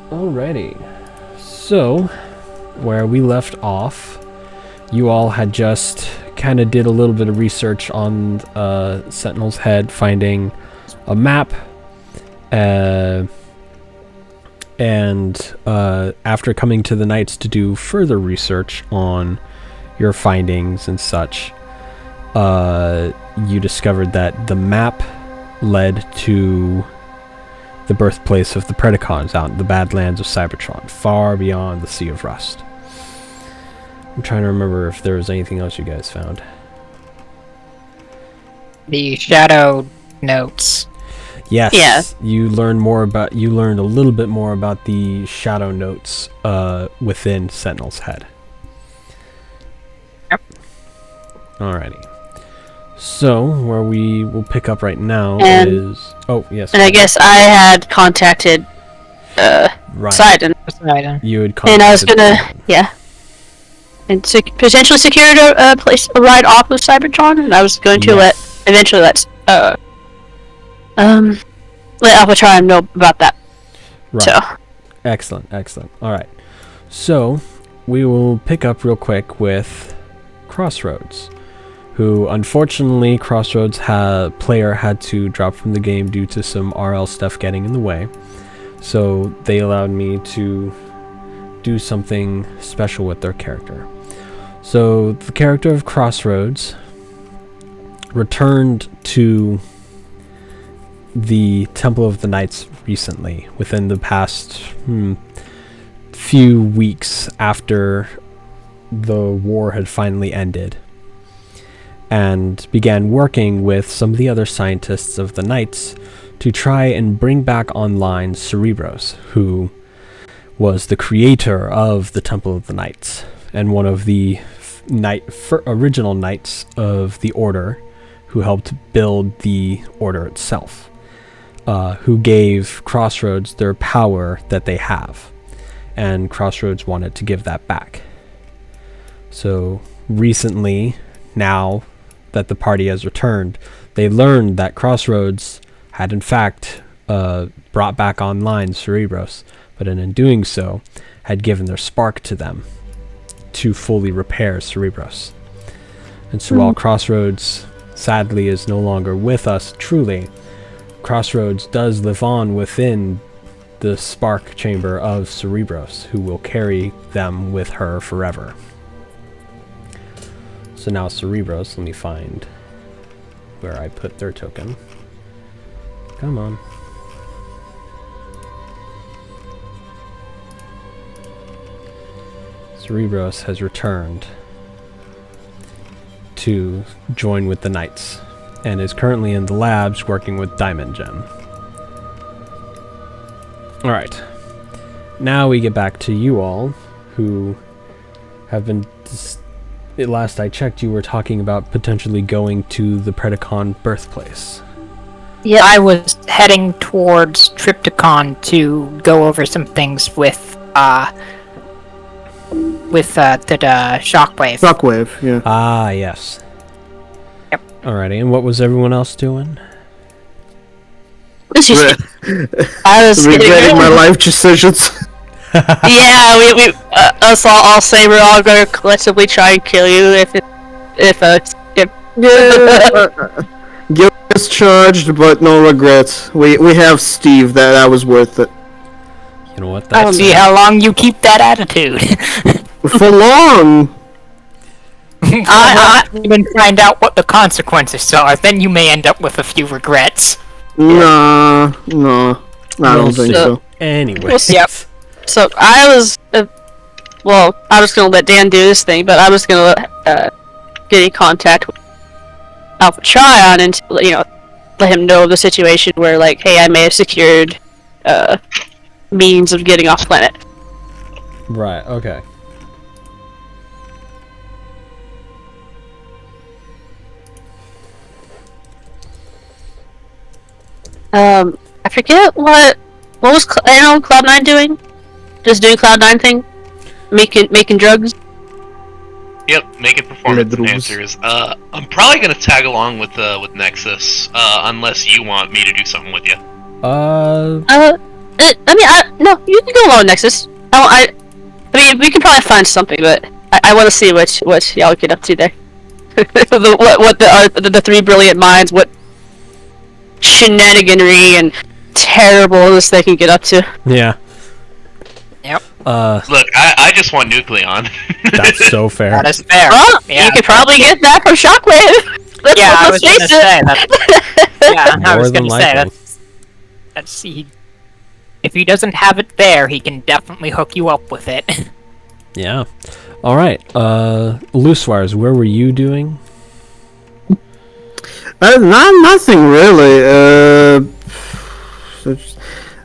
Alrighty. So, where we left off, you all had just kind of did a little bit of research on Sentinel's Head, finding a map, and after coming to the Knights to do further research on your findings and such, you discovered that the map led to the birthplace of the Predacons out in the Badlands of Cybertron, far beyond the Sea of Rust. I'm trying to remember if there was anything else you guys found. The shadow notes. Yes. Yeah. You learned a little bit more about the shadow notes within Sentinel's Head. Yep. Alrighty. So, where we will pick up right now is... Oh, yes. And I guess I had contacted Right. Sidon. You had And I was contacted gonna... Sidon. Yeah. And potentially secured a ride off of Cybertron, and I was going to eventually let Alphatron know about that. Right. So. Excellent. Alright. So, we will pick up real quick with Crossroads, who, unfortunately, Crossroads player had to drop from the game due to some RL stuff getting in the way. So, they allowed me to do something special with their character. So, the character of Crossroads returned to the Temple of the Knights recently, within the past few weeks after the war had finally ended, and began working with some of the other scientists of the Knights to try and bring back online Cerebros, who was the creator of the Temple of the Knights, and one of the original Knights of the Order, who helped build the Order itself, who gave Crossroads their power that they have, and Crossroads wanted to give that back. So recently, now that the party has returned, they learned that Crossroads had in fact brought back online Cerebros, but in doing so, had given their spark to them to fully repair Cerebros. And so while Crossroads sadly is no longer with us truly, Crossroads does live on within the spark chamber of Cerebros, who will carry them with her forever. So now Cerebros, let me find where I put their token. Come on. Cerebros has returned to join with the Knights, and is currently in the labs working with Diamond Gem. Alright. Now we get back to you all, who have been... Last I checked, you were talking about potentially going to the Predacon birthplace. Yeah, I was heading towards Triptychon to go over some things with the Shockwave. Shockwave, yeah. Ah, yes. Yep. Alrighty, and what was everyone else doing? I was regretting my life decisions. Yeah, we us all say we're all going to collectively try and kill you Guilt is charged, but no regrets. We have Steve. That was worth it. You know what? Let's see how long you keep that attitude. For long. I even find out what the consequences are. Then you may end up with a few regrets. No, I don't think so. Anyway. Yep. So I was, I was gonna let Dan do this thing, but I was gonna get in contact with Alpha Trion and let him know of the situation where, like, hey, I may have secured means of getting off planet. Right. Okay. I forget what was Cloud9 doing? Just doing Cloud9 thing? Making drugs? Yep, making performance enhancers. I'm probably gonna tag along with Nexus, unless you want me to do something with you. No, you can go alone, Nexus. I mean, we can probably find something, but I want to see what y'all get up to there. what the three brilliant minds, what shenaniganry and terribleness they can get up to. Yeah. Yep. Look, I just want Nucleon. That's so fair. That is fair. Well, Yeah. you could probably get that from Shockwave. I was Let's gonna face say it. that. Yeah, I More was than gonna say likely. that's if he doesn't have it there, he can definitely hook you up with it. Yeah. All right. Loose wires. Where were you doing? Nothing really.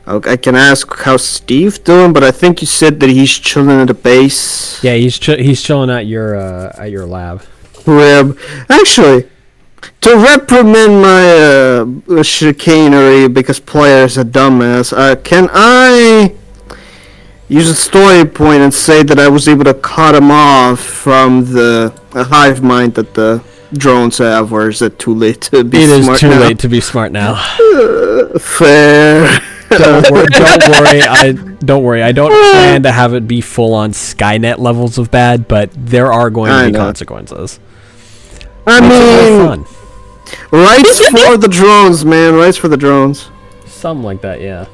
Okay, I can ask how Steve doing, but I think you said that he's chilling at the base. Yeah, he's chilling at your lab. Rib. Actually, to reprimand my chicanery because players are dumbass, can I use a story point and say that I was able to cut him off from the hive mind that the drones have, or is it too late to be smart now? It is too late to be smart now. Fair. Don't worry. I don't plan to have it be full on Skynet levels of bad, but there are going to be consequences. I mean, fun. rights for the drones, man. Rights for the drones. Something like that, yeah.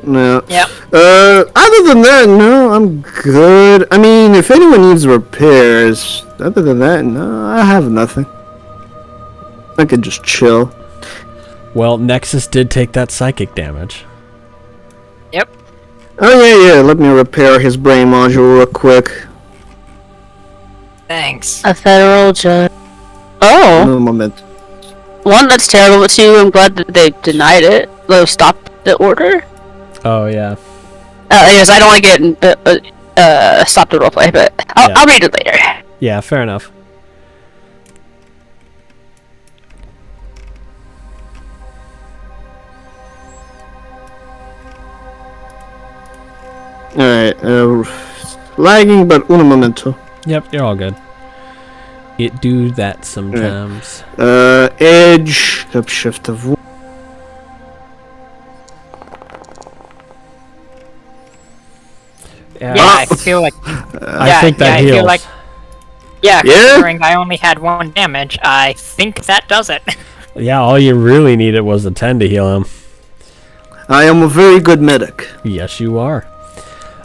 No. Yep. Other than that, no, I'm good. I mean, if anyone needs repairs, other than that, no, I have nothing. I can just chill. Well, Nexus did take that psychic damage. Yep. Oh, yeah. Let me repair his brain module real quick. Thanks. A federal judge. Oh. No moment. One, that's terrible, but two, I'm glad that they denied it. They stopped the order. Oh, yeah. Because I don't want to get stop the roleplay, but I'll read it later. Yeah, fair enough. Alright, lagging, but un momento. Yep, you're all good. It do that sometimes. Edge, shift of one. Yeah, I feel like. I think that I heals. feel like. Yeah? Considering I only had 1 damage, I think that does it. Yeah, all you really needed was a 10 to heal him. I am a very good medic. Yes, you are.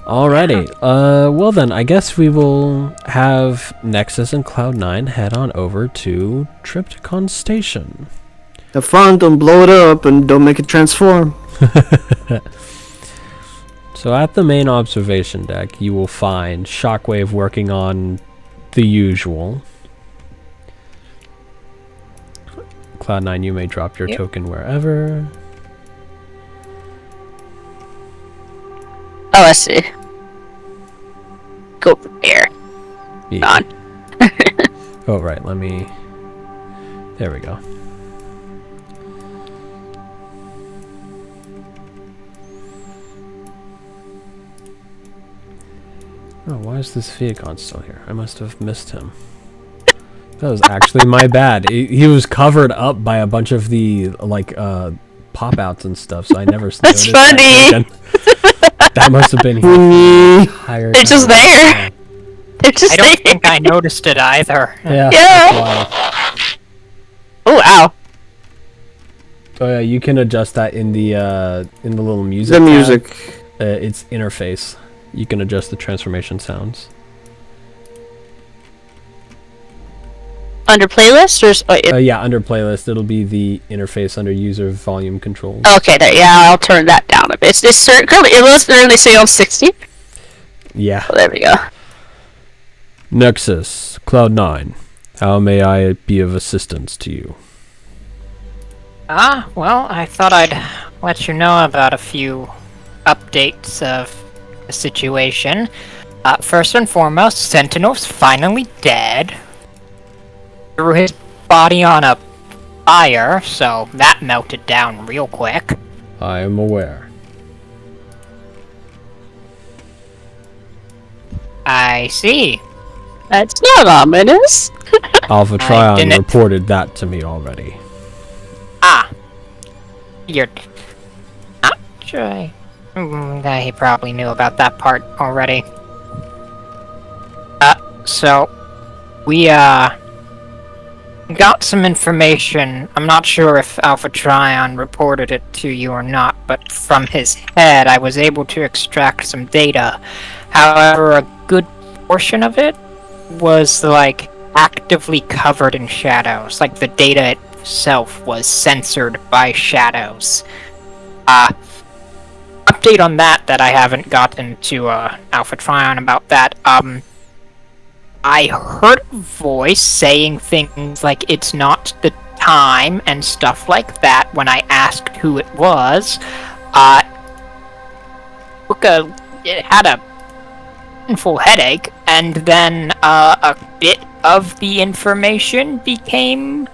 Alrighty. Well then, I guess we will have Nexus and Cloud9 head on over to Tripticon Station. Have fun, don't blow it up, and don't make it transform. So at the main observation deck, you will find Shockwave working on the usual. Cloud9, you may drop your token wherever. Oh, I see. Go prepare. Yeah. On. Oh, right, let me... There we go. Oh, why is this Viacon still here? I must have missed him. That was actually my bad. He was covered up by a bunch of the, like, pop-outs and stuff, so I never That's noticed funny! That must have been his entire They're just there! They're just I there! don't think I noticed it either. Yeah. Yeah. That's why. Oh, wow. Oh yeah, you can adjust that in the little music. The tab. music. It's interface. You can adjust the transformation sounds. Under playlist or Yeah, under playlist, it'll be the interface under user volume controls. okay, there. Yeah, I'll turn that down a bit. Currently, it was currently say on 60. Yeah. Oh, there we go. Nexus, Cloud9, how may I be of assistance to you? Well, I thought I'd let you know about a few updates of the situation. First and foremost, Sentinel's finally dead. Threw his body on a fire, so that melted down real quick. I am aware. I see. That's not ominous. Alpha Trion didn't- reported that to me already. Figured. Actually, he probably knew about that part already. So we got some information. I'm not sure if Alpha Trion reported it to you or not, but from his head, I was able to extract some data. However, a good portion of it was like actively covered in shadows. Like the data itself was censored by shadows. Update on that I haven't gotten to Alpha Trion about that. I heard a voice saying things like it's not the time and stuff like that when I asked who it was. It had a painful headache, and then a bit of the information became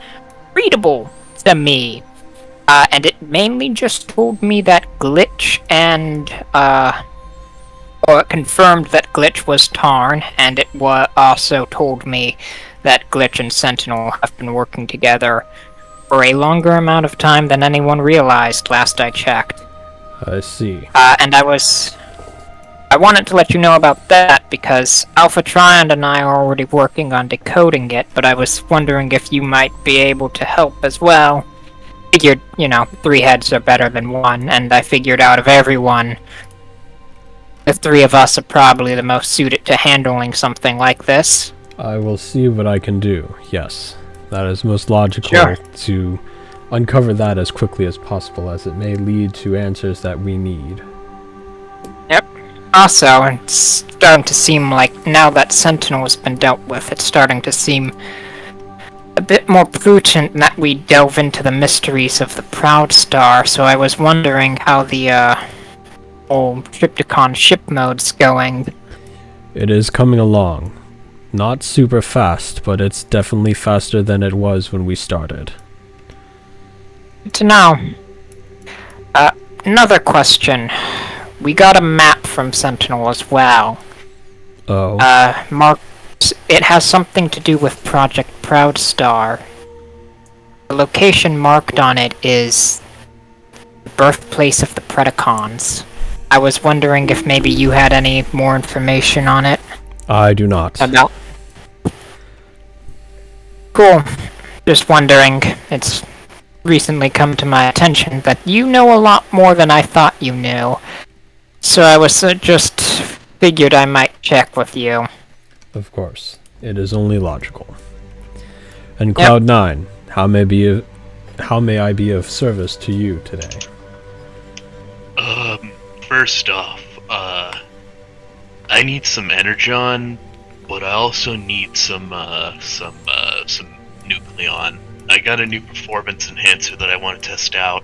readable to me. And it mainly just told me that Glitch and, or it confirmed that Glitch was Tarn, and it also told me that Glitch and Sentinel have been working together for a longer amount of time than anyone realized last I checked. I see. And I wanted to let you know about that because Alpha Trion and I are already working on decoding it, but I was wondering if you might be able to help as well. Figured, 3 heads are better than 1, and I figured out of everyone, the 3 of us are probably the most suited to handling something like this. I will see what I can do, yes. That is most logical Sure. to uncover that as quickly as possible, as it may lead to answers that we need. Yep. Also, it's starting to seem like now that Sentinel has been dealt with, it's starting to seem a bit more prudent that we delve into the mysteries of the Proudstar, so I was wondering how the whole Triptychon ship mode's going. It is coming along. Not super fast, but it's definitely faster than it was when we started. Good to know. Another question. We got a map from Sentinel as well. Oh. It has something to do with Project Proudstar. The location marked on it is the birthplace of the Predacons. I was wondering if maybe you had any more information on it. I do not. About. Cool. Just wondering. It's recently come to my attention that you know a lot more than I thought you knew. So I was just figured I might check with you. Of course. It is only logical. And Cloud9, how may I be of service to you today? First off, I need some energon, but I also need some nucleon. I got a new performance enhancer that I want to test out.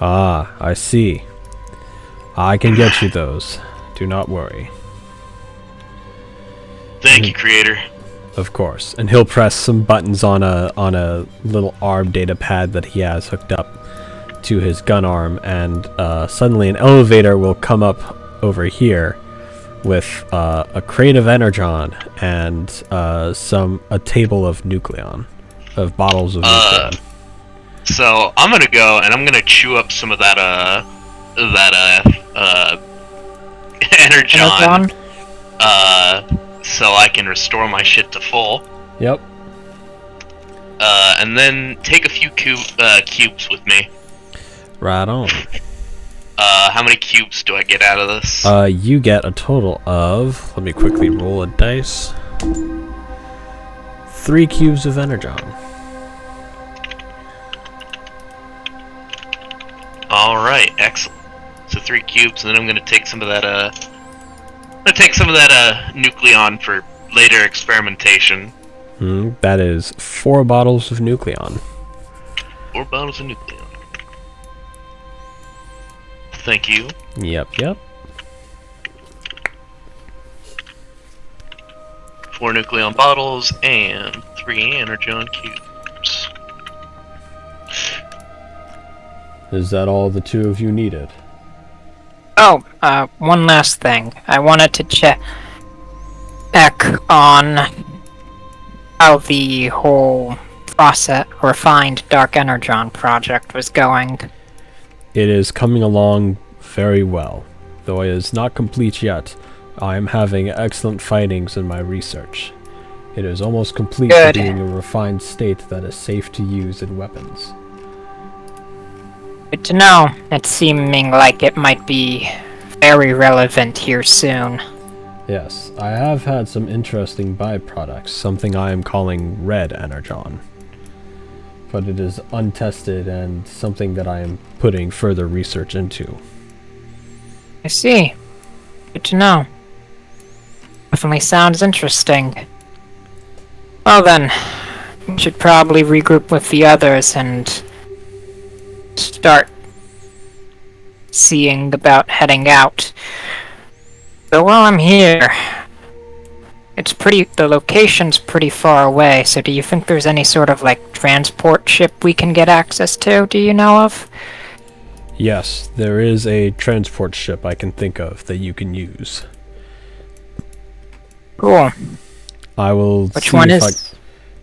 Ah, I see. I can get you those. Do not worry. Thank you, Creator. Of course. And he'll press some buttons on a little arm data pad that he has hooked up to his gun arm, and suddenly an elevator will come up over here with a crate of energon and a table of nucleon, of bottles of nucleon. So I'm gonna go and I'm gonna chew up some of that energon. So I can restore my shit to full. Yep. And then take a few cubes with me. Right on. How many cubes do I get out of this? You get a total of, let me quickly roll a dice, 3 cubes of energon. Alright, excellent. So 3 cubes, and then I'm gonna take some of that, nucleon for later experimentation. That is 4 bottles of nucleon. 4 bottles of nucleon. Thank you. Yep. 4 nucleon bottles and 3 energon cubes. Is that all the 2 of you needed? Oh, one last thing. I wanted to check on how the whole refined Dark Energon project was going. It is coming along very well. Though it is not complete yet, I am having excellent findings in my research. It is almost complete to Good. being a refined state that is safe to use in weapons. Good to know. It's seeming like it might be very relevant here soon. Yes, I have had some interesting byproducts, something I am calling red energon. But it is untested and something that I am putting further research into. I see. Good to know. Definitely sounds interesting. Well then, we should probably regroup with the others and start seeing about heading out. So while I'm here, the location's pretty far away, so do you think there's any sort of, like, transport ship we can get access to, do you know of? Yes, there is a transport ship I can think of that you can use. Cool. I will Which see one if is...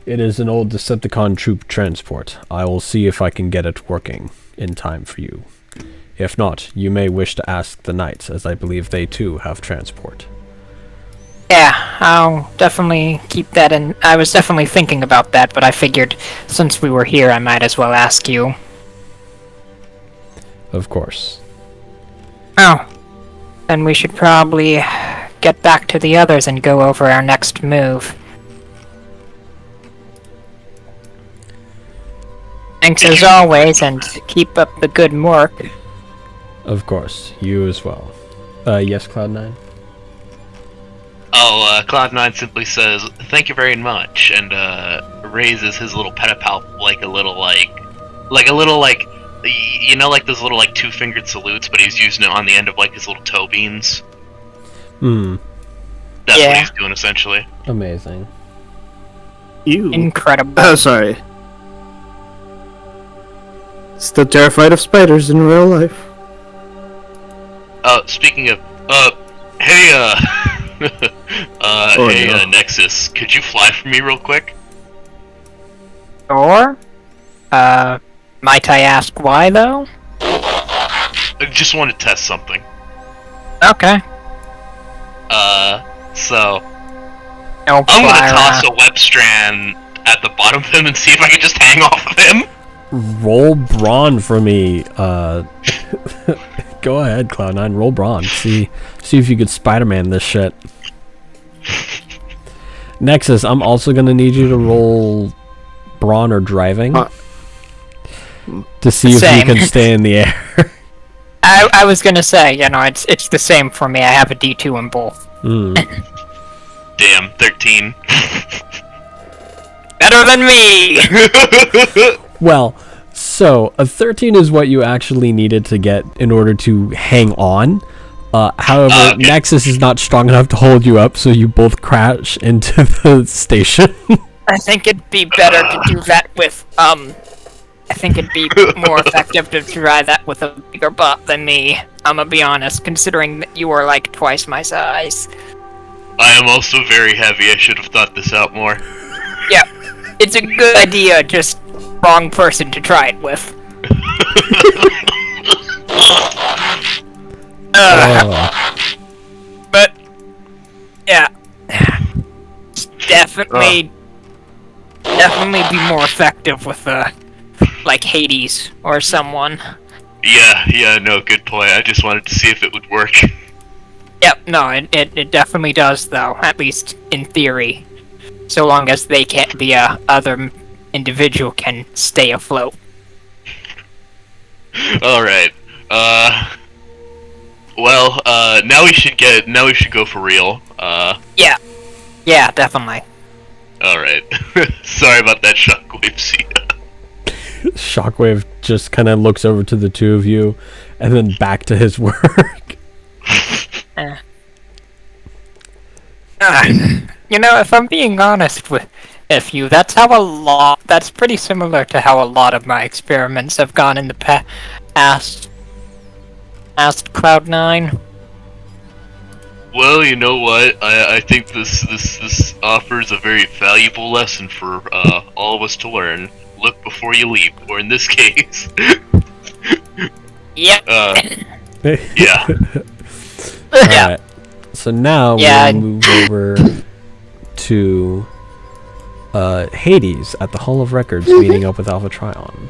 It is an old Decepticon troop transport. I will see if I can get it working in time for you. If not, you may wish to ask the Knights, as I believe they too have transport. Yeah, I'll definitely keep that in... I was definitely thinking about that, but I figured since we were here, I might as well ask you. Of course. Oh. Then we should probably get back to the others and go over our next move. Thanks as always, and keep up the good work. Of course, you as well. Yes, Cloud9? Oh, Cloud9 simply says, "Thank you very much," and raises his little pedipalp like a little you know, like those little like two-fingered salutes, but he's using it on the end of like his little toe beans. Hmm. That's what Yeah. he's doing essentially. Amazing. You. Incredible. Oh, sorry. Still terrified of spiders in real life. Speaking of, hey, Oh, hey, no. Nexus, could you fly for me real quick? Or, might I ask why, though? I just want to test something. Okay. So, No I'm gonna fly toss around. a web strand at the bottom of him and see if I can just hang off of him. Roll brawn for me. Go ahead, Cloud9. Roll brawn. See if you could Spider-Man this shit. Nexus, I'm also gonna need you to roll brawn or driving to see if Same. you can stay in the air. I was gonna say, you know, it's the same for me. I have a D2 in both. Damn, 13. Better than me! Well, so a 13 is what you actually needed to get in order to hang on. However, Okay. Nexus is not strong enough to hold you up, so you both crash into the station. I think it'd be better to do that with, I think it'd be more effective to try that with a bigger butt than me. I'm gonna be honest, considering that you are like twice my size. I am also very heavy. I should have thought this out more. Yeah, it's a good idea, just wrong person to try it with. But, yeah. It's definitely be more effective with, like Hades or someone. Yeah, no, good point. I just wanted to see if it would work. Yep, no, it definitely does, though, at least in theory. So long as they can't, the other individual can stay afloat. Alright. Well, now we should go for real. Yeah, definitely. Alright. Sorry about that shockwave, Sia. Shockwave just kind of looks over to the two of you and then back to his work. You know, if I'm being honest with you, that's pretty similar to how a lot of my experiments have gone in the past. Asked Cloud9. Well, you know what? I think this offers a very valuable lesson for all of us to learn. Look before you leap, or in this case, Yep. Yeah. Alright. So now Yeah. we'll move over to Hades at the Hall of Records, meeting up with Alpha Trion.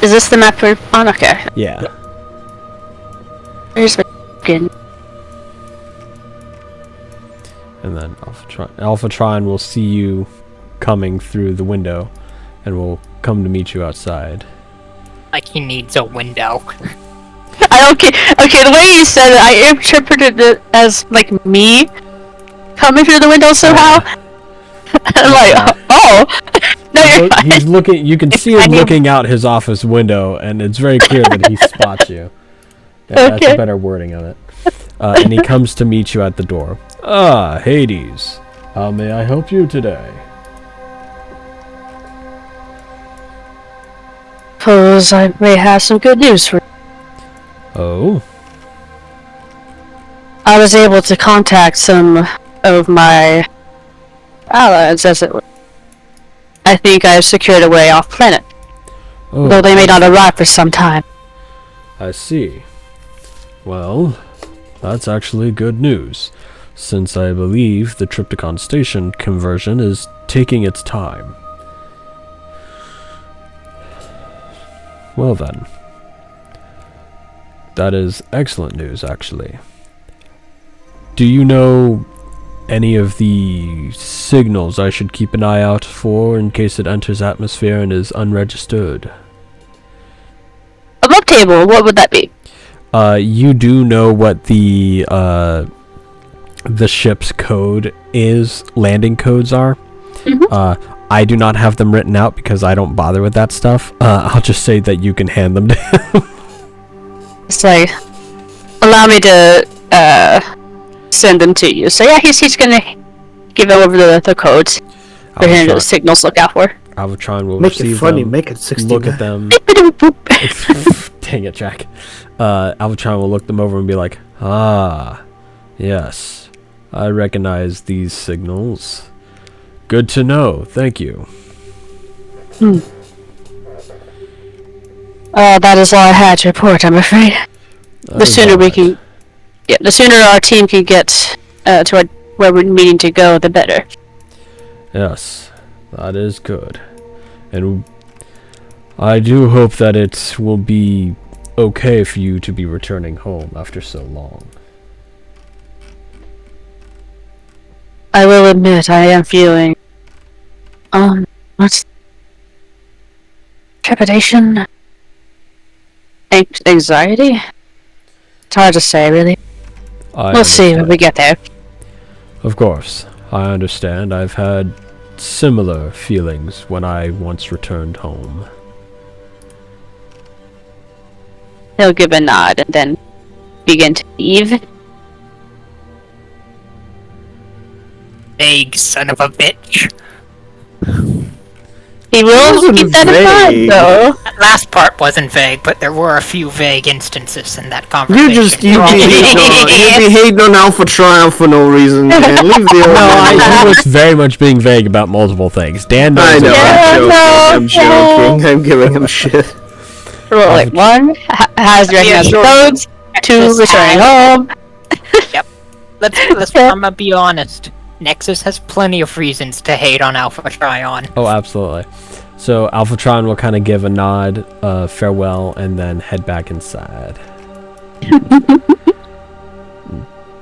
Is this the map we're on? Okay. Yeah. Here's my skin. And then Alpha Trion will see you coming through the window and will come to meet you outside. Like he needs a window. Okay, the way you said it, I interpreted it as, like, me coming through the window somehow. I'm like, oh! No, you're fine. He's looking. You can see him I mean- looking out his office window, and it's very clear that he spots you. Yeah, That's Okay. a better wording of it. And he comes to meet you at the door. Ah, Hades. How may I help you today? Suppose I may have some good news for you. Oh, I was able to contact some of my allies, as it were. I think I have secured a way off planet, though they may not arrive for some time. I see. Well, that's actually good news, since I believe the Triptychon station conversion is taking its time. Well then. That is excellent news, actually. Do you know any of the signals I should keep an eye out for in case it enters atmosphere and is unregistered? A map table, what would that be? You do know what the ship's code is, landing codes are. I do not have them written out because I don't bother with that stuff. I'll just say that you can hand them to him. It's like, allow me to send them to you. So yeah, he's gonna give over the codes for him to signals look out for. Alvatron will Make it receive funny, them, make it 60. look at them. Dang it, Jack. Alvatron will look them over and be like, ah, yes, I recognize these signals. Good to know, thank you. That is all I had to report, I'm afraid. That The is sooner we alright. can, the sooner our team can get to where we're needing to go, the better. Yes, that is good. And I do hope that it will be okay for you to be returning home after so long. I will admit, I am feeling, what's trepidation? Anxiety? It's hard to say, really. We'll see when we get there. Of course, I understand. I've had similar feelings when I once returned home. He'll give a nod and then begin to leave. Vague son of a bitch. He will wasn't keep that in mind, vague. though. That last part wasn't vague, but there were a few vague instances in that You conversation. be hating on Alpha Triumph for no reason, man. Leave the old No, he was very much being vague about multiple things. Dan knows I know, about I'm joking. I'm giving him shit. Well, like, one, has recognized the codes. Two, returning home. Let's I'm gonna be honest. Nexus has plenty of reasons to hate on Alpha Trion. Oh, absolutely. So Alphatron will kind of give a nod, farewell, and then head back inside.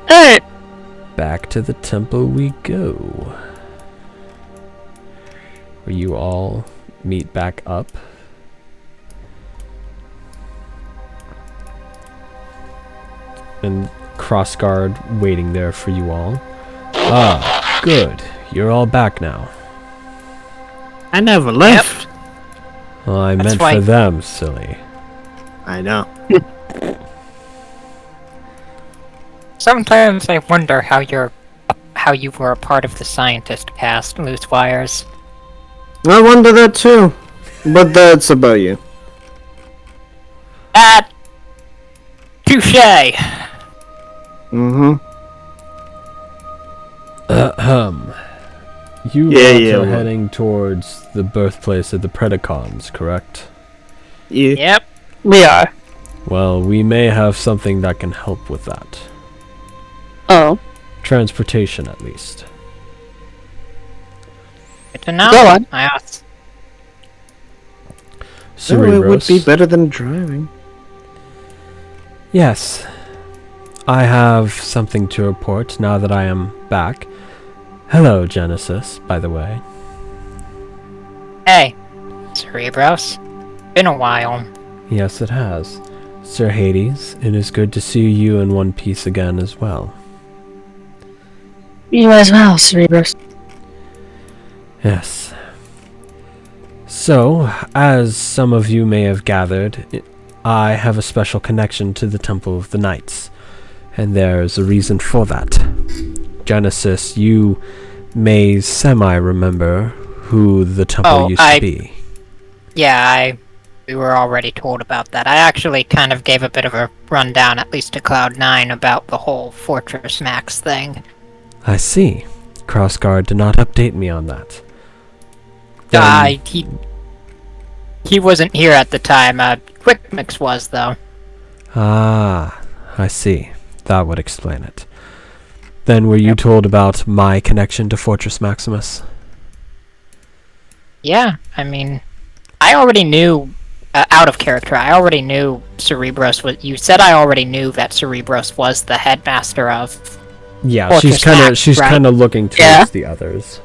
Alright. Back to the temple we go. Where you all meet back up. And Crossguard waiting there for you all. Ah, good. You're all back now. I never left. Well, I That's meant why- for them, silly. I know. Sometimes I wonder how you were a part of the scientist cast, Loose Wires. I wonder that too. But that's about you. Touche! Mm-hmm. You Yeah, lot yeah, are well. heading towards the birthplace of the Predacons, correct? Yeah. Yep. We are. Well, we may have something that can help with that. Oh. Transportation, at least. Good to know. Go on. I asked. No, it would Cerebros. be better than driving. Yes. I have something to report now that I am back. Hello, Genesis, by the way. Hey, Cerebros. Been a while. Yes, it has. Sir Hades, it is good to see you in one piece again as well. You as well, Cerebros. Yes. So, as some of you may have gathered, I have a special connection to the Temple of the Knights, and there's a reason for that. Genesis, you may semi-remember who the temple used to be. Yeah, we were already told about that. I actually kind of gave a bit of a rundown, at least to Cloud9, about the whole Fortress Max thing. I see. Crossguard did not update me on that. Then- He wasn't here at the time. Quickmix was, though. Ah, I see. That would explain it. Then were you told about my connection to Fortress Maximus? Yeah, I mean, I already knew, out of character, I already knew Cerebros was. You said I already knew that Cerebros was the headmaster of. Yeah, Fortress Max, she's right? kind of looking towards Yeah. the others.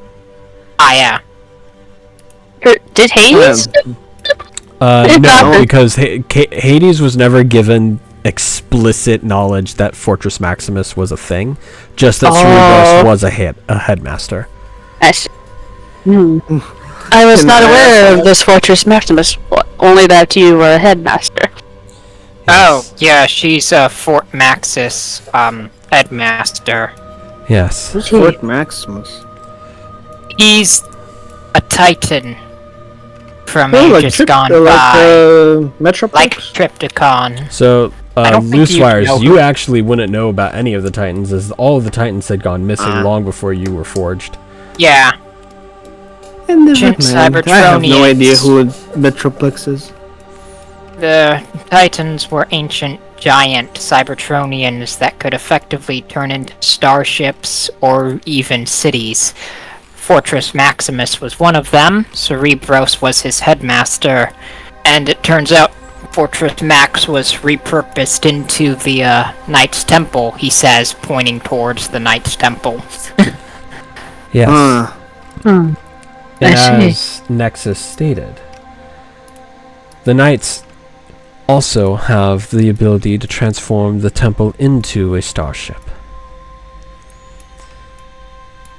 Ah, yeah. Did Hades? No, Not- because Hades was never given explicit knowledge that Fortress Maximus was a thing, just that Cerebros was a headmaster. I see. I was not aware of this Fortress Maximus, only that you were a headmaster. Oh, yeah, she's Fort Maxis, headmaster. Yes. Fort Maximus. He's a titan from Oh, ages gone like by. Metroplex? Like Triptychon. So, I don't think Loose you Wires, know you who- actually wouldn't know about any of the Titans, as all of the Titans had gone missing long before you were forged. Yeah. And Ancient I have no idea Cybertronians. who Metroplex is. The Titans were ancient giant Cybertronians that could effectively turn into starships or even cities. Fortress Maximus was one of them, Cerebros was his headmaster, and it turns out Fortress Max was repurposed into the Knight's Temple, he says, pointing towards the Knight's Temple. Yes. Hmm. And I as Nexus stated, the Knights also have the ability to transform the temple into a starship.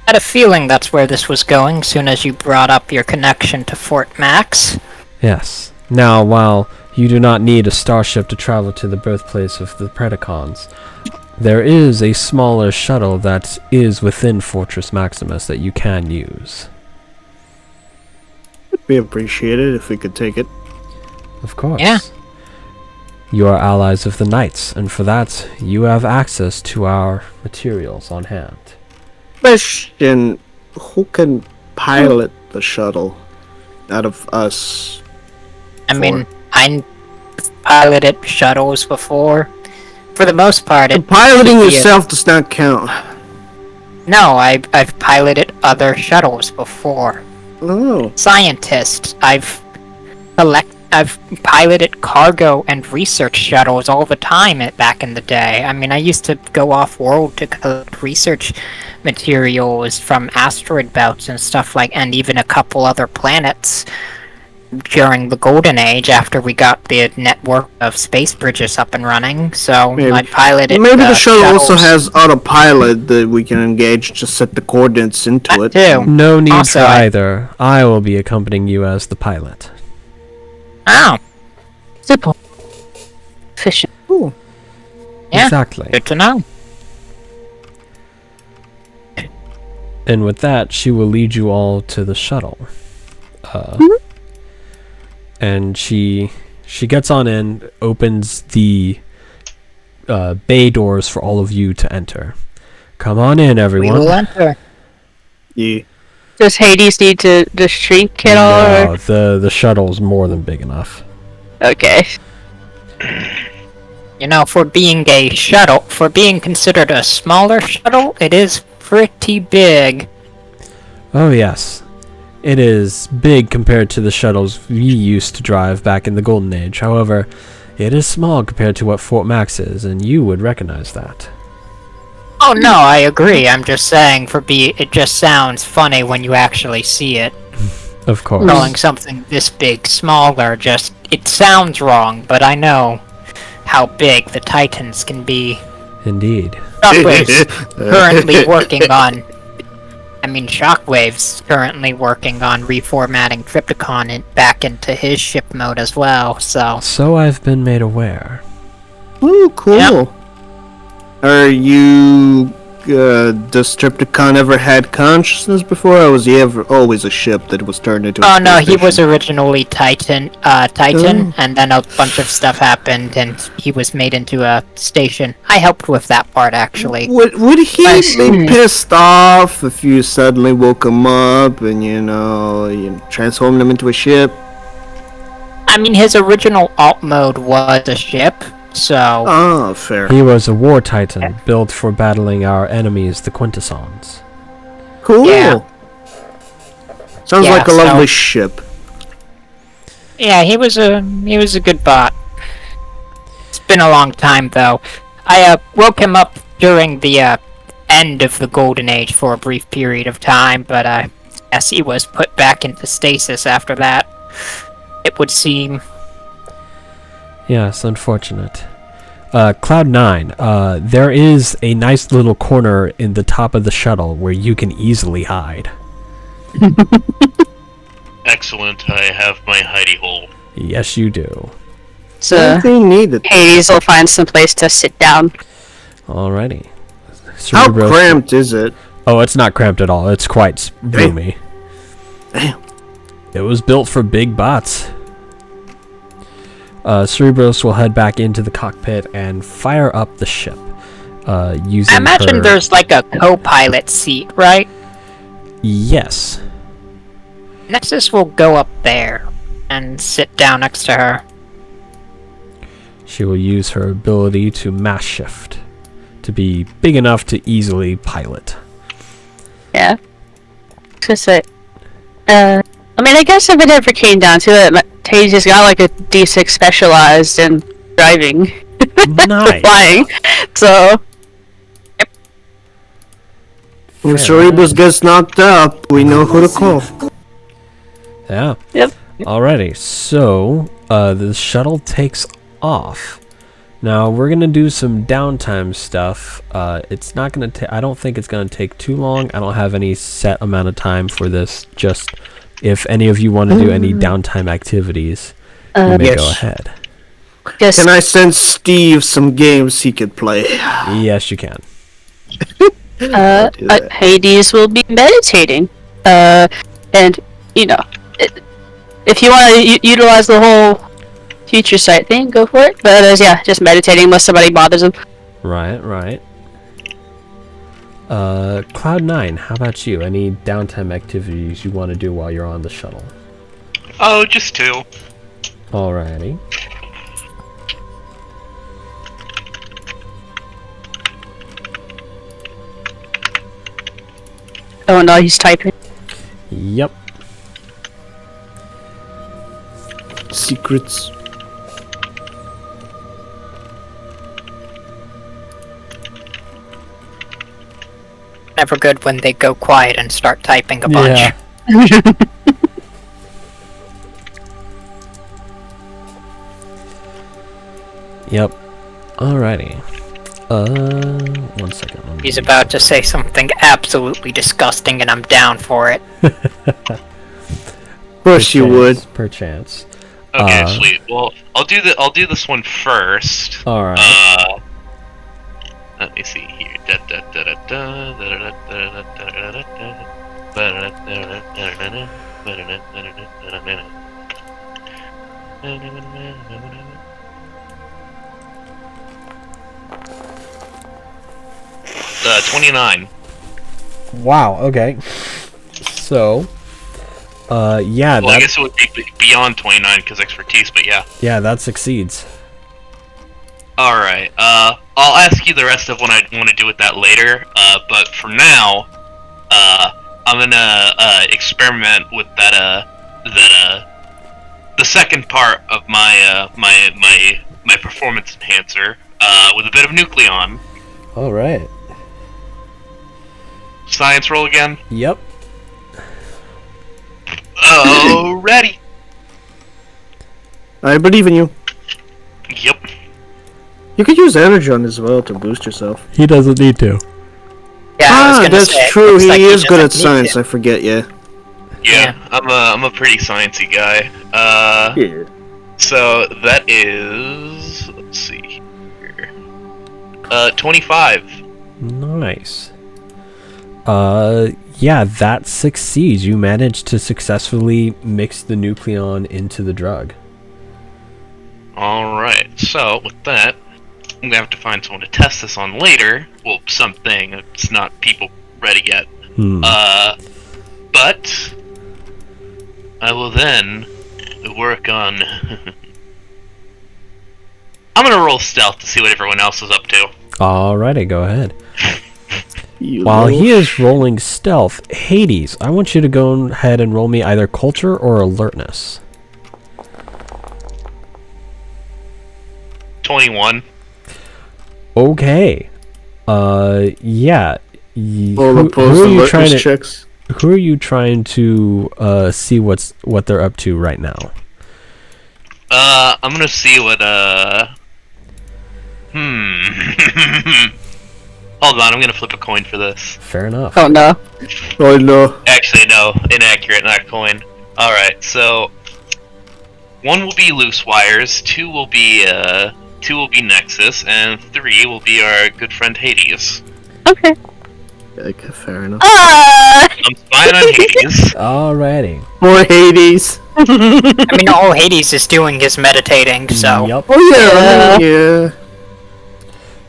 I had a feeling that's where this was going, soon as you brought up your connection to Fort Max. Yes. Now, while you do not need a starship to travel to the birthplace of the Predacons, there is a smaller shuttle that is within Fortress Maximus that you can use. It'd be appreciated if we could take it. Of course. Yeah. You are allies of the Knights, and for that, you have access to our materials on hand. Question: who can pilot the shuttle out of us? I mean, I piloted shuttles before. For the most part, And it... piloting yeah. yourself does not count. No, I've piloted other shuttles before. Oh. Scientists, I've piloted cargo and research shuttles all the time back in the day. I mean, I used to go off-world to collect research materials from asteroid belts and stuff like, and even a couple other planets during the Golden Age after we got the network of space bridges up and running. So Maybe. I piloted. Maybe the shuttle also shuttles. has autopilot that we can engage. Just set the coordinates into it. That too. No need Also, for I- either. I will be accompanying you as the pilot. Oh, Simple. Efficient. Yeah. Exactly. good to know. And with that, she will lead you all to the shuttle. And she gets on in, opens the bay doors for all of you to enter. Come on in, We everyone. will enter. Yeah. Does Hades need to shrink at all? No, the shuttle's more than big enough. Okay. You know, for being considered a smaller shuttle, it is pretty big. Oh yes. It is big compared to the shuttles we used to drive back in the Golden Age. However, it is small compared to what Fort Max is, and you would recognize that. Oh no, I agree. I'm just saying, it just sounds funny when you actually see it. Of course. Calling something this big smaller it sounds wrong, but I know how big the Titans can be. Indeed. Shockwave's currently working on reformatting Trypticon back into his ship mode as well, so... So I've been made aware. Ooh, cool. Yep. Are you... does Trypticon ever had consciousness before, or was he ever always a ship that was turned into a Oh no, he space was station? originally Titan, and then a bunch of stuff happened, and he was made into a station. I helped with that part, actually. Would he I be see. pissed off if you suddenly woke him up and, you transformed him into a ship? I mean, his original alt mode was a ship, so... Oh, fair. He was a war titan, built for battling our enemies, the Quintessons. Cool. Yeah. Sounds Yeah, like a lovely so- ship. Yeah, he was a good bot. It's been a long time, though. I woke him up during the end of the Golden Age for a brief period of time, but yes, he was put back into stasis after that. It would seem. Yes, unfortunate. Cloud 9, there is a nice little corner in the top of the shuttle where you can easily hide. Excellent, I have my hidey hole. Yes, you do. So They need it. Hades will find some place to sit down. Alrighty. How Cerebro- cramped is it? Oh, it's not cramped at all. It's quite roomy. Damn. It was built for big bots. Cerebros will head back into the cockpit and fire up the ship. Using I imagine her... there's like a co-pilot seat, right? Yes. Nexus will go up there and sit down next to her. She will use her ability to mass shift to be big enough to easily pilot. Yeah. Just say, I mean, I guess if it ever came down to it, Hades has got like a D6 specialized in driving, Nice. flying. So If Cerebus gets knocked up, we know who to call. Yeah. Yep. Alrighty, so the shuttle takes off. Now we're gonna do some downtime stuff. It's not gonna take. I don't think it's gonna take too long. I don't have any set amount of time for this. Just if any of you want to do any downtime activities, you may Yes. go ahead. just Can I send Steve some games he could play? Yes, you can. do that. Hades will be meditating, and if you want to utilize the whole future sight thing, go for it. But yeah, just meditating unless somebody bothers him. Right, right. Cloud 9, how about you? Any downtime activities you want to do while you're on the shuttle? Oh, just two. Alrighty. Oh no, he's typing. Yep. Secrets. Never good when they go quiet and start typing a bunch. Yeah. Yep. Alrighty. 1 second. let me- He's about to say something absolutely disgusting, and I'm down for it. Of course you would. Perchance. Okay, sweet. Well, I'll do this one first. Alright. Let me see here. Uh, 29. Wow, okay. So, yeah, Well, I that, guess it would be beyond 29 because expertise, but yeah. yeah, that succeeds. Alright, I'll ask you the rest of what I want to do with that later, but for now, I'm gonna, experiment with the second part of my, my performance enhancer, with a bit of Nucleon. All right. Science roll again. Yep. Alrighty. I believe in you. Yep. You could use Energon as well to boost yourself. He doesn't need to. Yeah, I was gonna That's say, true. looks He like is good at doesn't need science. to. I forget. Yeah. Yeah, I'm a pretty sciencey guy. Yeah. So that is, let's see here. 25. Nice. Yeah, that succeeds. You managed to successfully mix the Nucleon into the drug. Alright, so with that, I'm gonna have to find someone to test this on later. Well, something. It's not people ready yet. But I will then work on I'm gonna roll stealth to see what everyone else is up to. Alrighty, go ahead. You While little he is rolling stealth, Hades, I want you to go ahead and roll me either culture or alertness. 21. Okay. Yeah. All opposed who are you alertness trying to checks. who are you trying to see what they're up to right now? I'm gonna see what Hold on, I'm gonna flip a coin for this. Fair enough. Oh no. Oh no. Actually, no, inaccurate, not coin. Alright, so 1 will be loose wires, 2 will be Nexus, and 3 will be our good friend Hades. Okay. Okay, fair enough. I'm spying on Hades. Alrighty. More Hades. I mean, all Hades is doing is meditating, so... Yep. Oh yeah. Yeah.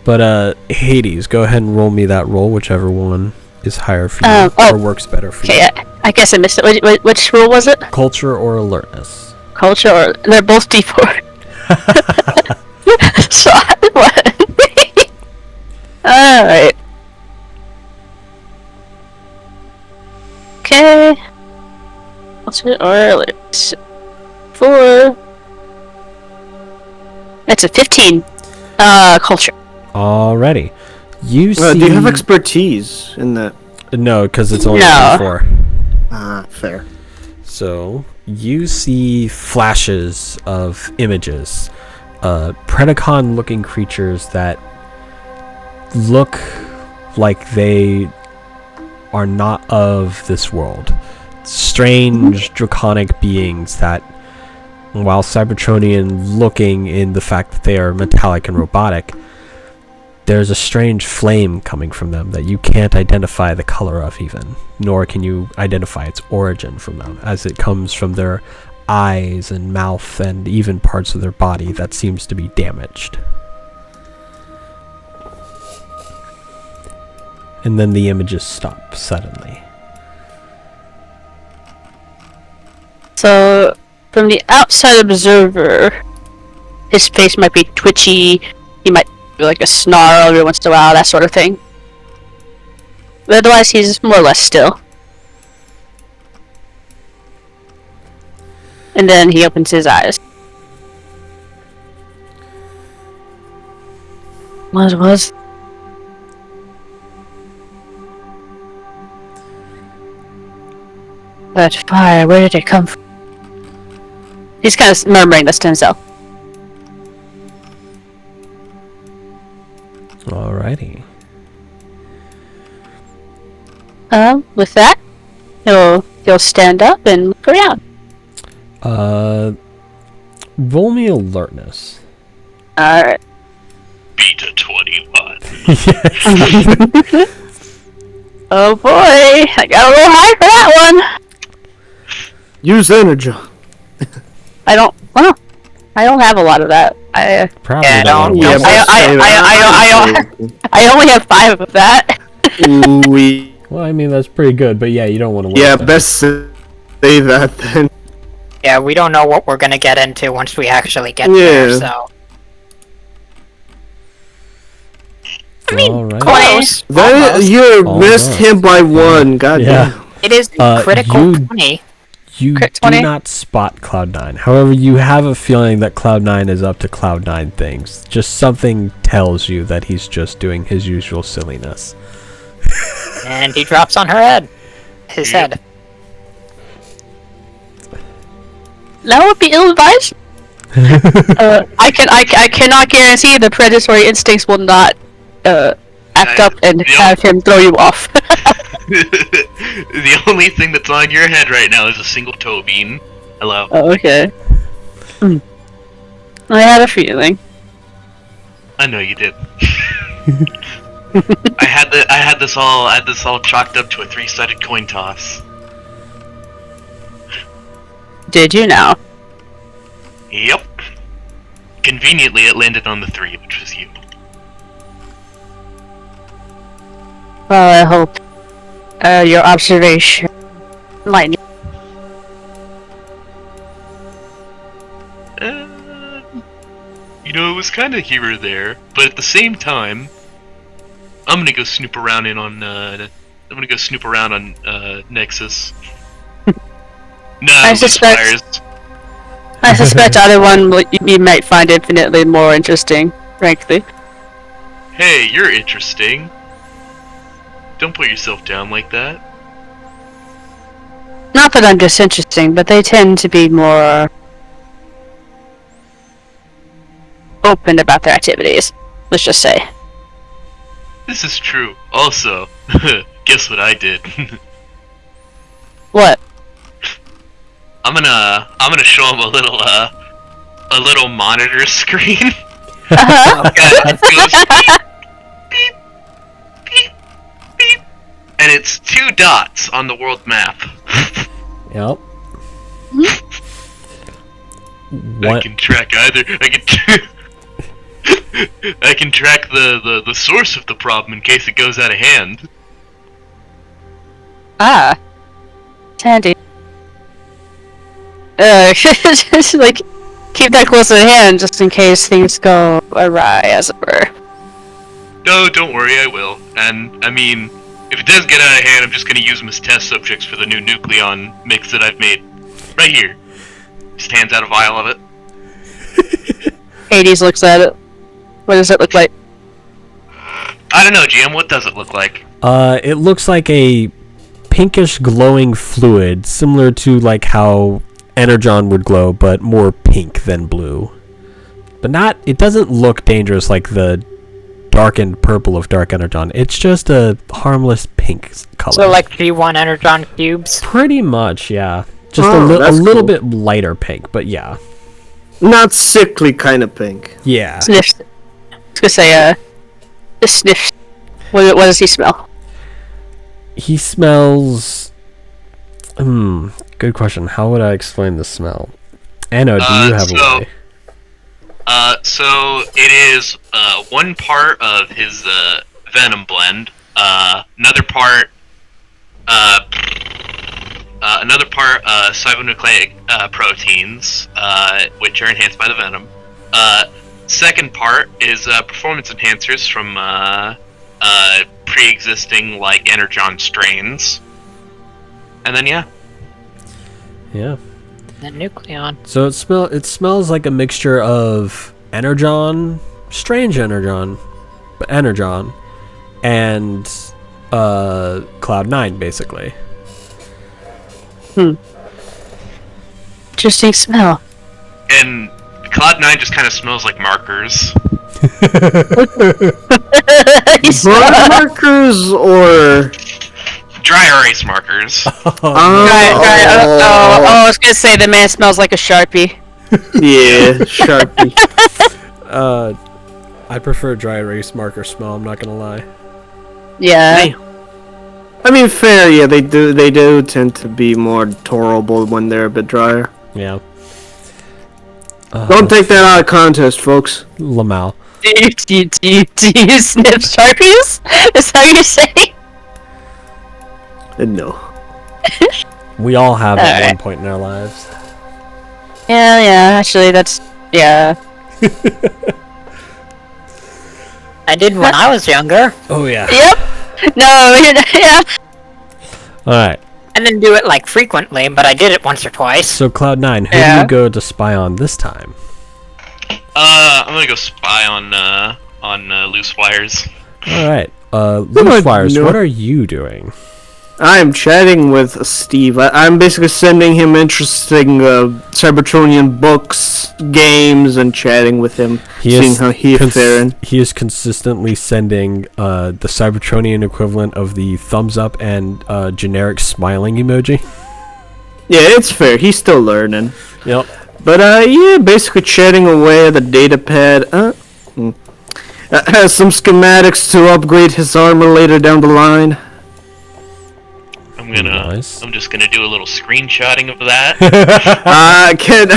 But Hades, go ahead and roll me that roll, whichever one is higher for you or works better for Okay, you. I guess I missed it. Which rule was it? Culture or alertness. Culture or... They're both D4. So, what? Alright. Okay. Culture or alertness. 4. That's a 15. Culture. Alrighty. You see... Do you have expertise in that? No, because it's only No. 4. Ah, fair. So, you see flashes of images. Predacon-looking creatures that look like they are not of this world. Strange, draconic beings that, while Cybertronian looking in the fact that they are metallic and robotic, there's a strange flame coming from them that you can't identify the color of even, nor can you identify its origin from them, as it comes from their eyes and mouth and even parts of their body that seems to be damaged. And then the images stop suddenly. So, from the outside observer, his face might be twitchy, he might do like a snarl every once in a while, that sort of thing. But otherwise, he's more or less still. And then he opens his eyes. What was? That fire, where did it come from? He's kind of murmuring this to himself. Alrighty. With that, he'll stand up and look around. Roll me alertness. Alright. Beta 21. Oh boy, I got a little high for that one. Use energy. I don't have a lot of that. Probably Yeah, don't. don't- I only have 5 of that. We Well, I mean, that's pretty good, but yeah, you don't want to. Yeah, best say that then. Yeah, we don't know what we're gonna get into once we actually get there, Yeah. so. All right. Close. That, Almost. you missed Almost. him by one. God Yeah. damn. It is the critical you- 20. You Crit do 20? not spot Cloud9. However, you have a feeling that Cloud9 is up to Cloud9 things. Just something tells you that he's just doing his usual silliness. And he drops on her head. His Yep. head. That would be ill-advised. I cannot guarantee the predatory instincts will not act up and Yep. have him throw you off. The only thing that's on your head right now is a single toe bean. Hello. Oh, okay. I had a feeling. I know you did. I had this all chalked up to a 3-sided coin toss. Did you now? Yep. Conveniently, it landed on the 3, which was you. Well, I hope your observation might. You know, it was kind of here or there, but at the same time, I'm gonna go snoop around on Nexus. No, I suspect- Fires. I suspect either one you might find infinitely more interesting, frankly. Hey, you're interesting. Don't put yourself down like that. Not that I'm disinteresting, but they tend to be more open about their activities. Let's just say. This is true. Also, guess what I did? What? I'm gonna show him a little monitor screen. Uh-huh. It goes beep, beep, beep, and it's 2 dots on the world map. Yep. I What? can track either. I can track the source of the problem in case it goes out of hand. Ah. It's handy. Just like, keep that close at hand just in case things go awry, as it were. No, don't worry, I will. And, I mean, if it does get out of hand, I'm just gonna use them as test subjects for the new Nucleon mix that I've made. Right here. Just hands out a vial of it. Hades looks at it. What does it look like? I don't know, GM, what does it look like? It looks like a pinkish glowing fluid, similar to like how Energon would glow, but more pink than blue. But not, it doesn't look dangerous like the darkened purple of Dark Energon. It's just a harmless pink color. So like G1 Energon cubes. Pretty much, yeah. Just Oh, a that's little cool. bit lighter pink, but yeah. Not sickly kind of pink. Yeah. Sniffs. I was gonna say, sniffs. What does he smell? He smells... good question. How would I explain the smell? Anno, do you have a way? So it is 1 part of his venom blend, another part cybonucleic proteins, which are enhanced by the venom. Second part is performance enhancers from pre-existing like Energon strains, and then yeah. Yeah. The Nucleon. So it smells like a mixture of Energon, strange Energon, but Energon, and Cloud9 basically. Interesting smell. And Cloud9 just kind of smells like markers. Blood markers or Dry erase markers. I was gonna say the man smells like a Sharpie. yeah, Sharpie. I prefer dry erase marker smell, I'm not gonna lie. Yeah. I mean, fair. Yeah, they do tend to be more tolerable when they're a bit drier. Yeah. Don't take that out of context, folks. Lamal. Do you sniff Sharpies? Is that what you're saying? No. We all have at one Alright. point in our lives. Yeah, actually, that's... Yeah. I did when I was younger. Oh yeah. Yep! No, yeah. Alright, I didn't do it like frequently, but I did it once or twice. so Cloud9, who do Yeah. you go to spy on this time? I'm gonna go spy on loose wires. Alright, on, Loose Wires, no. what are you doing? I am chatting with Steve. I'm basically sending him interesting Cybertronian books, games, and chatting with him, seeing how he is faring. He is consistently sending the Cybertronian equivalent of the thumbs up and generic smiling emoji. Yeah, it's fair. He's still learning. Yep. But yeah, basically chatting away at the data pad. Has some schematics to upgrade his armor later down the line. Nice. I'm just gonna do a little screenshotting of that. You can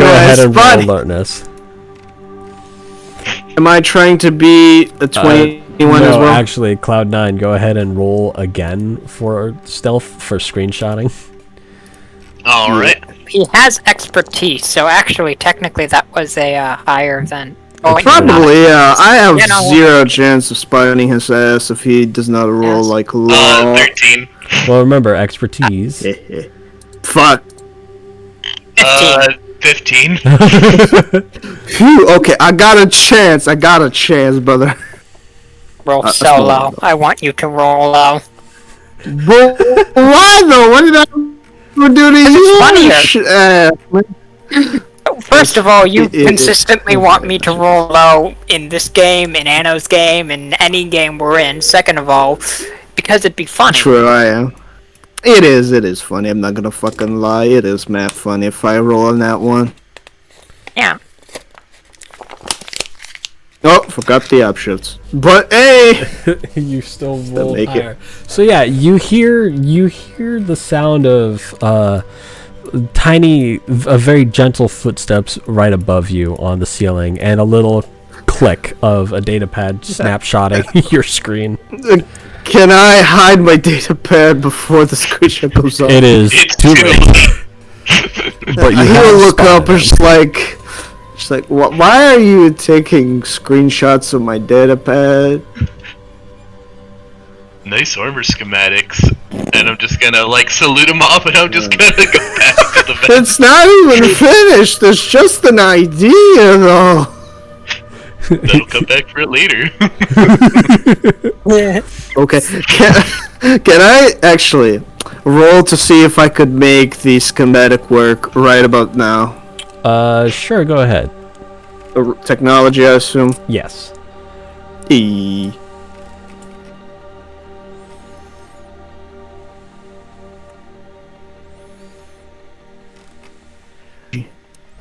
go ahead and roll alertness. Am I trying to be a 21 as No, well? actually, Cloud9, go ahead and roll again for stealth for screenshotting. All right. He has expertise, so actually, technically, that was a higher than. Oh, wait, Probably, yeah. I have Yeah, no, zero chance of spying his ass if he does not roll Yes. like low. 13. Well, remember, expertise. Fuck. 15. Phew, okay, I got a chance, brother. Roll so small low. though. I want you to roll low. But why though? What did I do to you? funnier. First of all, you It- consistently want me to roll low in this game, in Anno's game, in any game we're in. Second of all, because it'd be funny. True, I am. It is funny. I'm not gonna fucking lie. It is mad funny if I roll on that one. Yeah. Oh, forgot the options. But hey, You still roll make it. higher. So yeah, you hear the sound of very gentle footsteps right above you on the ceiling, and a little click of a datapad snapshotting your screen. can I hide my data pad before the screenshot goes off? It is It's too too late. But you He'll have look up spotted and him. just like, why are you taking screenshots of my data pad? Nice armor schematics. And I'm just gonna salute him off, and I'm just gonna go back to the vent. It's not even finished. It's just an idea, though. That'll come back for it later. Okay, can I actually roll to see if I could make the schematic work right about now? Sure, go ahead. Technology, I assume. Yes. E.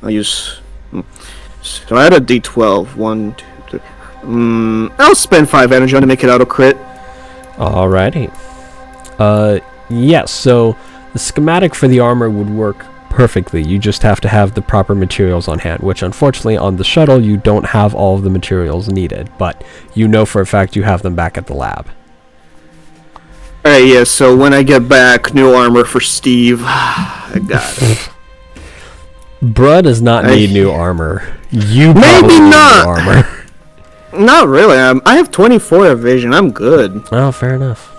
I'll use. So I had a D12. 1, 2, 3. I'll spend 5 energy on to make it auto crit. Alrighty. Yes, so the schematic for the armor would work perfectly. You just have to have the proper materials on hand, which unfortunately on the shuttle you don't have all of the materials needed, but you know for a fact you have them back at the lab. Alright, yeah, so when I get back, new armor for Steve. I got it. Bruh does not need new armor. You probably Maybe need not. new armor. Not really. I have 24 evasion. I'm good. Oh, fair enough.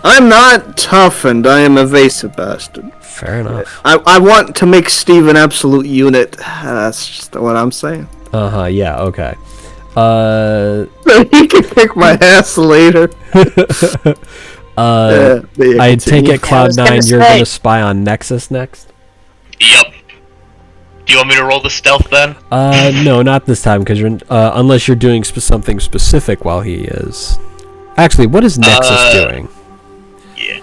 I'm not toughened. I am evasive bastard. Fair enough. I want to make Steve an absolute unit. That's just what I'm saying. Uh-huh, yeah, okay. He can kick my ass later. I take it was gonna Cloud9 you're say- gonna spy on Nexus next? Yep. Do you want me to roll the stealth then? No, not this time, because you're unless you're doing something specific while he is. Actually, what is Nexus doing? Yeah.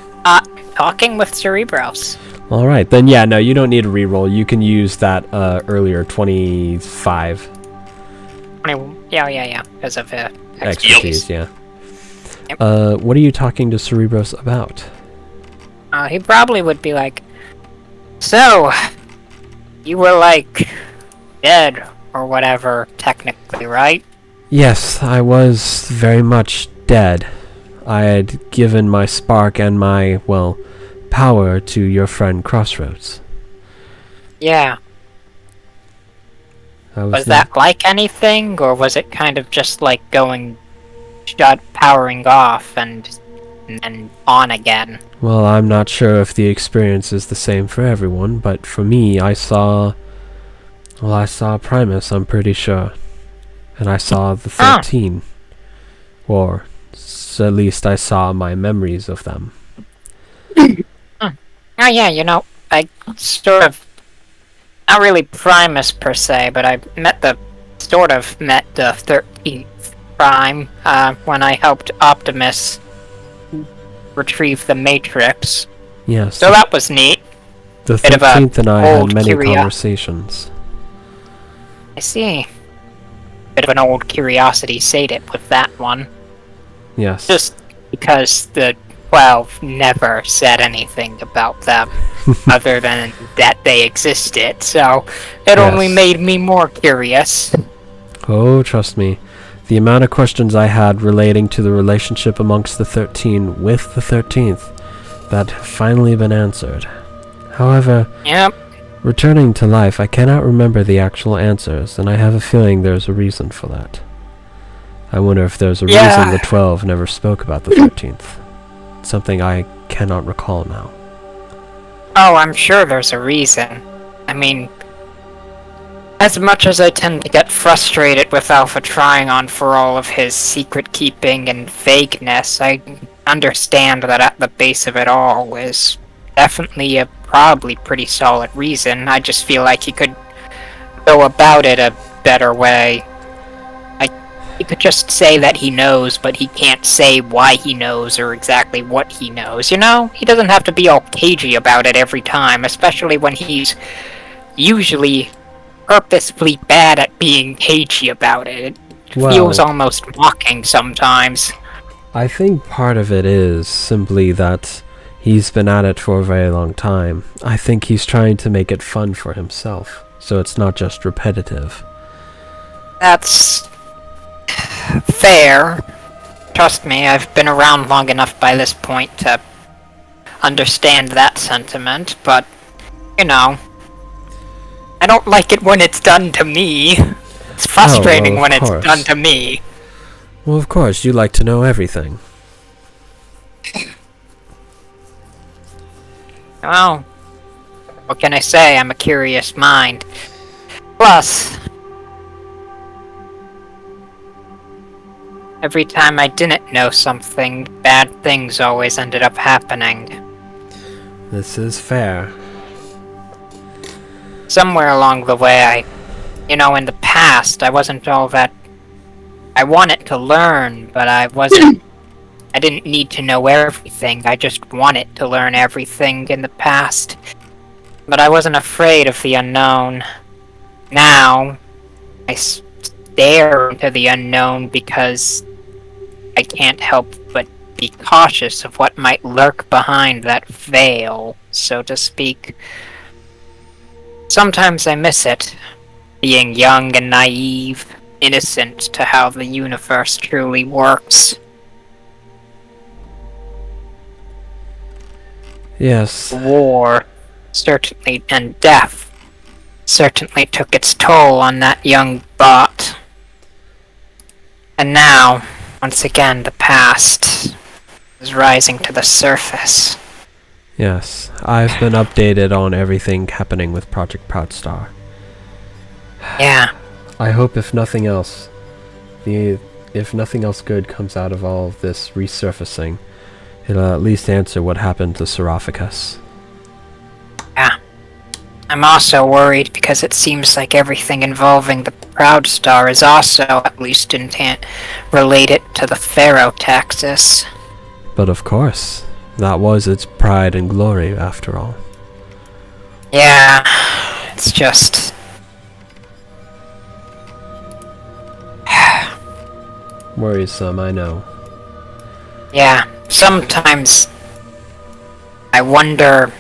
Talking with Cerebros. All right, then yeah, no, you don't need a reroll. You can use that earlier 25 Yeah, because of expertise. Yeah. Yep. What are you talking to Cerebros about? he probably would be like, so, you were dead or whatever, technically, right? Yes, I was very much dead. I had given my spark and my, well, power to your friend Crossroads. Yeah. Was that like anything, or was it kind of just like powering off and then on again? Well, I'm not sure if the experience is the same for everyone, but for me, I saw Primus, I'm pretty sure. And I saw the 13. Or, at least I saw my memories of them. Oh yeah, I sort of, not really Primus per se, but I sort of met the 13th Prime, when I helped Optimus retrieve the Matrix. Yes. So that was neat. The Bit of a 13th and I had old many conversations. I see. Bit of an old curiosity sated with that one. Yes. Just because the 12 never said anything about them, other than that they existed, so it only made me more curious. Oh, trust me. The amount of questions I had relating to the relationship amongst the 13 with the 13th that have finally been answered. However, Yep. returning to life, I cannot remember the actual answers, and I have a feeling there's a reason for that. I wonder if there's a reason the 12 never spoke about the 13th. Something I cannot recall now. Oh, I'm sure there's a reason. I mean, as much as I tend to get frustrated with Alpha Trion for all of his secret keeping and vagueness, I understand that at the base of it all is definitely a probably pretty solid reason. I just feel like he could go about it a better way. He could just say that he knows, but he can't say why he knows or exactly what he knows, He doesn't have to be all cagey about it every time, especially when he's usually purposefully bad at being cagey about it. It feels almost mocking sometimes. I think part of it is simply that he's been at it for a very long time. I think he's trying to make it fun for himself, so it's not just repetitive. That's fair. Trust me, I've been around long enough by this point to understand that sentiment, but, I don't like it when it's done to me. It's frustrating when it's done to me. Well, of course, you like to know everything. Well, what can I say? I'm a curious mind. Plus, every time I didn't know something, bad things always ended up happening. This is fair. Somewhere along the way, in the past, I wasn't all that... I wanted to learn, but I didn't need to know everything. I just wanted to learn everything in the past. But I wasn't afraid of the unknown. Now, I stare into the unknown because I can't help but be cautious of what might lurk behind that veil, so to speak. Sometimes I miss it, being young and naive, innocent to how the universe truly works. Yes. War, certainly, and death, certainly took its toll on that young bot. And now, once again, the past is rising to the surface. Yes, I've been updated on everything happening with Project Proudstar. Yeah. I hope if nothing else good comes out of all of this resurfacing, it'll at least answer what happened to Seraphicus. Yeah. I'm also worried because it seems like everything involving the Proudstar is also at least related to the Pharaoh Taxis. But of course, that was its pride and glory after all. Yeah, it's just... worrisome, I know. Yeah, sometimes I wonder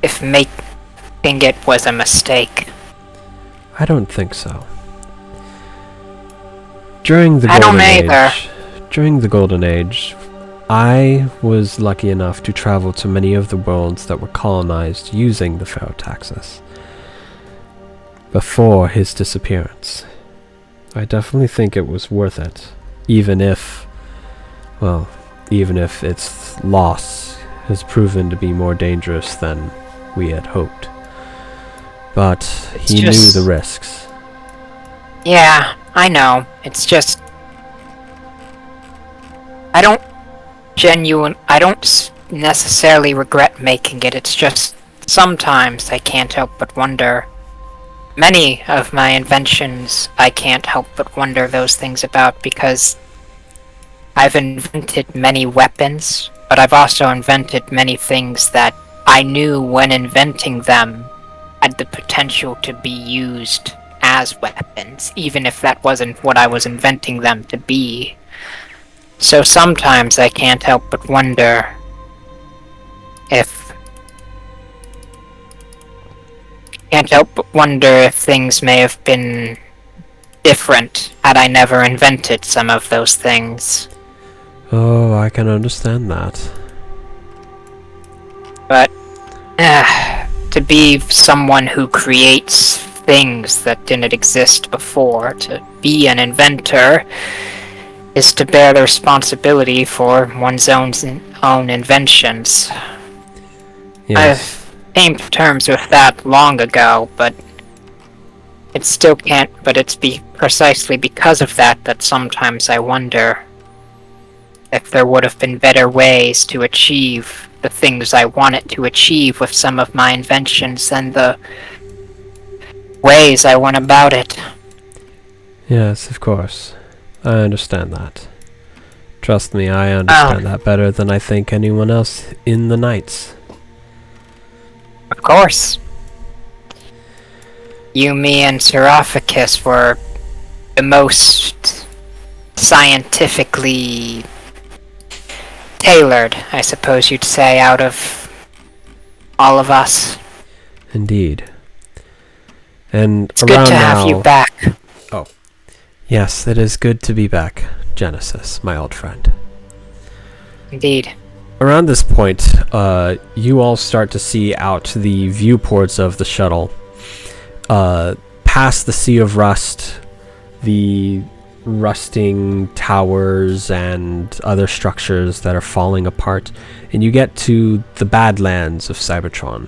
if making it was a mistake. I don't think so. During the I don't Golden either. Age, During the Golden Age, I was lucky enough to travel to many of the worlds that were colonized using the Pharaohtaxis before his disappearance. I definitely think it was worth it, even if its loss has proven to be more dangerous than we had hoped. But he knew the risks. Yeah, I know. It's just... I don't necessarily regret making it. It's just sometimes I can't help but wonder. Many of my inventions I can't help but wonder those things about, because I've invented many weapons, but I've also invented many things that I knew when inventing them had the potential to be used as weapons, even if that wasn't what I was inventing them to be. So sometimes I can't help but wonder if things may have been different had I never invented some of those things. Oh, I can understand that. But to be someone who creates things that didn't exist before, to be an inventor, is to bear the responsibility for one's own inventions. Yes. I've came to terms with that long ago, but it still can't. But it's precisely because of that that sometimes I wonder if there would have been better ways to achieve the things I wanted to achieve with some of my inventions than the ways I went about it. Yes, of course. I understand that. Trust me, I understand that better than I think anyone else in the Knights. Of course. You, me, and Seraphicus were the most scientifically tailored, I suppose you'd say, out of all of us. Indeed. And It's around good to now, have you back. yes, it is good to be back, Genesis, my old friend. Indeed. Around this point, you all start to see out the viewports of the shuttle. Past the Sea of Rust, the rusting towers and other structures that are falling apart, and you get to the Badlands of Cybertron,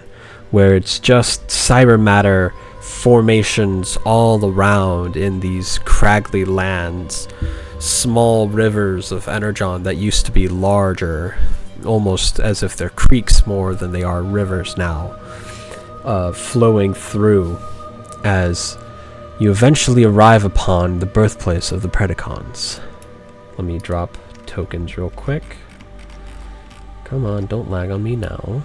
where it's just cyber matter formations all around in these craggy lands, small rivers of energon that used to be larger, almost as if they're creeks more than they are rivers now, flowing through as you eventually arrive upon the birthplace of the Predacons. Let me drop tokens real quick. Come on, don't lag on me now.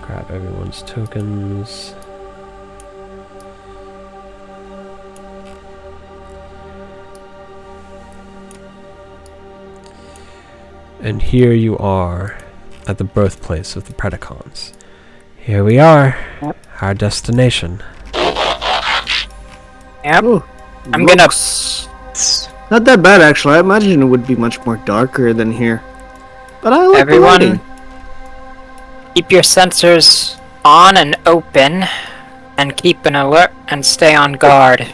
Grab everyone's tokens. And here you are at the birthplace of the Predacons. Here we are, our destination. Yep. Oh, I'm gonna... not that bad, actually. I imagine it would be much more darker than here. But I like the lighting. Everyone, keep your sensors on and open, and keep an alert and stay on guard.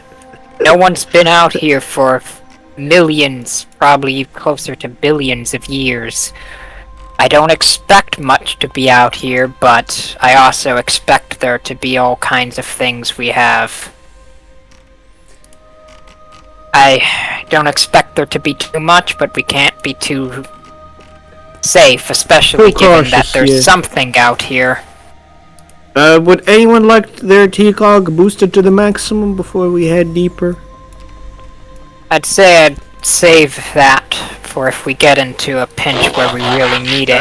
No one's been out here for millions, probably closer to billions of years. I don't expect much to be out here, but I also expect there to be all kinds of things we have. I don't expect there to be too much, but we can't be too safe, especially Too given that cautious, there's yeah. something out here. Would anyone like their TCOG boosted to the maximum before we head deeper? I'd say I'd save that for if we get into a pinch where we really need it.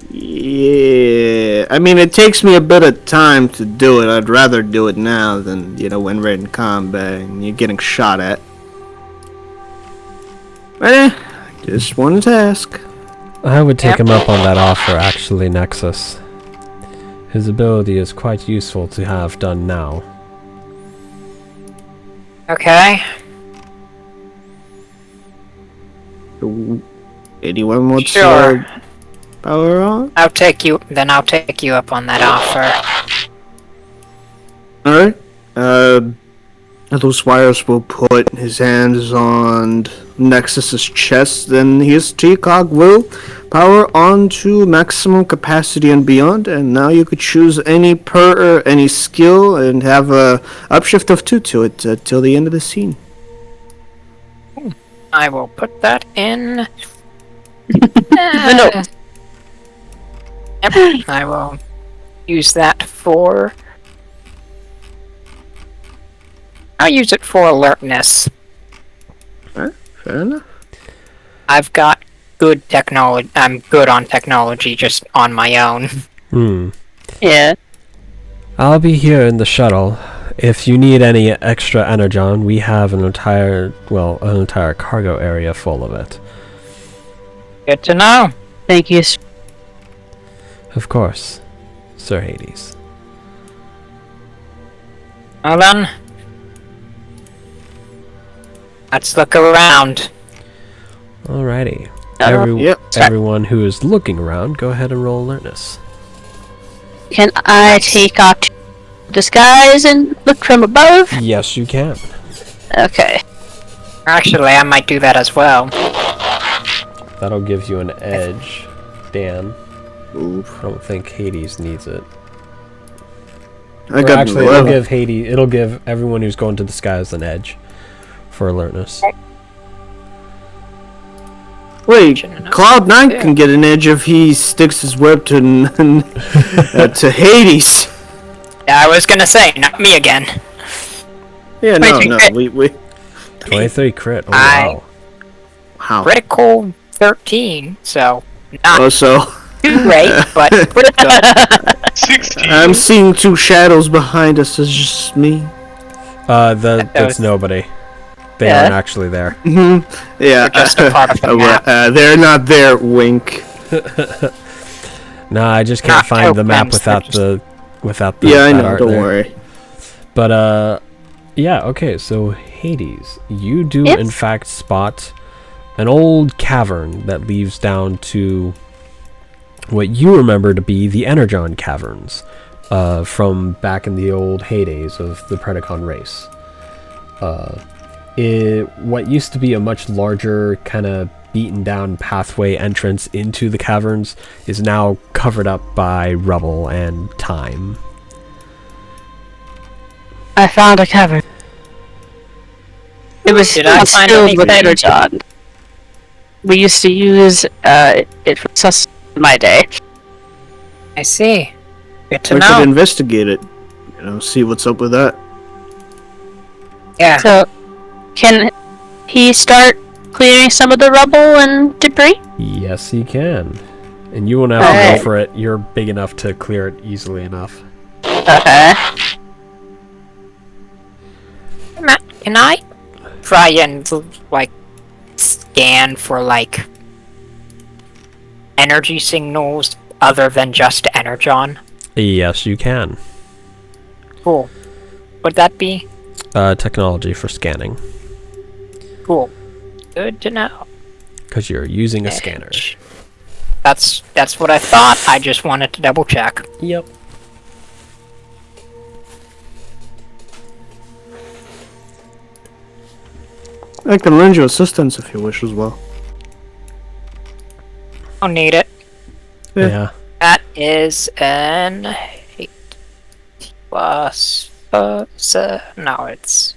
Yeah. I mean, it takes me a bit of time to do it. I'd rather do it now than, when we're in combat and you're getting shot at. But just wanted to ask. I would take him up on that offer, actually, Nexus. His ability is quite useful to have done now. Okay. Anyone wants Sure. power on? I'll take you up on that offer. Alright. Those wires will put his hands on Nexus's chest, then his T-Cog will power on to maximum capacity and beyond, and now you could choose any any skill and have a upshift of 2 to it till the end of the scene. I will put that in. note. Yep, I will use that for. I'll use it for alertness. Fair enough. I've got good technology. I'm good on technology just on my own. Yeah. I'll be here in the shuttle. If you need any extra energon, we have an entire cargo area full of it. Good to know. Thank you. Of course, Sir Hades. Well then, let's look around. Alrighty. Yep. Everyone who is looking around, go ahead and roll alertness. Can I take off disguise and look from above? Yes, you can. Okay. Actually, I might do that as well. That'll give you an edge, Dan. Oof. I don't think Hades needs it. I Or got actually, 11. it'll give everyone who's going to disguise an edge for alertness. Wait, Shouldn't have- Cloud9 Yeah. can get an edge if he sticks his web to to Hades. I was gonna say, not me again. Yeah, no, Wait, no, wait. we 23 crit. Oh, I- wow. how? Critical 13, so not Also, too great, but critical. 16. I'm seeing 2 shadows behind us. It's just me. That's was- nobody. They Yeah. aren't actually there. Yeah, just a part of the map. they're not there. Wink. No, I just can't Not find the map tokens, without the Yeah, I that know. art Don't there. worry. But yeah, okay, so Hades, you do Yes? in fact spot an old cavern that leads down to what you remember to be the Energon Caverns from back in the old heydays of the Predacon race. What used to be a much larger kind of beaten down pathway entrance into the caverns is now covered up by rubble and time. I found a cavern. It was Did I find filled with anything? energon. We used to use it for sus in my day. I see. Good to We know. could investigate it. See what's up with that. Yeah. So, can he start clearing some of the rubble and debris? Yes, he can. And you won't have to Alright. go for it. You're big enough to clear it easily enough. Okay. Matt, can I try and like scan for like energy signals other than just energon? Yes, you can. Cool. Would that be Technology for scanning. cool? Good to know. Because you're using a scanner. Edge. That's what I thought. I just wanted to double check. Yep. I can lend you assistance if you wish as well. Don't need it. Yeah. Yeah. That is an 8 plus no, it's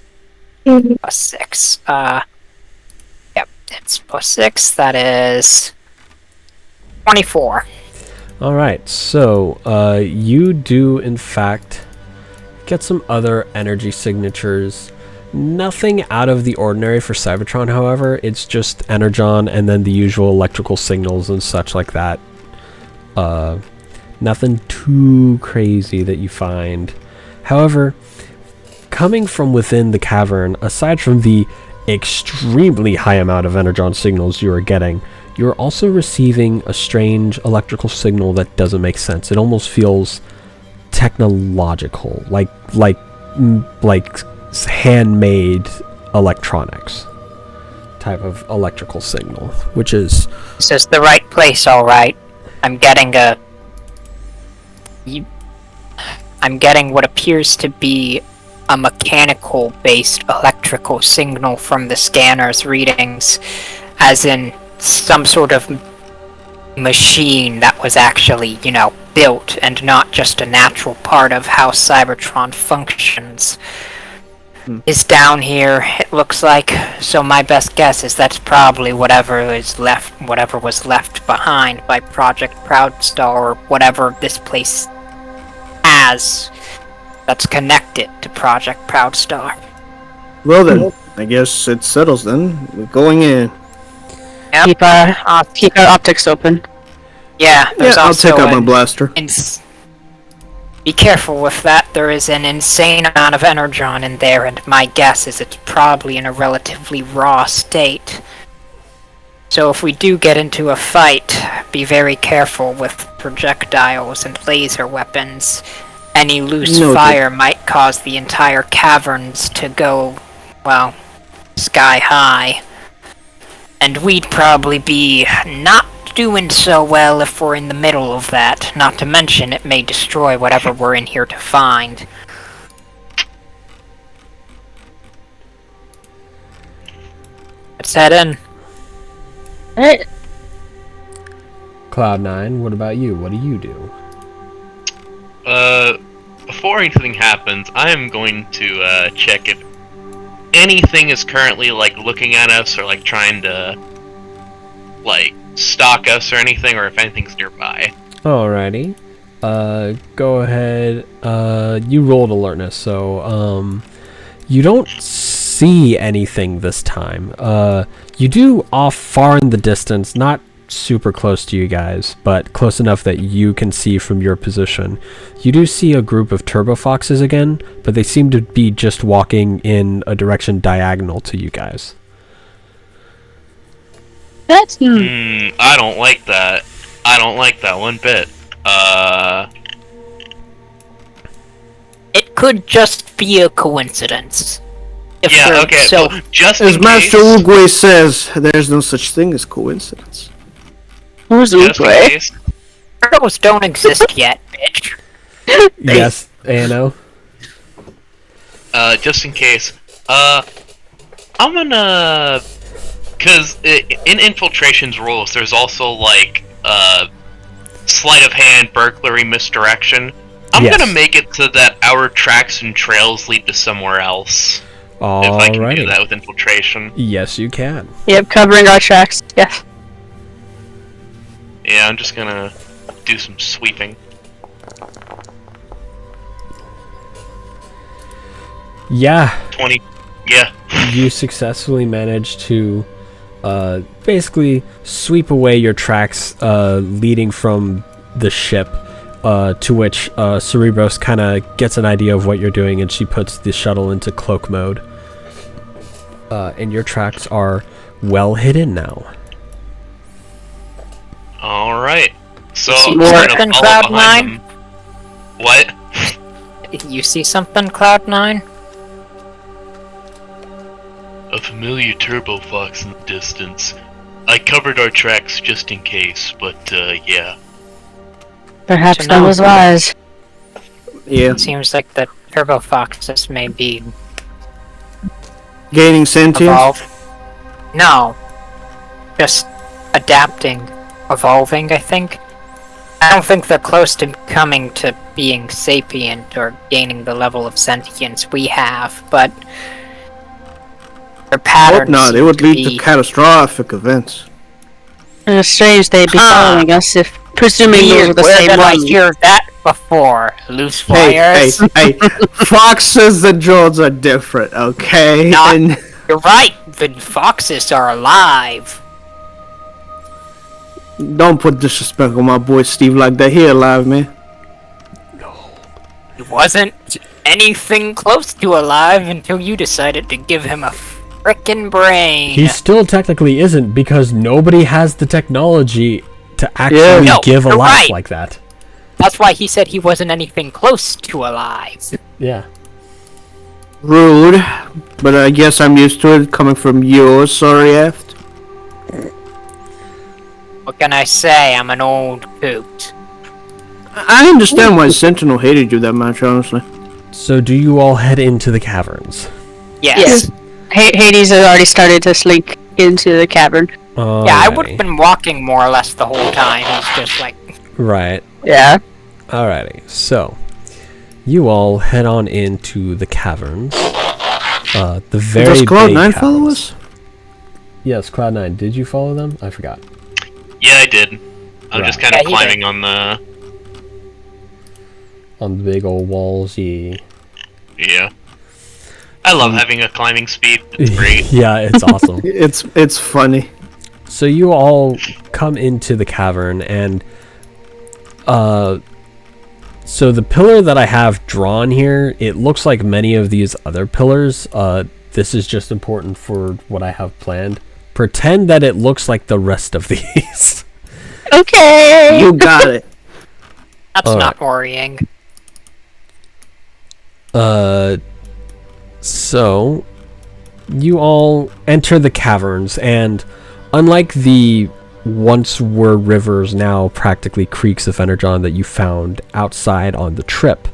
plus 6. Yep, it's plus 6. That is 24. Alright, so you do in fact get some other energy signatures. Nothing out of the ordinary for Cybertron, however. It's just Energon and then the usual electrical signals and such like that. Nothing too crazy that you find. However, coming from within the cavern, aside from the extremely high amount of Energon signals you are getting, you're also receiving a strange electrical signal that doesn't make sense. It almost feels technological, like handmade electronics type of electrical signal, which is... This is the right place, alright. I'm getting what appears to be a mechanical-based electrical signal from the scanner's readings, as in some sort of machine that was actually, built and not just a natural part of how Cybertron functions. Is down here, it looks like. So my best guess is that's probably whatever was left behind by Project Proudstar, or whatever this place has that's connected to Project Proudstar. Well then, I guess it settles then. We're going in. Yep. Keep our optics open. Yeah, there's I'll also take out my blaster. Be careful with that. There is an insane amount of energon in there, and my guess is it's probably in a relatively raw state. So if we do get into a fight, be very careful with projectiles and laser weapons. Any loose fire might cause the entire caverns to go, well, sky high. And we'd probably be not doing so well if we're in the middle of that. Not to mention, it may destroy whatever we're in here to find. Let's head in. Alright. Cloud9, what about you? What do you do? Before anything happens, I am going to, check if anything is currently, looking at us, or, trying to, stalk us or anything, or if anything's nearby. Alrighty. Go ahead. You rolled alertness, so, you don't see anything this time. You do off far in the distance, not super close to you guys, but close enough that you can see from your position. You do see a group of turbo foxes again, but they seem to be just walking in a direction diagonal to you guys. That's I don't like that. I don't like that one bit. It could just be a coincidence. Yeah, okay, So, just As in Master case, Oogway says, there's no such thing as coincidence. who's just in Oogway? case, turtles don't exist yet, bitch. Yes, Ano? just in case, I'm gonna... Because in Infiltration's rules, there's also, sleight of hand, burglary, misdirection. I'm Yes. gonna make it so that our tracks and trails lead to somewhere else. If I can do Alrighty. that with Infiltration. Yes, you can. Yep, covering our tracks. Yeah. Yeah, I'm just gonna do some sweeping. Yeah, 20. Yeah. you successfully managed to basically sweep away your tracks leading from the ship, to which Cerebros kind of gets an idea of what you're doing, and she puts the shuttle into cloak mode. And your tracks are well hidden now. Alright. So, See I'm more gonna than follow Cloud9? behind them. What? You see something, Cloud9? A familiar turbo fox in the distance. I covered our tracks just in case, but, yeah. Perhaps To that know. was wise. Yeah. Seems like the turbo foxes may be Gaining sentience? evolved. No. Just adapting. Evolving, I think. I don't think they're close to coming to being sapient or gaining the level of sentience we have, but their Hope patterns not. It seem would to lead be- to catastrophic events. It's strange they'd be following us if, presuming those Weird, were the where same did I ones. hear that before? Loose Hey, wires? hey, foxes and drones are different, okay? Not- And You're right, the foxes are alive. don't put disrespect on my boy Steve like that. He alive, man. He wasn't anything close to alive until you decided to give him a frickin' brain. He still technically isn't, because nobody has the technology to actually Yeah. No, give a you're life right. like that. That's why he said he wasn't anything close to alive. Yeah. Rude, but I guess I'm used to it coming from you, sorry, Eft. What can I say? I'm an old coot. I understand why Sentinel hated you that much, honestly. So do you all head into the caverns? Yes. Hades has already started to slink into the cavern. Yeah, I would have been walking more or less the whole time. He's just like... Right. Yeah. Alrighty. So, you all head on into the caverns. The very Does big Cloud9 caverns. follow us? Yes, Cloud9. Did you follow them? I forgot. Yeah, I did. I'm just Right. kind of Yeah, he climbing on the... On the big old walls, Yeah. I love having a climbing speed. It's great. Yeah, it's awesome. It's funny. So you all come into the cavern, and so the pillar that I have drawn here, it looks like many of these other pillars. This is just important for what I have planned. Pretend that it looks like the rest of these. Okay. You got it. That's not worrying. So you all enter the caverns, and unlike the once were rivers, now practically creeks of energon that you found outside on the trip,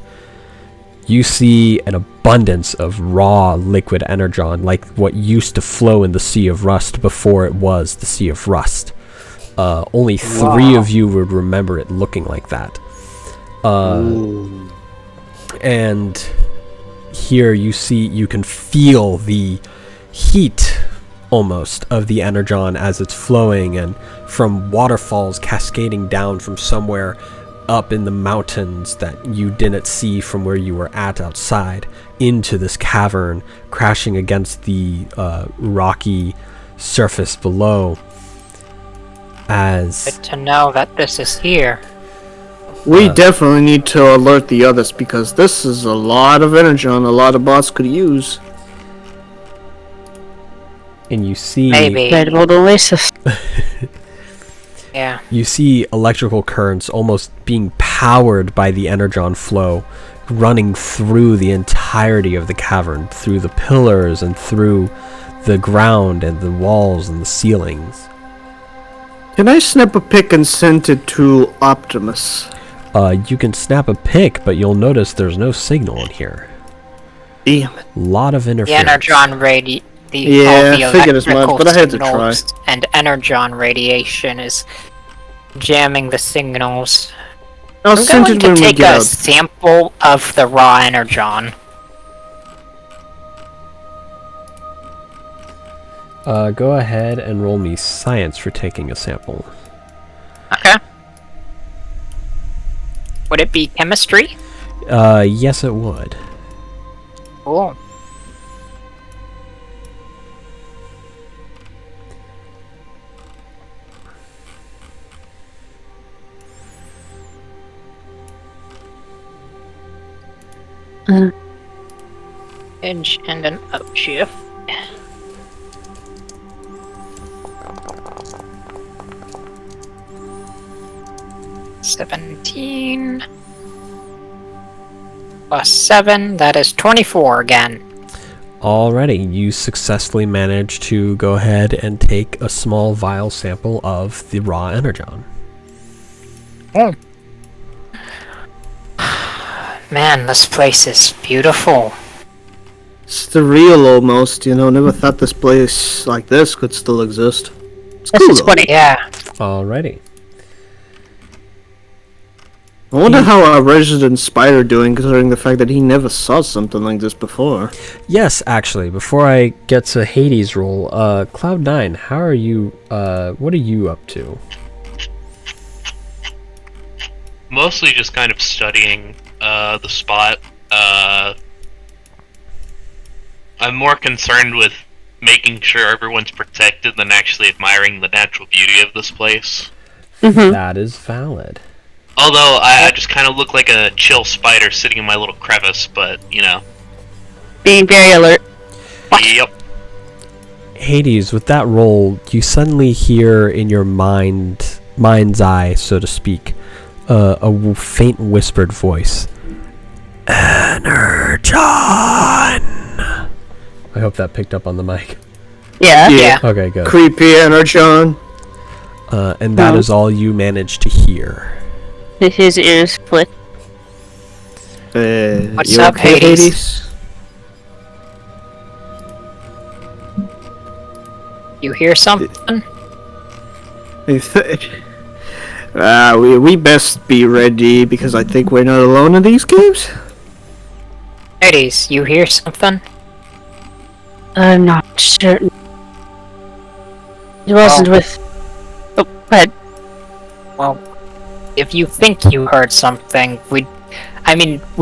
you see an abundance of raw liquid energon, like what used to flow in the Sea of Rust before it was the Sea of Rust. Only three of you would remember it looking like that. And here you can feel the heat almost of the energon as it's flowing, and from waterfalls cascading down from somewhere up in the mountains that you didn't see from where you were at outside into this cavern, crashing against the rocky surface below. As Good to know that this is here. We definitely need to alert the others because this is a lot of energon a lot of bots could use. and you see Maybe. Red World Oasis. Yeah. you see electrical currents almost being powered by the energon flow running through the entirety of the cavern, through the pillars and through the ground and the walls and the ceilings. Can I snap a pic and send it to Optimus? You can snap a pic, but you'll notice there's no signal in here. Damn it. Lot of The interference. energon Yeah, all the I figured as much, electrical but I had to signals and energon radiation is jamming the signals. I'll I'm send going it to when we take get a out. sample of the raw energon. Go ahead and roll me science for taking a sample. Okay. Would it be chemistry? Yes it would. Cool. Edge and an upshift. $17 plus 7, that is 24 again. Alrighty, you successfully managed to go ahead and take a small vial sample of the raw energon. Oh. Man, this place is beautiful. Surreal almost, you know, never thought this place like this could still exist. It's This cool is though. funny. Yeah. Alrighty. I wonder how our resident spider doing considering the fact that he never saw something like this before. Yes, actually, before I get to Hades' roll, Cloud9, how are you, what are you up to? Mostly just kind of studying the spot. I'm more concerned with making sure everyone's protected than actually admiring the natural beauty of this place. That is valid. Although I just kind of look like a chill spider sitting in my little crevice, but you know. Being very alert. Yep. Hades, with that roll, you suddenly hear in your mind's eye, so to speak, a faint whispered voice. Energon! I hope that picked up on the mic. Yeah. Yeah. Okay, good. Creepy Energon. And that is all you managed to hear. His ears split. What's You up, okay, Hades? You hear something? We best be ready because I think we're not alone in these games. Hades, you hear something? I'm not certain. It wasn't with. Oh, go ahead. Well, if you think you heard something, we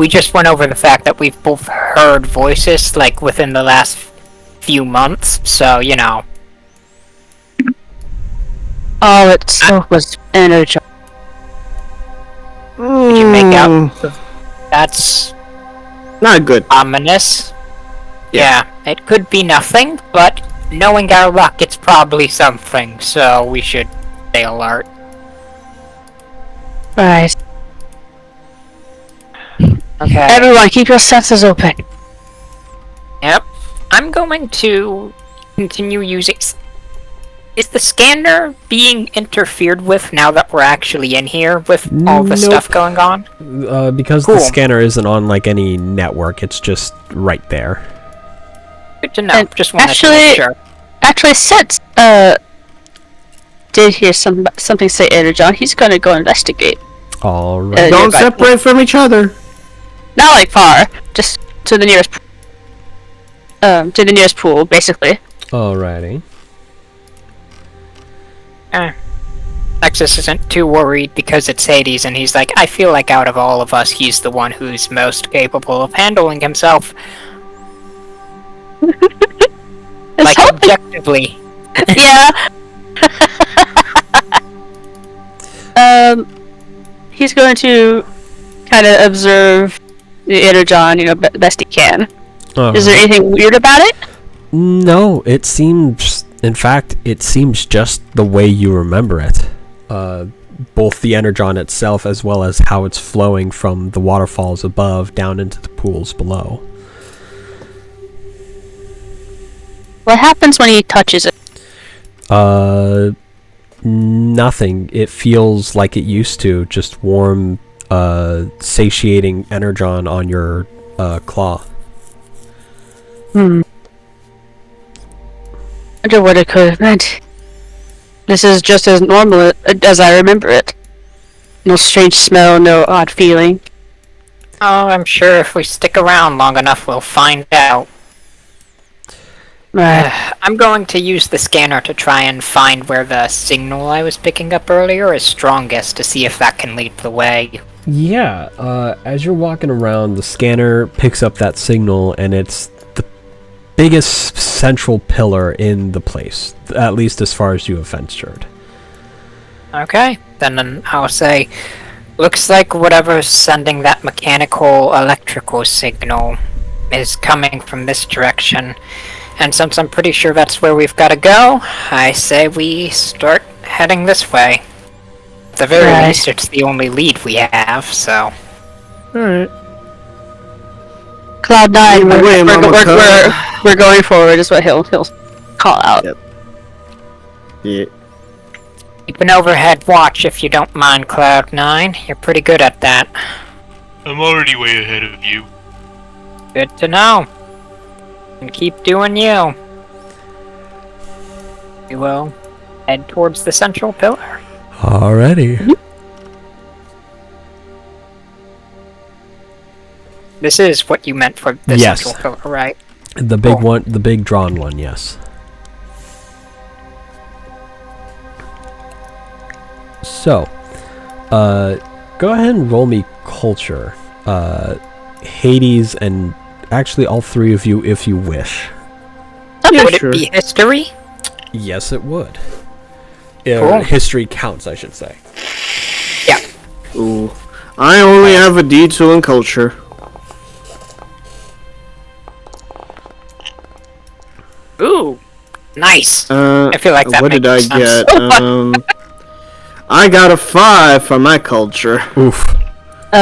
just went over the fact that we've both heard voices, like, within the last few months, so, you know. Oh, it was energy. Did you make out? That's Not good. ominous. Yeah, it could be nothing, but knowing our luck, it's probably something, so we should stay alert. Right. Okay. Everyone, keep your senses open. Yep. I'm going to continue using... Is the scanner being interfered with now that we're actually in here with all the Nope. stuff going on? Because Cool. the scanner isn't on like any network, it's just right there. Good to know. And Just wanted to actually- make sure. Actually, since did hear something say Energon, he's gonna go investigate. All right. Don't nearby. separate from each other. Not like far, just to the nearest pool, basically. Alrighty. Nexus isn't too worried because it's Hades, and he's like, I feel like out of all of us, he's the one who's most capable of handling himself. It's Like, hoping- objectively. Yeah. He's going to kind of observe the Energon, best he can. Is there anything weird about it? No, it seems... In fact, it seems just the way you remember it. Both the Energon itself as well as how it's flowing from the waterfalls above down into the pools below. What happens when he touches it? Nothing. It feels like it used to. Just warm, satiating Energon on your claw. I wonder what it could have meant. This is just as normal as I remember it. No strange smell, no odd feeling. Oh, I'm sure if we stick around long enough, we'll find out. Right. I'm going to use the scanner to try and find where the signal I was picking up earlier is strongest to see if that can lead the way. Yeah, as you're walking around, the scanner picks up that signal, and it's the biggest central pillar in the place, at least as far as you have ventured. Okay, then I'll say, looks like whatever's sending that mechanical electrical signal is coming from this direction. And since I'm pretty sure that's where we've got to go, I say we start heading this way. At the very Right. least, it's the only lead we have, so... Alright. Cloud9, Lead the way, Mama Cloud. we're going forward is what he'll call out. Yep. Yeah. Keep an overhead watch if you don't mind, Cloud9. You're pretty good at that. I'm already way ahead of you. Good to know. And keep doing you. We will head towards the central pillar. Alrighty. This is what you meant for the Yes. central pillar, right? The big Cool. one, the big drawn one, yes. So, go ahead and roll me culture. Hades and actually all three of you if you wish. Yeah, Would sure. it be history? Yes, it would. Cool. History counts, I should say. Yeah. Ooh. I only have a D2 in culture. Ooh, nice. I feel like that what did I makes sense. get? I got a 5 for my culture. Oof.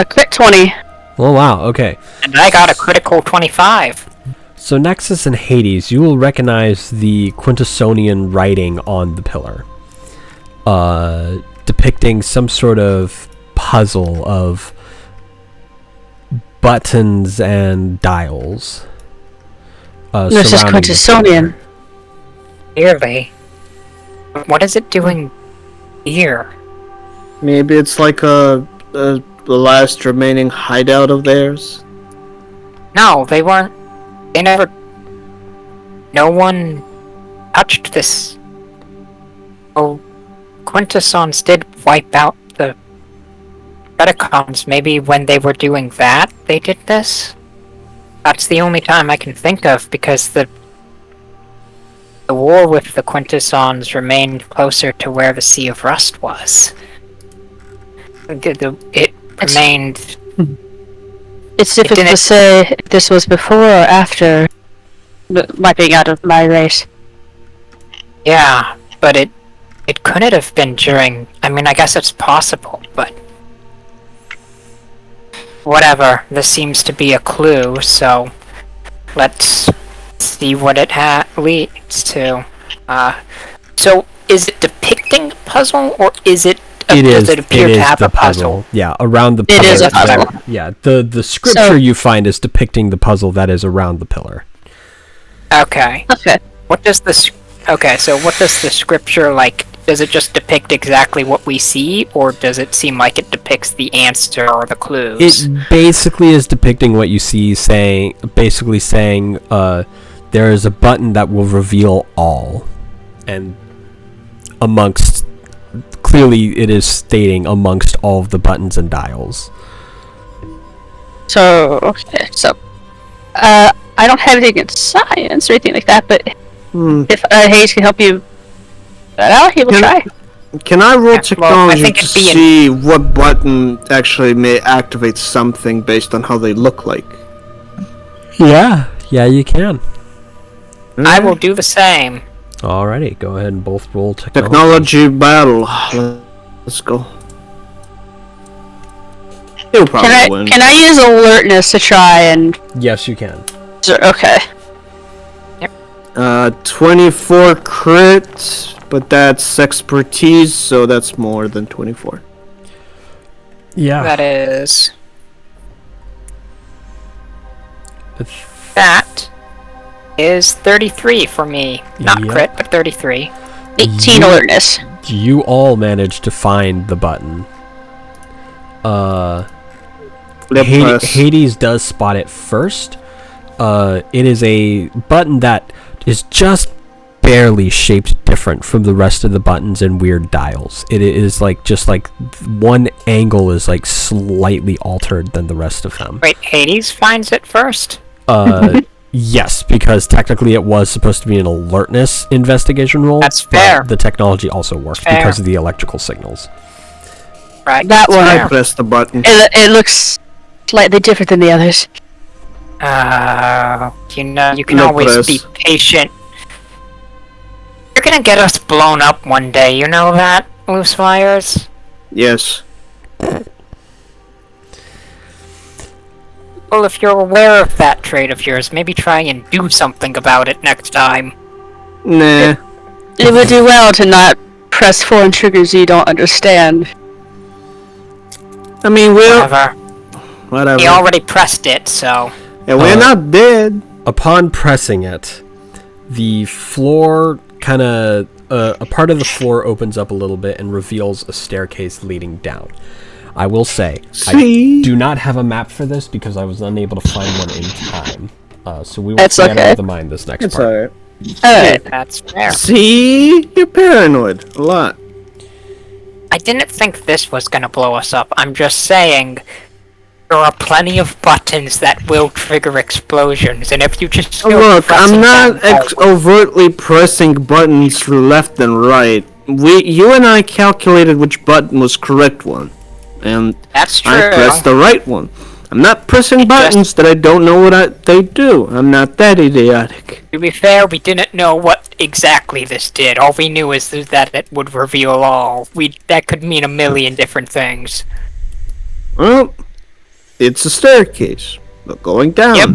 Crit 20. Oh wow. Okay. And I got a critical 25. So Nexus and Hades, you will recognize the Quintessonian writing on the pillar, depicting some sort of puzzle of buttons and dials. This is surrounding the Quintessonian. pillar. Clearly. What is it doing here? Maybe it's like the last remaining hideout of theirs. No, they weren't. They never. No one touched this. Oh, Quintessons did wipe out the Predacons. Maybe when they were doing that, they did this? That's the only time I can think of, because the war with the Quintessons remained closer to where the Sea of Rust was. It remained. It's difficult to say if this was before or after wiping out of my race. Yeah, but it couldn't have been during. I mean, I guess it's possible, but whatever. This seems to be a clue, so let's see what it leads to. So is it depicting a puzzle, or is it? Does it appear to have the a puzzle? Yeah, around the It pillar. is a puzzle. Yeah, the scripture you find is depicting the puzzle that is around the pillar. Okay. Okay. What does this? Okay, so what does the scripture like? Does it just depict exactly what we see, or does it seem like it depicts the answer or the clues? It basically is depicting what you see, saying there is a button that will reveal all, and amongst. Clearly, it is stating amongst all of the buttons and dials. So, okay, so, I don't have anything in science or anything like that, but if Hayes can help you that out, he will try. Can I roll Yeah, well, I technology think to it'd be see what button actually may activate something based on how they look like? Yeah, you can. I will do the same. Alrighty, go ahead and both roll technology. Technology battle. Let's go. He'll probably win. Can I use alertness to try and... Yes, you can. Okay. 24 crit, but that's expertise, so that's more than 24. Yeah. That is. That is 33 for me. Not Yep. crit, but 33. 18 alertness. You all managed to find the button. Hades does spot it first. It is a button that is just barely shaped different from the rest of the buttons and weird dials. It is like just like one angle is like slightly altered than the rest of them. Wait, Hades finds it first? Yes, because technically it was supposed to be an alertness investigation roll. That's but fair. the technology also worked Fair. because of the electrical signals. Right. That that's one. I fair. press the button. It looks slightly different than the others. You know, you can No always press. be patient. You're gonna get us blown up one day, you know that, Loose Fires? Yes. Well, if you're aware of that trait of yours, maybe try and do something about it next time. Nah. It would do well to not press foreign triggers you don't understand. I mean, Whatever. whatever. He already pressed it, so... Yeah, we're not dead. Upon pressing it, the floor kind of a part of the floor opens up a little bit and reveals a staircase leading down. I will say, See? I do not have a map for this because I was unable to find one in time. So we will That's see that out okay. of the mind this next It's part. alright. Alright. That's fair. See? You're paranoid. A lot. I didn't think this was gonna blow us up. I'm just saying... There are plenty of buttons that will trigger explosions, and if you just start Look, pressing I'm not them, overtly pressing buttons left and right. You and I calculated which button was correct one. And that's true. I pressed the right one. I'm not pressing buttons that I don't know what they do. I'm not that idiotic. To be fair, we didn't know what exactly this did. All we knew is that it would reveal all. That could mean a million different things. Well, it's a staircase. But going down. Yep.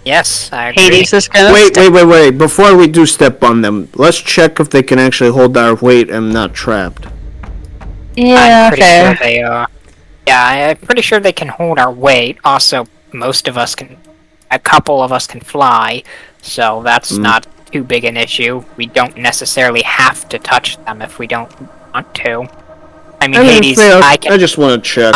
Yes, I agree. Hades is gonna Wait. Before we do step on them, let's check if they can actually hold our weight and not trapped. Yeah, I'm pretty fair. sure they are. Yeah, I'm pretty sure they can hold our weight. Also, most of us can. A couple of us can fly, so that's not too big an issue. We don't necessarily have to touch them if we don't want to. I mean, Hades, I I just want to check.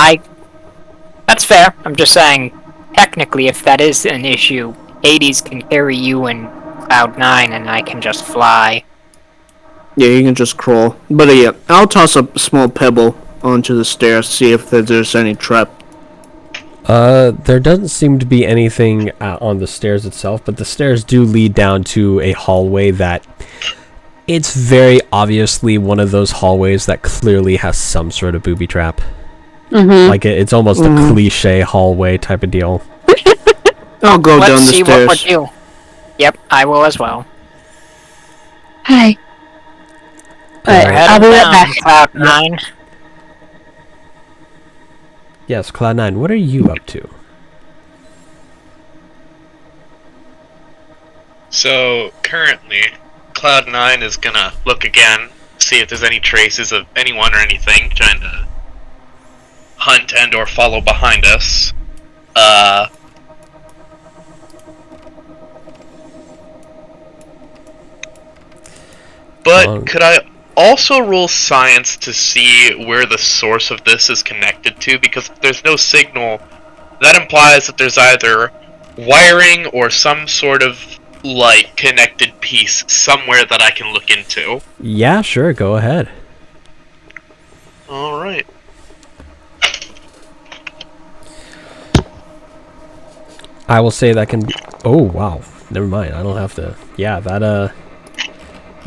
That's fair. I'm just saying, technically, if that is an issue, Hades can carry you in Cloud 9 and I can just fly. Yeah, you can just crawl. But yeah, I'll toss a small pebble onto the stairs, see if there's any trap. There doesn't seem to be anything on the stairs itself, but the stairs do lead down to a hallway that it's very obviously one of those hallways that clearly has some sort of booby trap. Mm-hmm. Like it's almost a cliche hallway type of deal. I'll go down the Let's see stairs. what we'll do. Yep, I will as well. Hi. We're I'll be heading right down back. Cloud 9. Yes, Cloud9, what are you up to? So currently, Cloud9 is gonna look again, see if there's any traces of anyone or anything trying to hunt and or follow behind us. But could I also roll science to see where the source of this is connected to? Because if there's no signal, that implies that there's either wiring or some sort of like connected piece somewhere that I can look into. Yeah, sure, go ahead. Alright. I will say that can be... Oh, wow. Never mind, I don't have to... Yeah, that,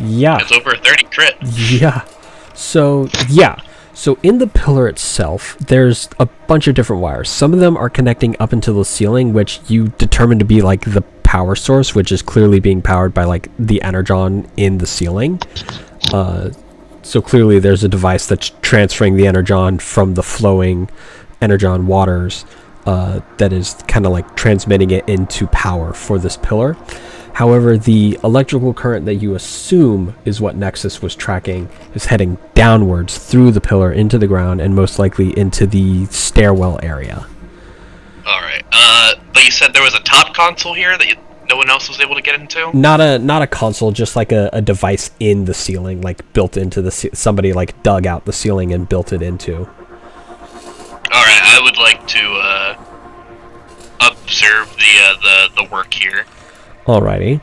yeah. It's over a 30 crit. Yeah. So, yeah. So in the pillar itself, there's a bunch of different wires. Some of them are connecting up into the ceiling, which you determine to be like the power source, which is clearly being powered by like the energon in the ceiling. So clearly there's a device that's transferring the energon from the flowing energon waters that is kind of like transmitting it into power for this pillar. However, the electrical current that you assume is what Nexus was tracking is heading downwards through the pillar into the ground and most likely into the stairwell area. Alright, but you said there was a top console here that no one else was able to get into? Not a console, just like a device in the ceiling, like built into the somebody like dug out the ceiling and built it into. Alright, I would like to observe the work here. Alrighty.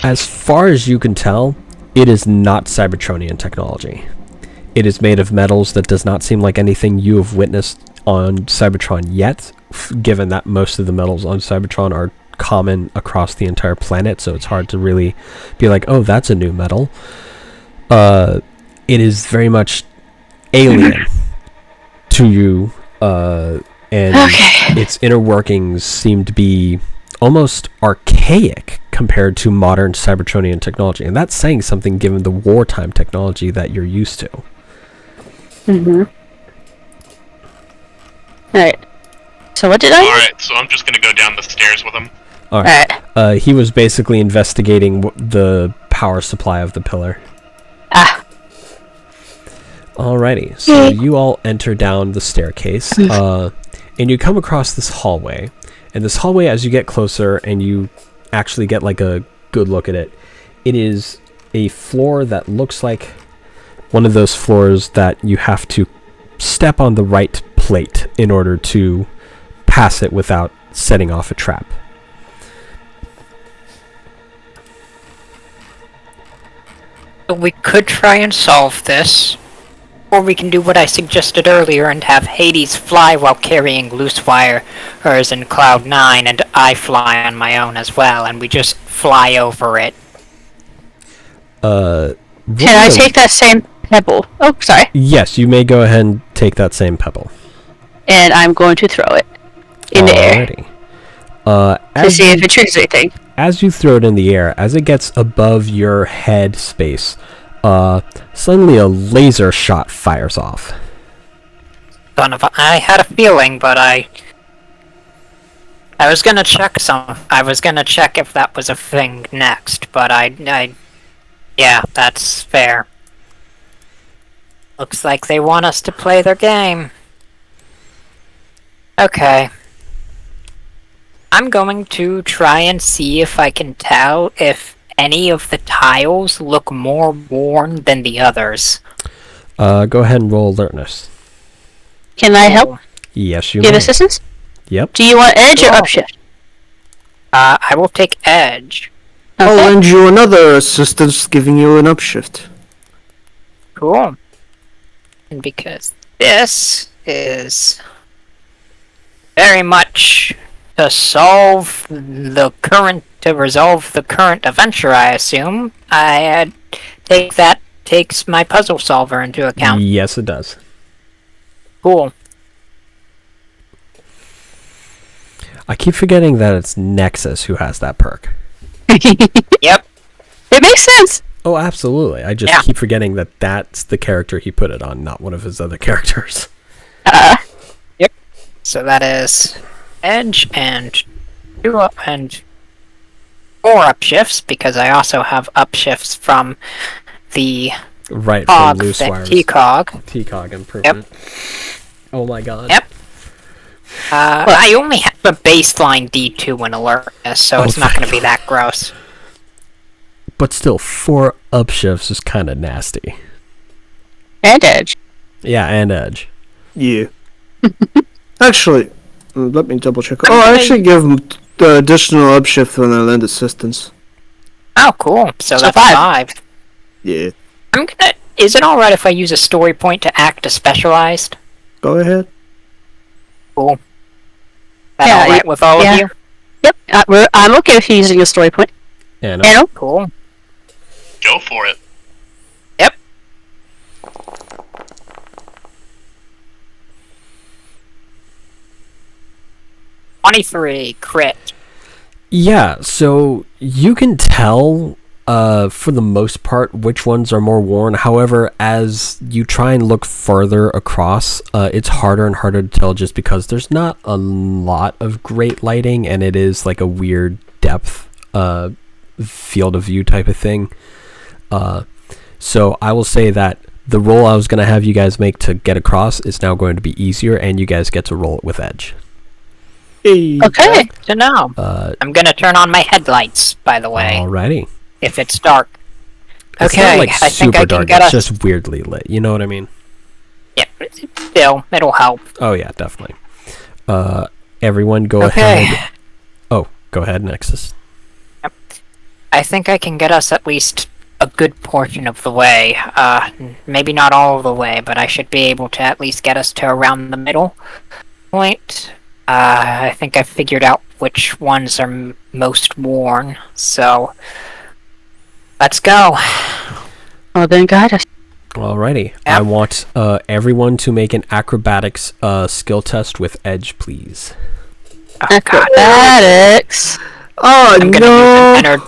As far as you can tell, it is not Cybertronian technology. It is made of metals that does not seem like anything you have witnessed on Cybertron yet, given that most of the metals on Cybertron are common across the entire planet, so it's hard to really be like, oh, that's a new metal. It is very much alien to you, and its inner workings seem to be almost archaic compared to modern Cybertronian technology, and that's saying something given the wartime technology that you're used to. Alright. So what did I... Alright, so I'm just gonna go down the stairs with him. Alright. He was basically investigating the power supply of the pillar. Alrighty, so you all enter down the staircase, and you come across this hallway. And this hallway, as you get closer and you actually get like a good look at it, it is a floor that looks like one of those floors that you have to step on the right plate in order to pass it without setting off a trap. We could try and solve this. Or we can do what I suggested earlier and have Hades fly while carrying loose wires in Cloud 9 and I fly on my own as well and we just fly over it. Can I take that same pebble? Oh, sorry. Yes, you may go ahead and take that same pebble. And I'm going to throw it in the air. To see if it triggers anything. As you throw it in the air, as it gets above your head space, suddenly a laser shot fires off. I had a feeling, but I was gonna check if that was a thing next, but yeah, that's fair. Looks like they want us to play their game. Okay. I'm going to try and see if I can tell if any of the tiles look more worn than the others. Go ahead and roll alertness. Can I help? Yes, you Give may. assistance? Yep. Do you want edge or Cool. upshift? I will take edge. I'll Okay. lend you another assistance, giving you an upshift. Cool. And because this is very much to resolve the current adventure, I assume, takes my puzzle solver into account. Yes, it does. Cool. I keep forgetting that it's Nexus who has that perk. Yep. It makes sense. Oh, absolutely. I just Yeah. keep forgetting that that's the character he put it on, not one of his other characters. So that is edge and 2 up and 4 upshifts, because I also have upshifts from the Right, from cog, loose that wires. T-cog. T-cog improvement. Oh my god. Yep. I only have a baseline D2 in alertness, so Oh, it's not thank going to be that gross. But still, 4 upshifts is kind of nasty. And edge. Yeah, and edge. Yeah. Actually, let me double check. I'm Oh, I gonna- actually give him the additional upshift when I lend assistance. Oh, cool. So So that's 5. 5. Yeah. Is it alright if I use a story point to act as specialized? Go ahead. Cool. That Yeah, alright with all yeah. of you? Yep. I'm okay with you using a story point. And Anno? Cool. Go for it. 23 crit. yeah, so you can tell, for the most part, which ones are more worn. However, as you try and look further across, it's harder and harder to tell just because there's not a lot of great lighting, and it is like a weird depth field of view type of thing. So I will say that the roll I was going to have you guys make to get across is now going to be easier, and you guys get to roll it with edge. Hey. Okay. Good to know. I'm gonna turn on my headlights, by the way, Alrighty. if it's dark. It's Okay, not like I think super I can dark, get it's us. just weirdly lit. You know what I mean? Yeah, still, it'll help. Oh yeah, definitely. Everyone go Okay. ahead. Oh, go ahead, Nexus. I think I can get us at least a good portion of the way. Maybe not all of the way, but I should be able to at least get us to around the middle point. I think I figured out which ones are most worn, so let's go. Well, then guide us. Alrighty. Yep. I want everyone to make an acrobatics skill test with edge, please. Oh, God. Acrobatics. Oh I'm gonna no! use an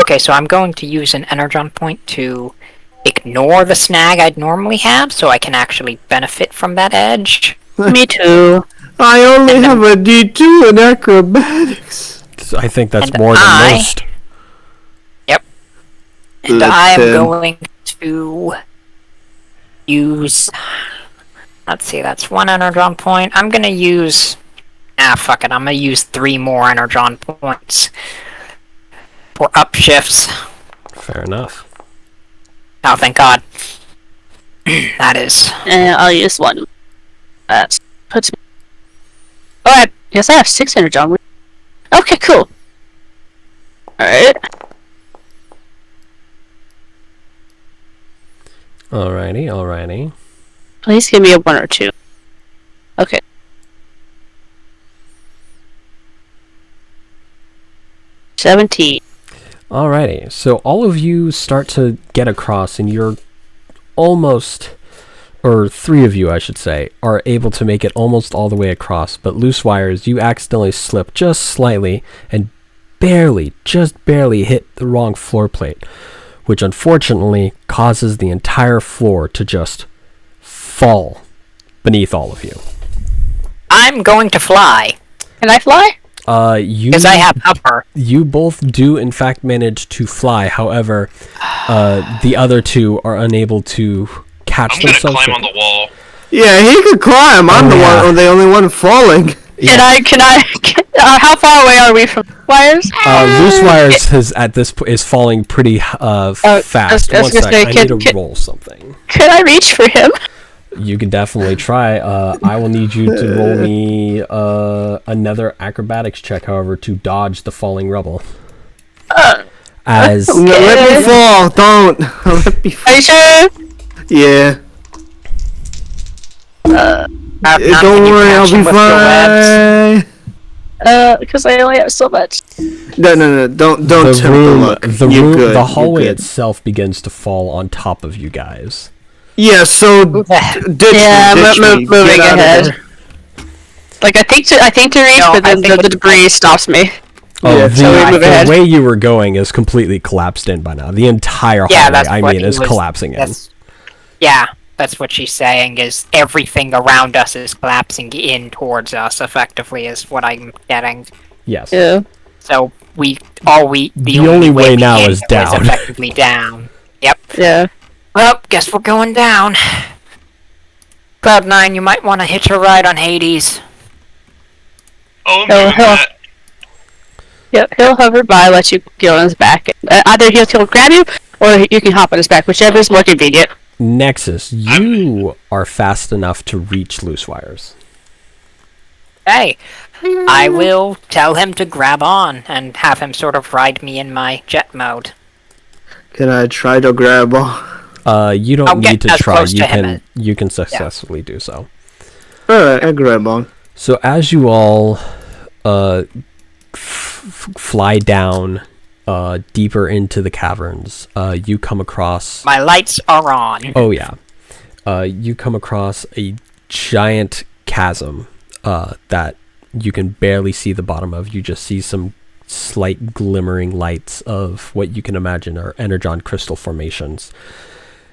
Okay, so I'm going to use an energon point to ignore the snag I'd normally have, so I can actually benefit from that edge. Me too. I only And have a D2 in acrobatics. So I think that's And more than I- most. And I am 10. going to use... Let's see, that's 1 energon point. I'm gonna use... fuck it, I'm gonna use 3 more energon points for upshifts. Fair enough. Oh, thank God. That is... And I'll use 1. That puts me. Oh, I guess I have 6 energon. Okay, cool. Alright. Alrighty. Please give me a 1 or 2. Okay. $17. Alrighty. So all of you start to get across, and you're almost, or 3 of you, I should say, are able to make it almost all the way across. But loose wires, you accidentally slip just slightly and just barely hit the wrong floor plate, which unfortunately causes the entire floor to just fall beneath all of you. I'm going to fly. Can I fly? You Because I have upper. You both do in fact manage to fly. However, the other two are unable to catch I'm gonna themselves. climb on the wall. Yeah, he could climb. I'm the only one falling. Can I, how far away are we from wires? Loose wires is falling pretty fast. I was One gonna sec, say, I need to roll something. Could I reach for him? You can definitely try. I will need you to roll me another acrobatics check, however, to dodge the falling rubble. As No, let me fall. Don't. Let me fall. Are you sure? Yeah. Can Don't you worry, catch I'll him be with your webs? fine. Because I only have so much. No. Don't tempt the luck. The hallway itself begins to fall on top of you guys. Yeah, so ditch me, moving get out of ahead. there. Like I think to reach, No, but then I think the debris stops me. Oh, Yeah, so we move ahead. the way you were going is completely collapsed in by now. The entire Yeah, hallway, that's I what mean, he is was- collapsing in. That's what she's saying. Is everything around us is collapsing in towards us? Effectively, is what I'm getting. Yes. Yeah. So the only way we now can is go down. effectively down. Yep. Yeah. Well, guess we're going down. Cloud9, you might want to hitch a ride on Hades. Oh, I'm Oh, doing hell. that. Yep. He'll hover by, let you get on his back. Either he'll grab you, or you can hop on his back, whichever is more convenient. Nexus, you are fast enough to reach loose wires. Hey, I will tell him to grab on and have him sort of ride me in my jet mode. Can I try to grab on? You don't I'll need get to as try. close to him You can successfully do so. Alright, I grab on. So as you all fly down deeper into the caverns, you come across... My lights are on. Oh, yeah. You come across a giant chasm that you can barely see the bottom of. You just see some slight glimmering lights of what you can imagine are energon crystal formations.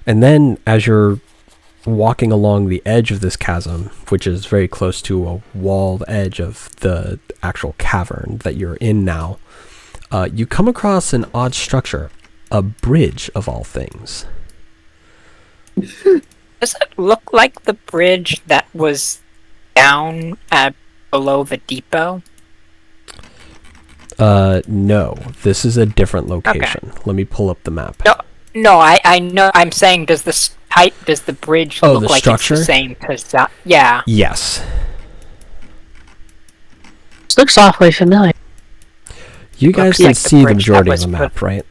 And then as you're walking along the edge of this chasm, which is very close to a walled edge of the actual cavern that you're in now, you come across an odd structure, a bridge of all things. Does it look like the bridge that was down below the depot? No, this is a different location. Let me pull up the map. No, I know. I'm saying, does the bridge look the like structure? it's the same? Yeah. Yes. This looks awfully familiar. You guys Looks can like the see the bridge majority that of the was map, right?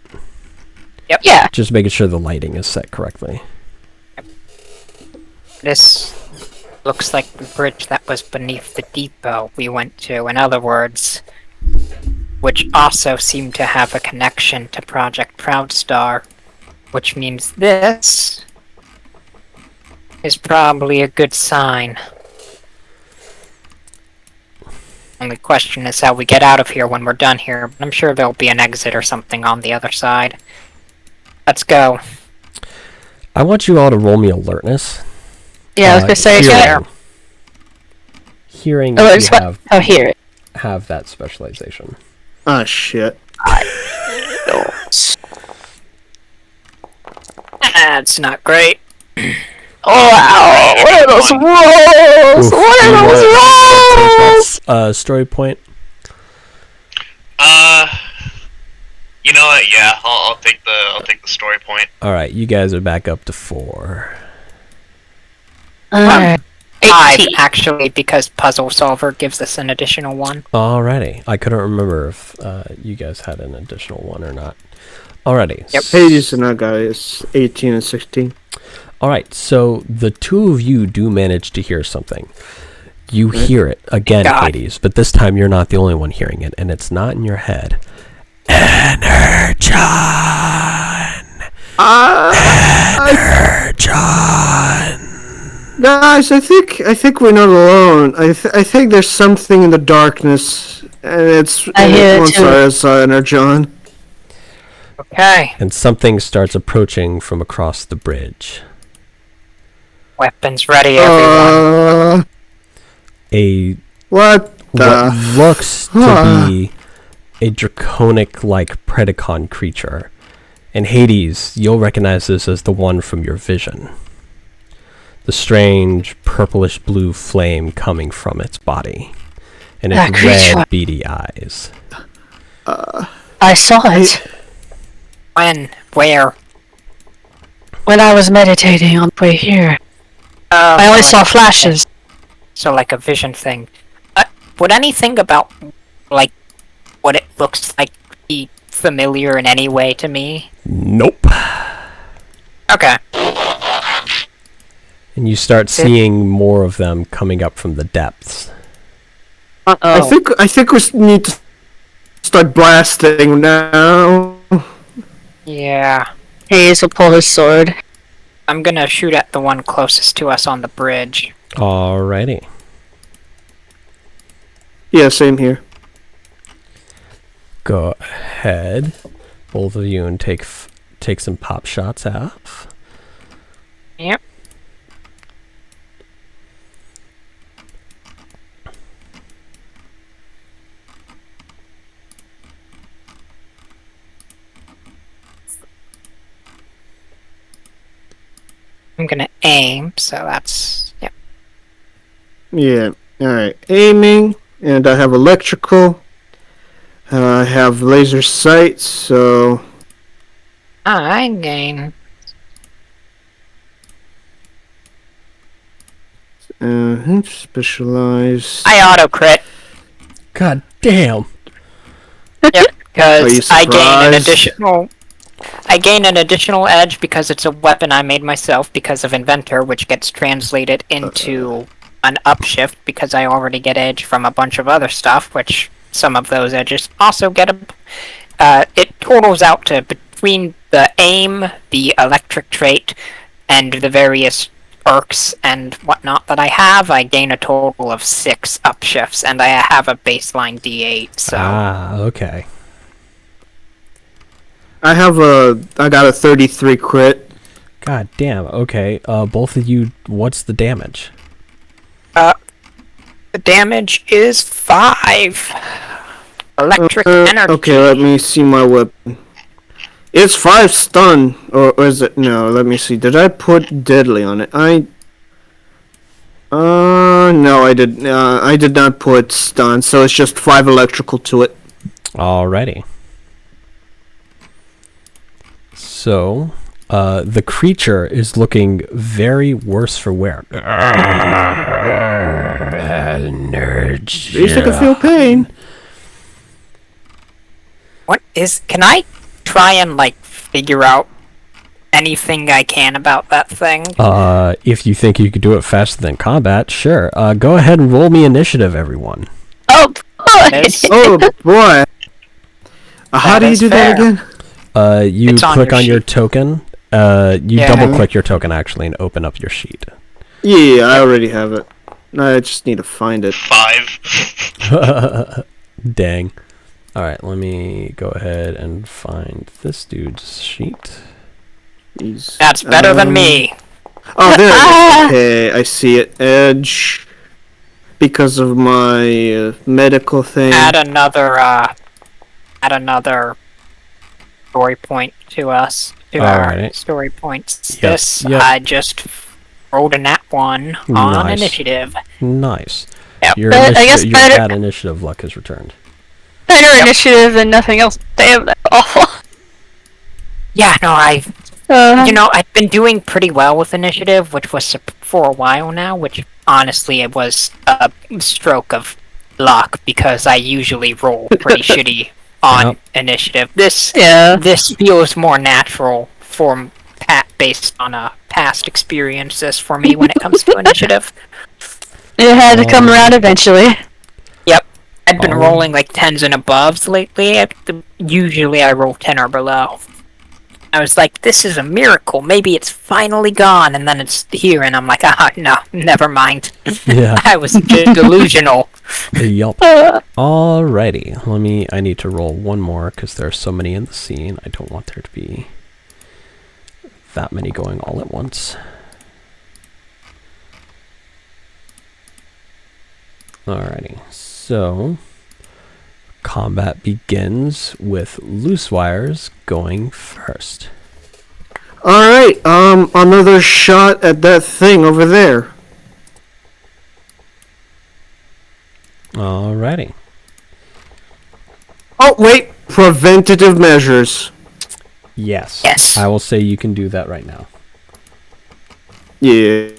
Yep. Yeah. Just making sure the lighting is set correctly. This looks like the bridge that was beneath the depot we went to. In other words, which also seemed to have a connection to Project Proudstar, which means this is probably a good sign. Only question is how we get out of here when we're done here, but I'm sure there'll be an exit or something on the other side. Let's go. I want you all to roll me alertness. Yeah, I was gonna say. Hearing. Hearing Oh, if it's you what? Oh, here. have that specialization. Ah, shit. That's not great. Oh, wow. What are those rolls? Oof, What you are want those rolls? to take that, story point? You know what? Yeah, I'll take the story point. All right, you guys are back up to 4. Alright. 5, 18. actually, because Puzzle Solver gives us an additional 1. Alrighty, I couldn't remember if you guys had an additional 1 or not. Alrighty. Yep. Hades and that guy is 18 and 16. Alright, so the two of you do manage to hear something. You hear it again, God. Hades, but this time you're not the only one hearing it, and it's not in your head. Energon! Energon! Guys, I think we're not alone. I think there's something in the darkness, and I hear it wants too. us, Energon. Okay. And something starts approaching from across the bridge. Weapons ready, everyone. A What? what looks to be a draconic-like Predacon creature. And Hades, you'll recognize this as the one from your vision. The strange purplish-blue flame coming from its body. And its red, beady eyes. I saw it. When? Where? When I was meditating on the way here. I only saw flashes. So like a vision thing. Would anything about, like, what it looks like be familiar in any way to me? Nope. Okay. And you start seeing more of them coming up from the depths. I think we need to start blasting now. Yeah. Hayes will pull his sword. I'm gonna shoot at the one closest to us on the bridge. Alrighty. Yeah, same here. Go ahead, both of you, and take some pop shots off. Yep. I'm gonna aim, so that's... Yep. Yeah. Alright. Aiming. And I have electrical. I have laser sight, so... I gain. Specialized. I auto-crit. God damn. Yep, Are you because I gain an surprised? additional edge because it's a weapon I made myself because of Inventor, which gets translated into an upshift because I already get edge from a bunch of other stuff, which some of those edges also get it totals out to between the aim, the electric trait, and the various perks and whatnot that I have, I gain a total of 6 upshifts, and I have a baseline D8, so... Okay. I got a 33 crit. God damn, okay. Both of you, what's the damage? The damage is 5. Electric energy. Okay, let me see my weapon. It's 5 stun, or is it? No, let me see. Did I put deadly on it? No, I did. I did not put stun, so it's just 5 electrical to it. Alrighty. So, the creature is looking very worse for wear. Nerds. At least I can feel pain. What is... Can I try and, like, figure out anything I can about that thing? If you think you could do it faster than combat, sure. Go ahead and roll me initiative, everyone. Oh, boy! Oh boy! How do you do that fair. again? You It's on click your on your sheet. token. You Yeah. double click your token actually and open up your sheet. Yeah, I already have it. I just need to find it. 5. Dang. Alright, let me go ahead and find this dude's sheet. Jeez. That's better than me. Oh, there it is. Okay, I see it. Edge. Because of my medical thing. Add another story point to us, to our Alright. story points. Yep, This, yep. I just rolled a nat 1 on Nice. initiative. Nice. Yep. Your, But I guess your better- bad initiative luck is returned. Better initiative than nothing else. Damn, that's awful. Yeah, no, I've been doing pretty well with initiative, which was for a while now, which honestly it was a stroke of luck because I usually roll pretty shitty on Yep. initiative. This feels more natural based on past experiences for me when it comes to initiative. It had to come around eventually. Yep. I've been Oh. rolling like 10s and aboves lately. Usually I roll 10 or below. I was like, this is a miracle. Maybe it's finally gone, and then it's here, and I'm like, no, never mind. Yeah. I was just delusional. Yup. Alrighty. I need to roll one more because there are so many in the scene. I don't want there to be that many going all at once. Alrighty. So, combat begins with loose wires going first. Alright, another shot at that thing over there. Alrighty. Oh, wait. Preventative measures. Yes. Yes. I will say you can do that right now. Yeah.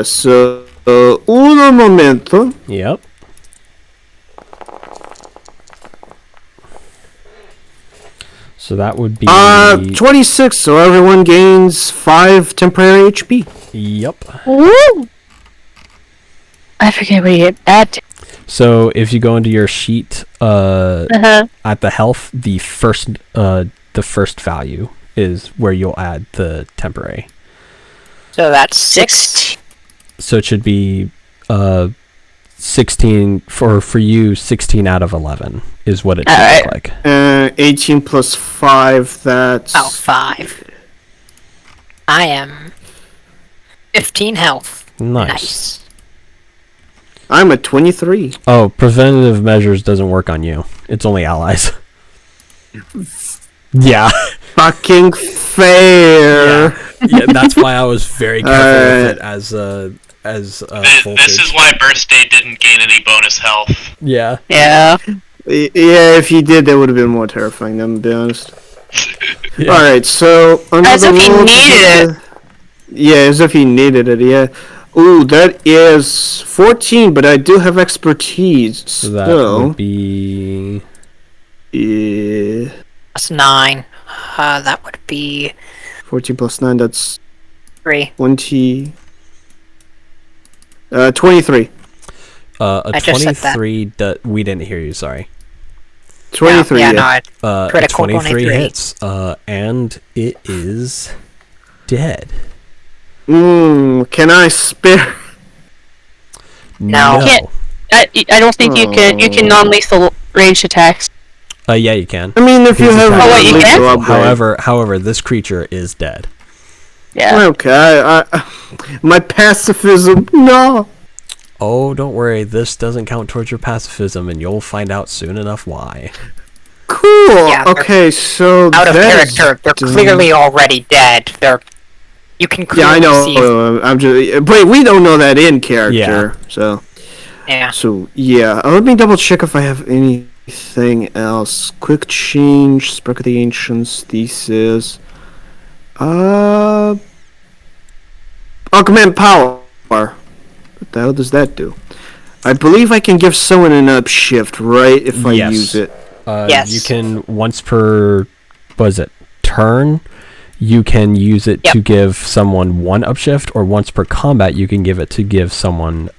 So, uno momento. Yep. So that would be... 26, so everyone gains 5 temporary HP. Yep. Woo! I forget where you add to. So if you go into your sheet at the health, the first value is where you'll add the temporary. So that's 6. So it should be 16 for you. 16 out of 11 is what it should look like. 18 plus 5. That's 5. I am 15 health. Nice. I'm at 23. Oh, preventative measures doesn't work on you. It's only allies. Yeah. Fucking fair. Yeah, that's why I was very careful with it as voltage. This is why Birthday didn't gain any bonus health. Yeah. Yeah. Yeah, if he did, that would have been more terrifying, I'm gonna be honest. Yeah. Alright, so another As if he roll to needed the- Yeah, as if he needed it, yeah. Ooh, that is 14, but I do have expertise. So that Still. would be... Yeah. That's 9. That would be 14 plus 9, that's 3. 20. 23. A I just said that. 23... We didn't hear you, sorry. 23, Yeah, yeah. no, A Critical 23 23. hits. And it is dead. Can I spare? No. Can't- I don't think you can. You can non-lethal ranged attacks. Yeah, you can. I mean, if you Here's have the Oh, wait, you lethal can? upgrade. However, this creature is dead. Yeah. Okay, my pacifism, no. Oh, don't worry. This doesn't count towards your pacifism, and you'll find out soon enough why. Cool. Yeah, they're Okay, so out of that is character. They're done. clearly already dead. You can Yeah, I clearly see. know. I'm just, but we don't know that in character. Yeah. Yeah. So yeah. Let me double check if I have anything else. Quick change. Spark of the Ancients. Thesis. Augment power. What the hell does that do? I believe I can give someone an upshift, right? If I Yes. use it. Yes. You can, once per, turn, you can use it to give someone 1 upshift, or once per combat, you can give it to give someone,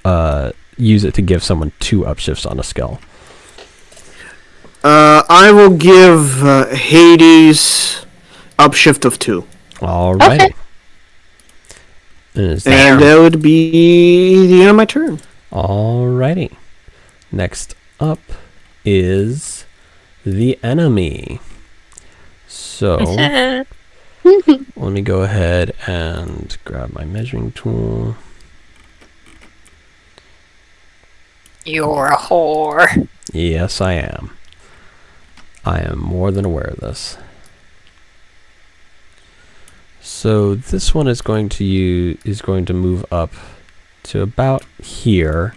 use it to give someone 2 upshifts on a skill. I will give Hades upshift of 2. Alrighty. Okay. And that would be the end of my turn. Alrighty. Next up is the enemy. So, let me go ahead and grab my measuring tool. You're a whore. Yes, I am. I am more than aware of this. So this one is going to move up to about here.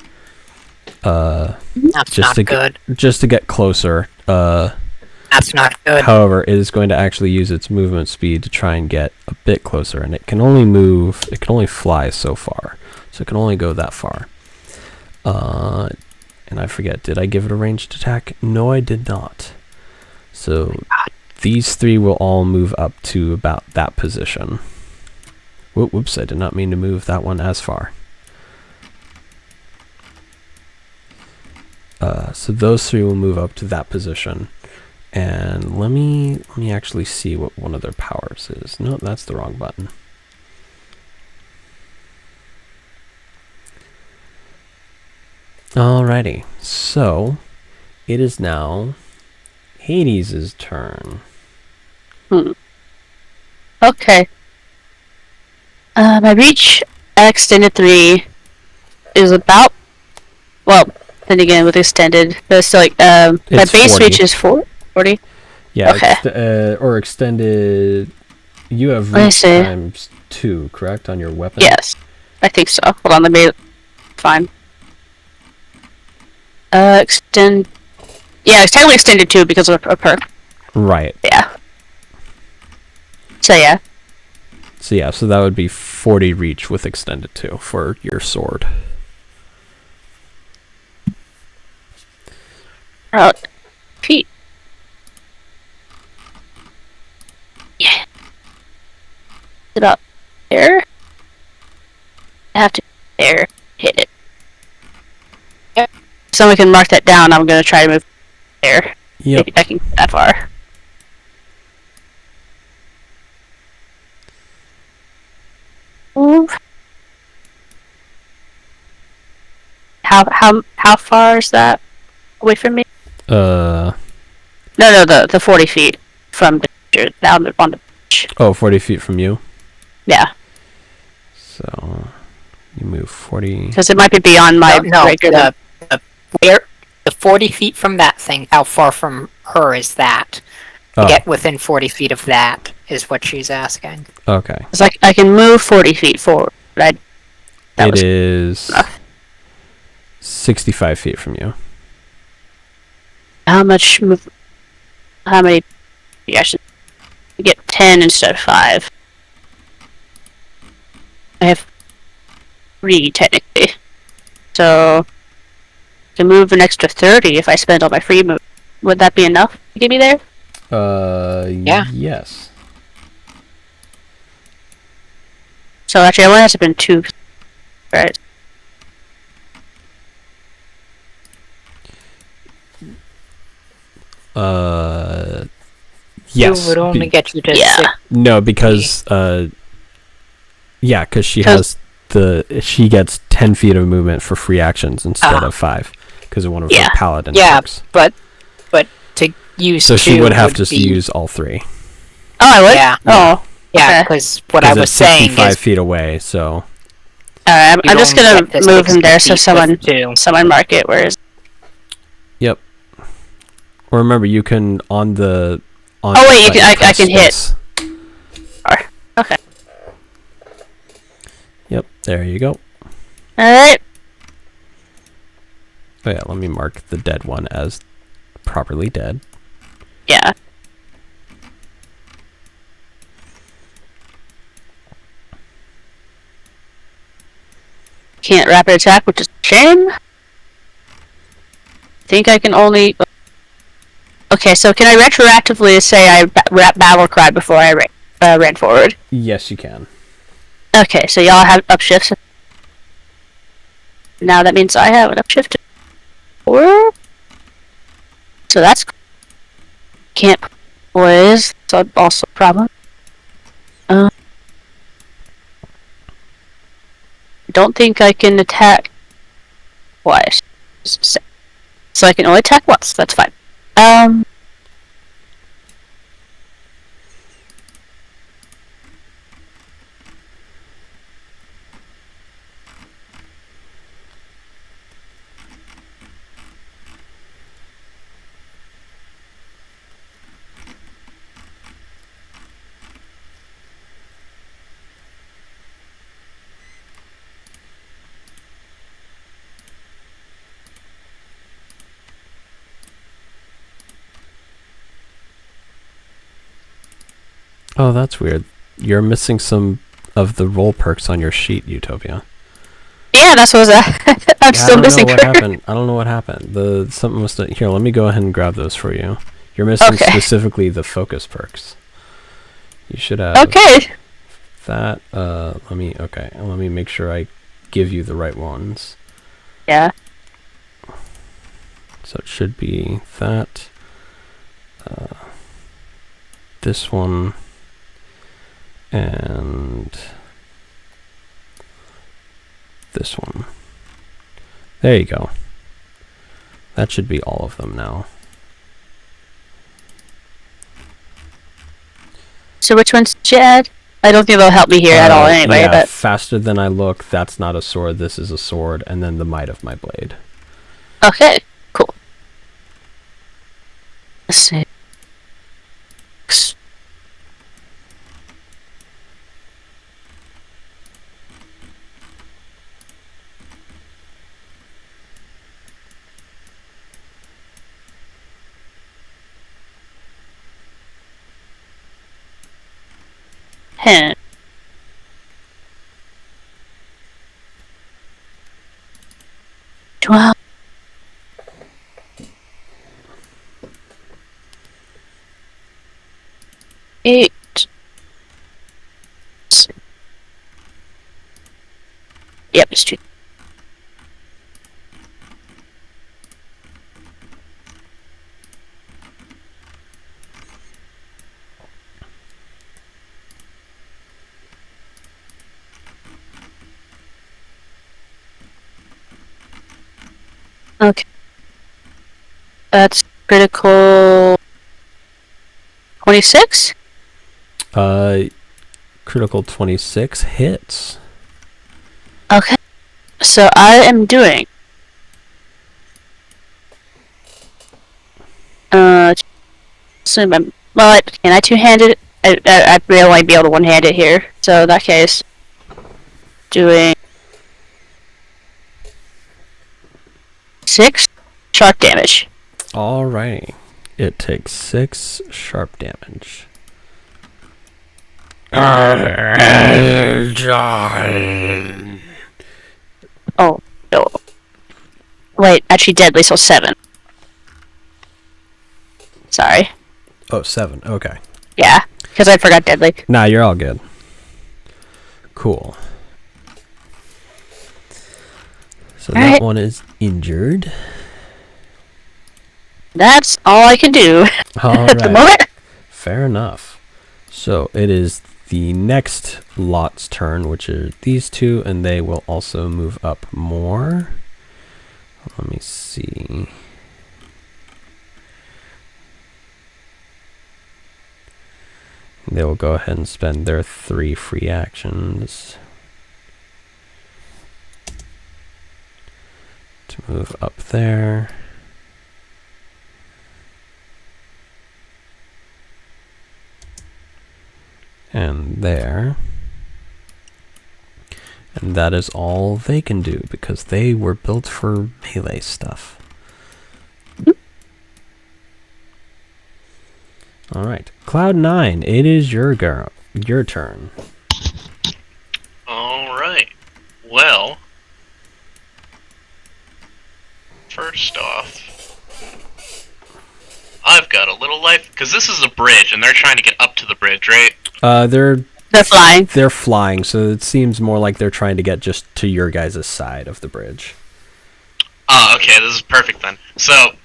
That's Just not good. Just to get closer. That's not good. However, it is going to actually use its movement speed to try and get a bit closer, and it can only move. It can only fly so far, so it can only go that far. And I forget, did I give it a ranged attack? No, I did not. So these 3 will all move up to about that position. Whoops, I did not mean to move that one as far. So those 3 will move up to that position. And let me actually see what one of their powers is. No, that's the wrong button. Alrighty, so it is now Hades' turn. Okay. My reach at extended 3 is about, well, Then again, with extended, that's like my It's base 40. reach is 40. Yeah, Okay. or extended. You have Let me reach see. times 2, correct, on your weapon? Yes, I think so. Hold on, let me find. Extend. Yeah, it's technically extended too because of a perk. Right. Yeah. So yeah. So yeah, so that would be 40 reach with extended 2 for your sword. Feet. Yeah. Is it up there? I have to there. Hit it. Yep. If someone can mark that down, I'm gonna try to move there. Yep. If I can get that far. Move. How far is that away from me? No, the 40 feet from the down on the beach. Oh, 40 feet from you. Yeah, So you move 40. because it might be beyond my No, regular. the 40 feet from that thing, how far from her is that? To Oh, get within 40 feet of that is what she's asking. okay. It's like I can move 40 feet forward. But It is 65 feet from you. how much move? How many? Yeah, I should get 10 instead of 5. I have 3 technically, so I can move an extra 30 if I spend all my free move. Would that be enough to get me there? Yeah. Yes. So actually, I only have to spend 2. Right. Yes. It would only get you to Yeah. 6. No, because yeah, because she gets 10 feet of movement for free actions instead of 5 because of one of her Yeah. paladin Yeah, perks. but to use So she 2 would have to be, use all 3. Oh, I would. Yeah. Oh. Yeah, Okay. because what I 'Cause was it's saying 65 is feet away, so Alright, I'm you'd just only gonna get to move him there 60 so feet with 2. someone mark it. Where is? yep. Or remember, you can on the on. Oh, wait, you button, can- I press can hit. space. Okay. Yep, there you go. Alright. Oh yeah, let me mark the dead one as properly dead. Yeah. Can't rapid attack, which is a shame. Think I can only. Okay, so can I retroactively say I battle cry before I ran forward? Yes, you can. Okay, so y'all have upshifts. Now that means I have an upshift. 4. So that's can't boys. So also a problem. Don't think I can attack twice. So I can only attack once. That's fine. Oh, that's weird. You're missing some of the roll perks on your sheet, Utopia. Yeah, that's what I'm Yeah, still missing. I don't know what happened. I don't know what happened. Something must have, here. Let me go ahead and grab those for you. You're missing Okay. specifically the focus perks. You should have Okay. that. Let me make sure I give you the right ones. Yeah. So it should be that. This one. And this one. There you go. That should be all of them now. So which one's did you add? I don't think they'll help me here at all anyway, yeah, but faster than I look, that's not a sword, this is a sword, and then the might of my blade. Okay, cool. Let's see. Ten. Twelve. Eight. Yep, it's 2. Okay. That's critical 26? Critical 26 hits. Okay. So I am doing so well, can I two-hand it? I'd really only be able to one-hand it here. So in that case, doing 6 sharp damage. Alrighty. It takes 6 sharp damage. Oh no! Wait, actually deadly, so 7. Sorry. Oh, 7. Okay. Yeah, because I forgot deadly. Nah, you're all good. Cool. So that one is injured. That's all I can do at the Alright. moment. Fair enough. So it is the next lot's turn, which are these two, and they will also move up more. Let me see. They will go ahead and spend their 3 free actions to move up there. And there. And that is all they can do because they were built for melee stuff. Alright. Cloud9, it is your turn. Alright. Well, first off, I've got a little life, because this is a bridge, and they're trying to get up to the bridge, right? They're flying. They're flying, so it seems more like they're trying to get just to your guys' side of the bridge. Ah, okay, this is perfect then. So,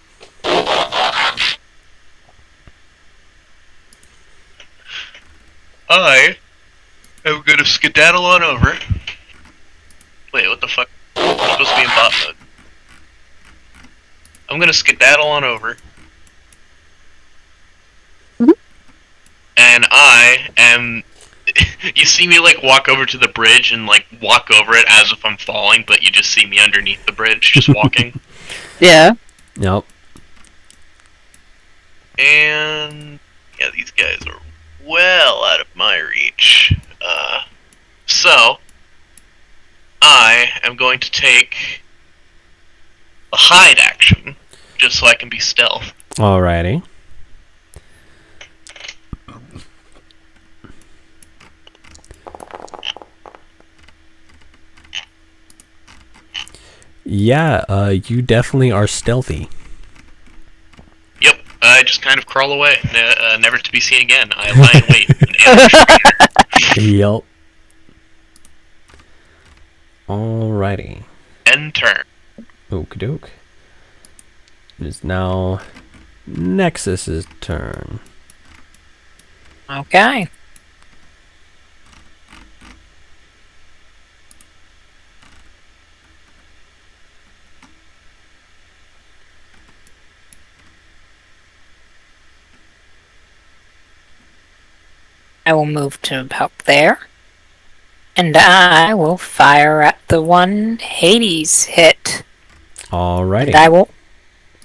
I am gonna skedaddle on over. Wait, what the fuck? I'm supposed to be in bot mode. I'm gonna skedaddle on over. And I am... You see me, like, walk over to the bridge and, like, walk over it as if I'm falling, but you just see me underneath the bridge, just walking. Yeah. Yep. And... yeah, these guys are well out of my reach. So... I am going to take... a hide action, just so I can be stealth. Alrighty. Yeah, you definitely are stealthy. Yep, I just kind of crawl away, never to be seen again. I lie in wait and ambush. Yep. Alrighty. End turn. Okie doke. It is now Nexus's turn. Okay. I will move to about there. And I will fire at the one Hades hit. Alrighty. And I will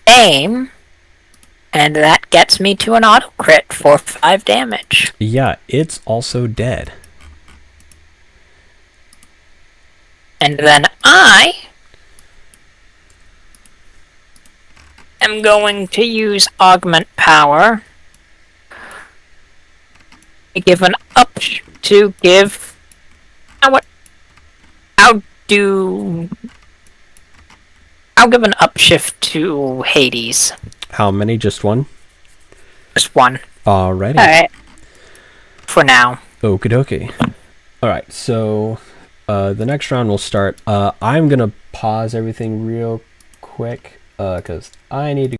aim, and that gets me to an auto crit for 5 damage. Yeah, it's also dead. And then I am going to use Augment Power to give an up to give. What? I'll give an upshift to Hades. How many? Just one? Just one. Alrighty. Alright. For now. Okie dokie. Alright, so the next round will start. I'm gonna pause everything real quick because I need to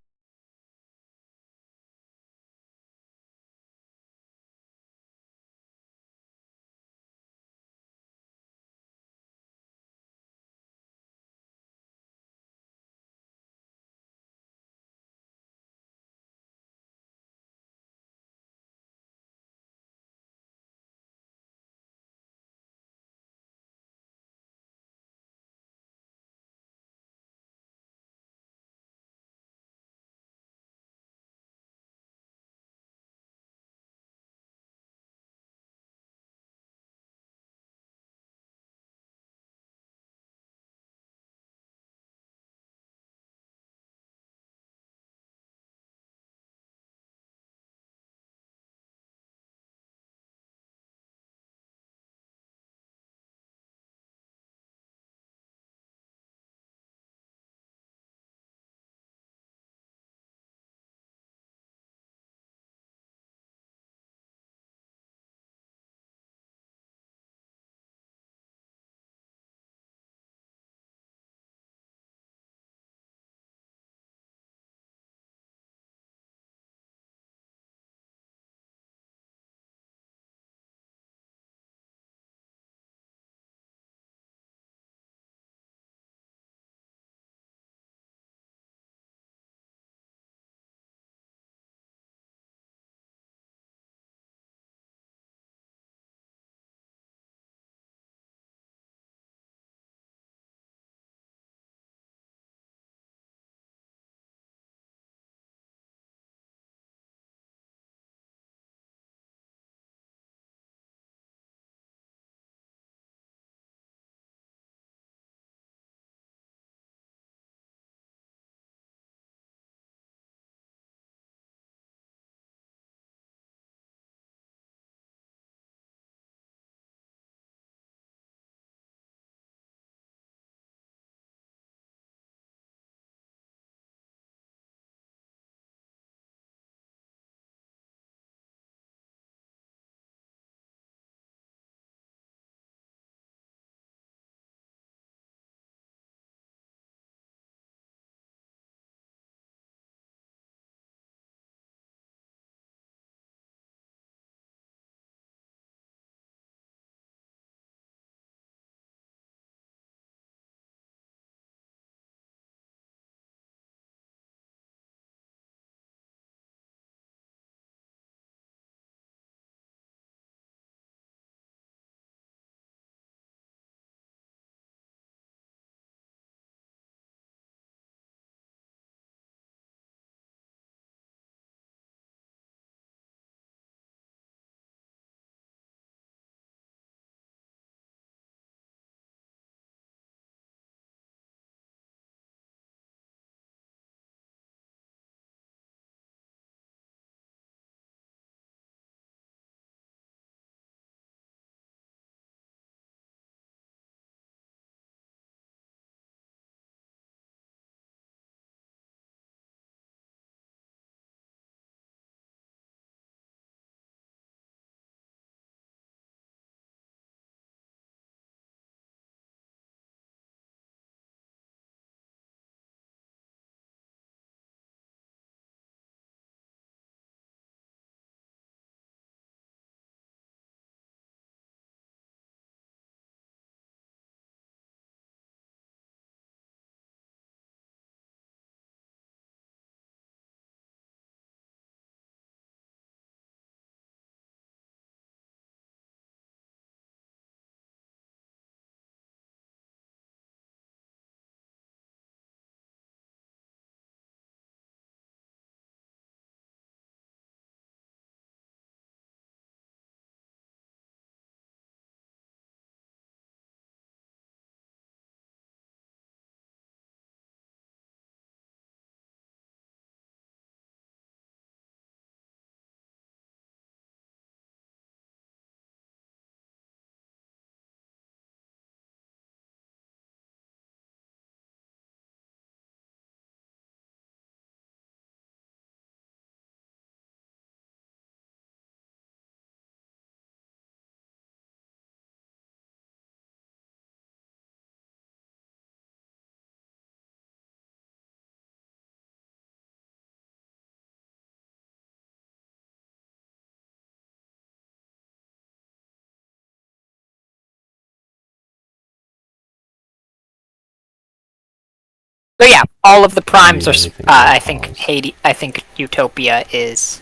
So yeah, all of the primes are. Anything I think else? Hades. I think Utopia is.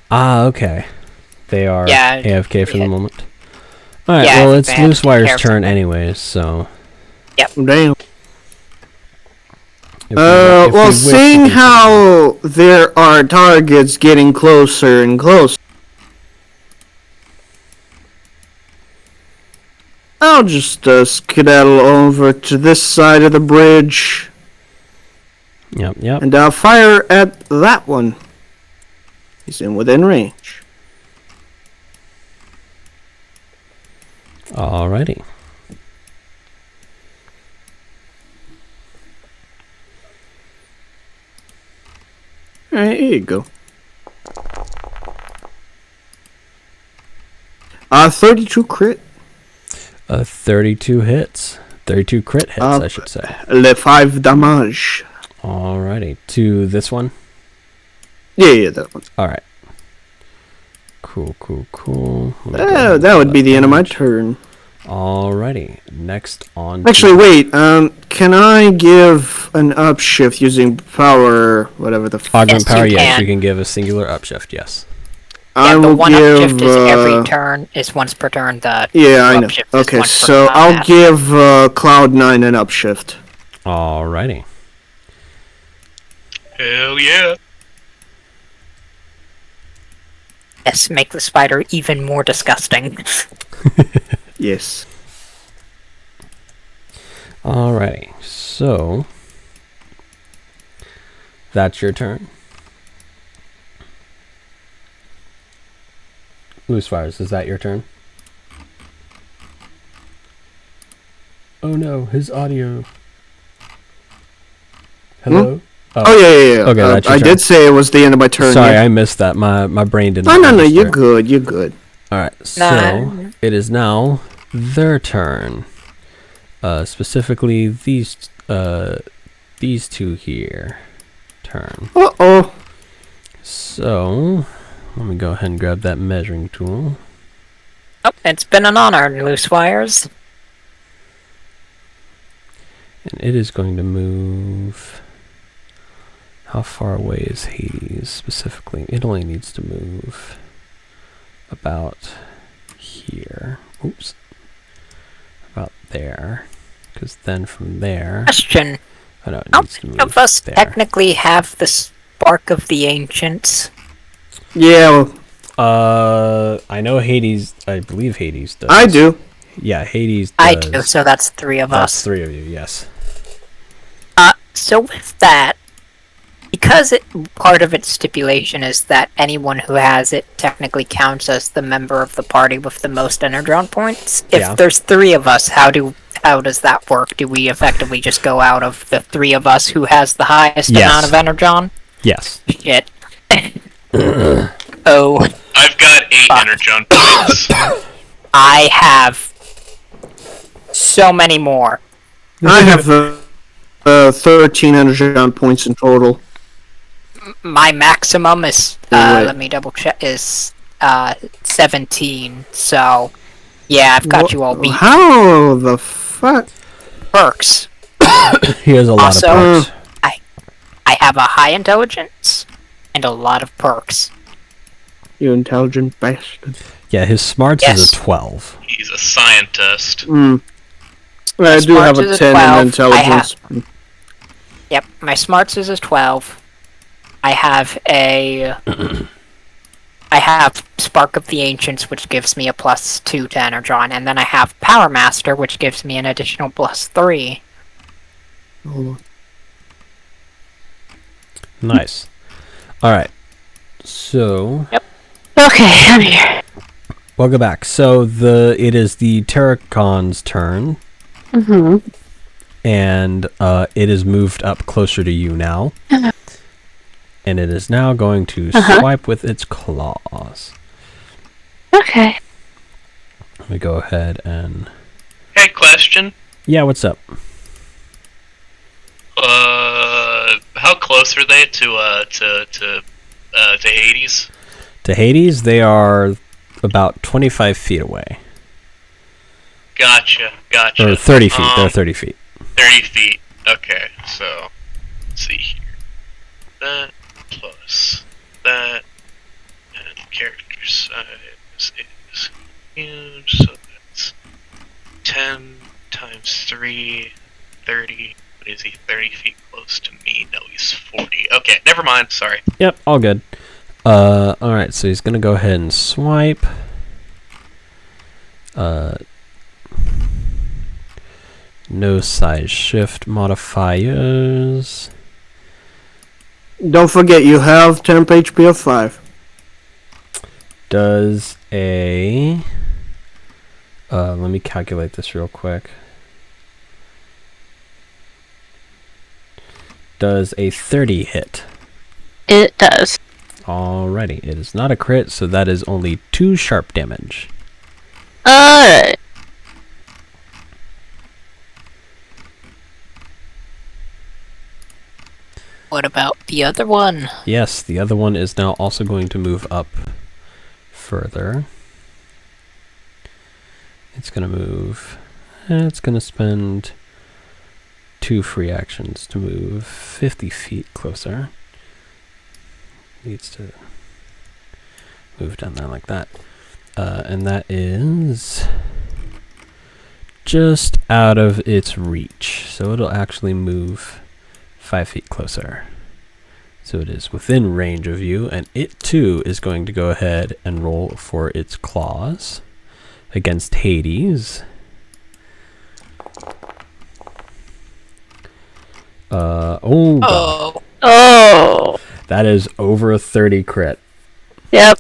Ah, okay. They are Yeah, AFK for the yeah. moment. Alright, Yeah, I well, think it's they have Loose to take care Wire's of turn something. anyways, so... Damn. if we wa- if we Well, wish to seeing do something- how there are targets getting closer and closer, I'll just skedaddle over to this side of the bridge, Yep. and I'll fire at that one. He's in within range. Alrighty. Alright, here you go. 32 crit. 32 hits. 32 crit hits, I should say. Le 5 damage. Alrighty. To this one? Yeah, that one. Alright. Cool. Let me go ahead and That do would be the end of my damage. turn. Alrighty. Next on... Actually, wait. Can I give an upshift using power, whatever the f- Augment Yes, power, you yes. can. You can give a singular upshift, yes. I Yeah, the will one give. upshift is every turn. Is once per turn. The Yeah, I know. upshift is Okay, once per so I'll combat. give Cloud9 an upshift. Alrighty. Hell yeah. Yes, make the spider even more disgusting. Yes. Alrighty. So... that's your turn. Loose Fires, is that your turn? Oh no, his audio. Hello? Oh yeah. Okay, that's your I turn. did say it was the end of my turn. Sorry, yeah. I missed that. My brain didn't. No, register. you're good. You're good. Alright, so it is now their turn. Specifically these two here. Turn. Uh-oh. So let me go ahead and grab that measuring tool. Oh, it's been an honor, Loose Wires. And it is going to move. How far away is Hades specifically? It only needs to move about here. Oops. About there. Because then from there. Question: Oh no, it How needs to many move of us there. technically have the Spark of the Ancients? Yeah, well, I know Hades. I believe Hades does. I do. Yeah, Hades does. I do, so that's 3 of That's us. 3 of you, yes. So with that, because part of its stipulation is that anyone who has it technically counts as the member of the party with the most energon points. If Yeah. there's 3 of us, how does that work? Do we effectively just go out of the 3 of us who has the highest Yes. amount of energon? Yes. Shit. Oh, I've got 8 Fuck. energon points. I have so many more. I have 13 energon points in total. My maximum is Wait. let me double check, is 17. So yeah, I've got you all beat. How the fuck? Perks. He has a lot Also- of perks. I have a high intelligence and a lot of perks. You intelligent bastard. Yeah, his smarts Yes. is a 12. He's a scientist. I do have smarts a is a 10 12. in intelligence. Yep, my smarts is a 12. I have I have Spark of the Ancients, which gives me a +2 to energon, and then I have Power Master, which gives me an additional +3. Hold on. Nice. Alright. So, Okay, I'm here. welcome back. So, it is the Terracon's turn, Mm-hmm. and it is moved up closer to you now. And it is now going to swipe with its claws. Okay. Let me go ahead and... Hey, question. Yeah, what's up? How close are they to Hades? To Hades, they are about 25 feet away. Gotcha. Or 30 feet. They're 30 feet. 30 feet. Okay, so let's see here. That plus that, and character size is huge, so that's 10 times 3, 30. What is he? 30 feet close to me? No, he's 40. Okay, never mind. Sorry. Yep, all good. Alright, so he's gonna go ahead and swipe. No size shift modifiers. Don't forget, you have temp HP of 5. Does a... let me calculate this real quick. Does a 30 hit? It does. Alrighty, it is not a crit, so that is only 2 sharp damage. Alright. What about the other one? Yes, the other one is now also going to move up further. It's going to move... it's going to spend 2 free actions to move 50 feet closer. Needs to move down there like that. And that is just out of its reach. So it'll actually move 5 feet closer. So it is within range of you, and it too is going to go ahead and roll for its claws against Hades. God. Oh. That is over a 30 crit. Yep.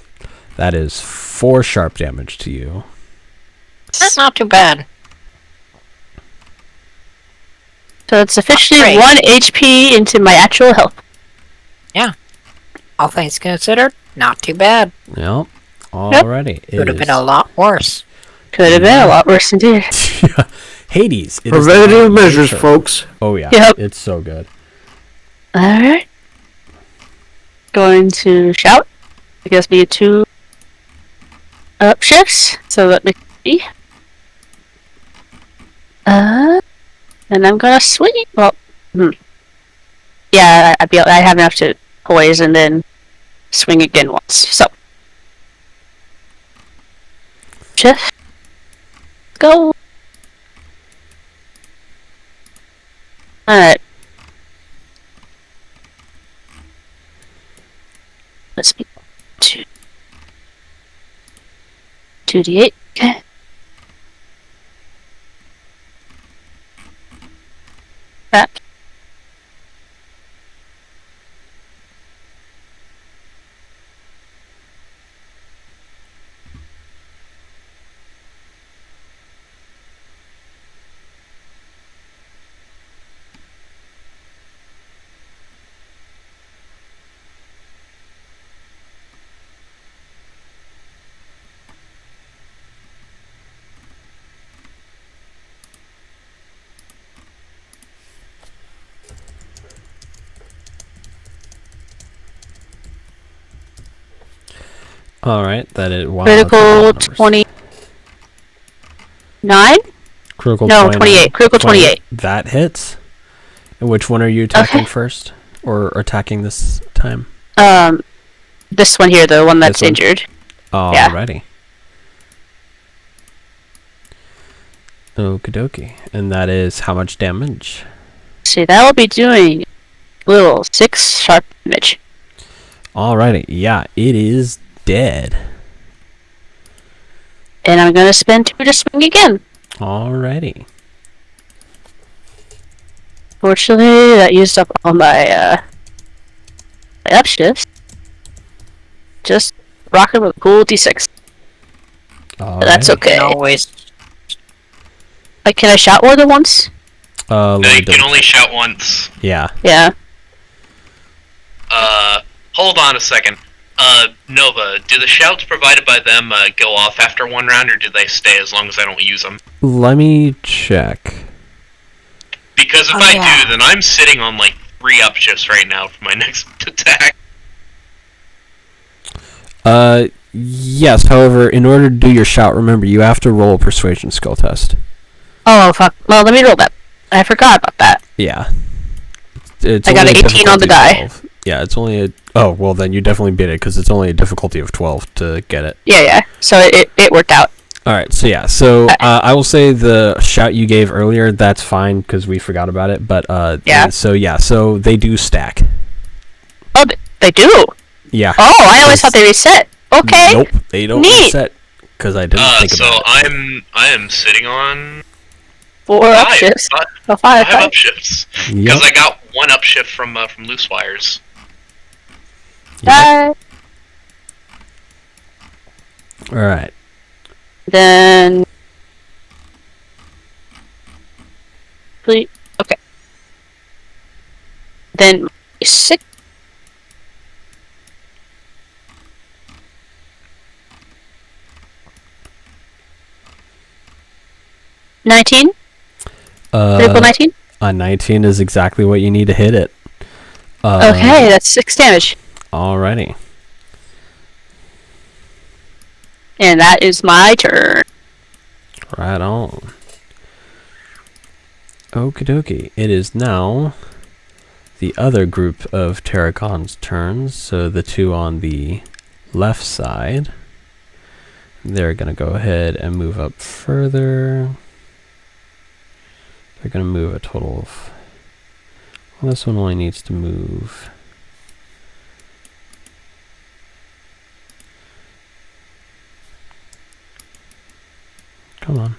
That is 4 sharp damage to you. That's not too bad. So it's officially Great. 1 HP into my actual health. All things considered, not too bad. Yep. Alrighty. Could have been a lot worse. Could have been a lot worse indeed. Hades. It is Preventative now your measures, turn. folks. Oh yeah. Yep. It's so good. Alright. Going to shout. I guess be 2 up shifts. So let me see. And I'm gonna swing. Well, yeah, I have enough to poise and then swing again once. So, shift. Go. Alright. Let's be 2d8. Okay. Back. Alright, that is wow. Critical 29? Critical No, 29. 28. Critical 28. That hits. And which one are you attacking first? Or attacking this time? This one here, the one that's This one? injured. Alrighty. Okie dokie. And that is how much damage? See, that will be doing little 6 sharp damage. Alrighty. Yeah, it is dead. And I'm gonna spend 2 to swing again. Alrighty. Fortunately, that used up all my up shifts. Just rocking with a cool d6. But that's Alrighty. okay. Can always. Like, can I shout more than once? No, you Lloyd can does- only shout once. Yeah. Yeah. Hold on a second. Nova, do the shouts provided by them go off after 1 round, or do they stay as long as I don't use them? Let me check. Because if Oh, I yeah. do, then I'm sitting on like 3 up shifts right now for my next attack. Yes, however, in order to do your shout, remember, you have to roll a persuasion skill test. Oh, fuck. Well, let me roll that. I forgot about that. Yeah. It's I got only an a 18 on the difficulty die. 12. Yeah, it's only a... Oh, well, then you definitely beat it, because it's only a difficulty of 12 to get it. Yeah. So it worked out. Alright, so yeah. So, I will say the shout you gave earlier, that's fine, because we forgot about it, but, Yeah. So they do stack. Oh, they do. Yeah. Oh, I always thought they reset. Okay. Nope, they don't Neat. reset, because I didn't think So about it. I am sitting on 4 upshifts. Oh, 5. 5 5. upshifts Yep. because I got 1 upshift from loose wires. Yep. Alright. Then. Okay. Then 6. $19? Critical 19? 19 is exactly what you need to hit it. Okay, that's 6 damage. Alrighty. And that is my turn. Right on. Okie dokie. It is now the other group of Terracon's turns. So the 2 on the left side. They're going to go ahead and move up further. They're going to move a total of... Well, this one only needs to move... Come on.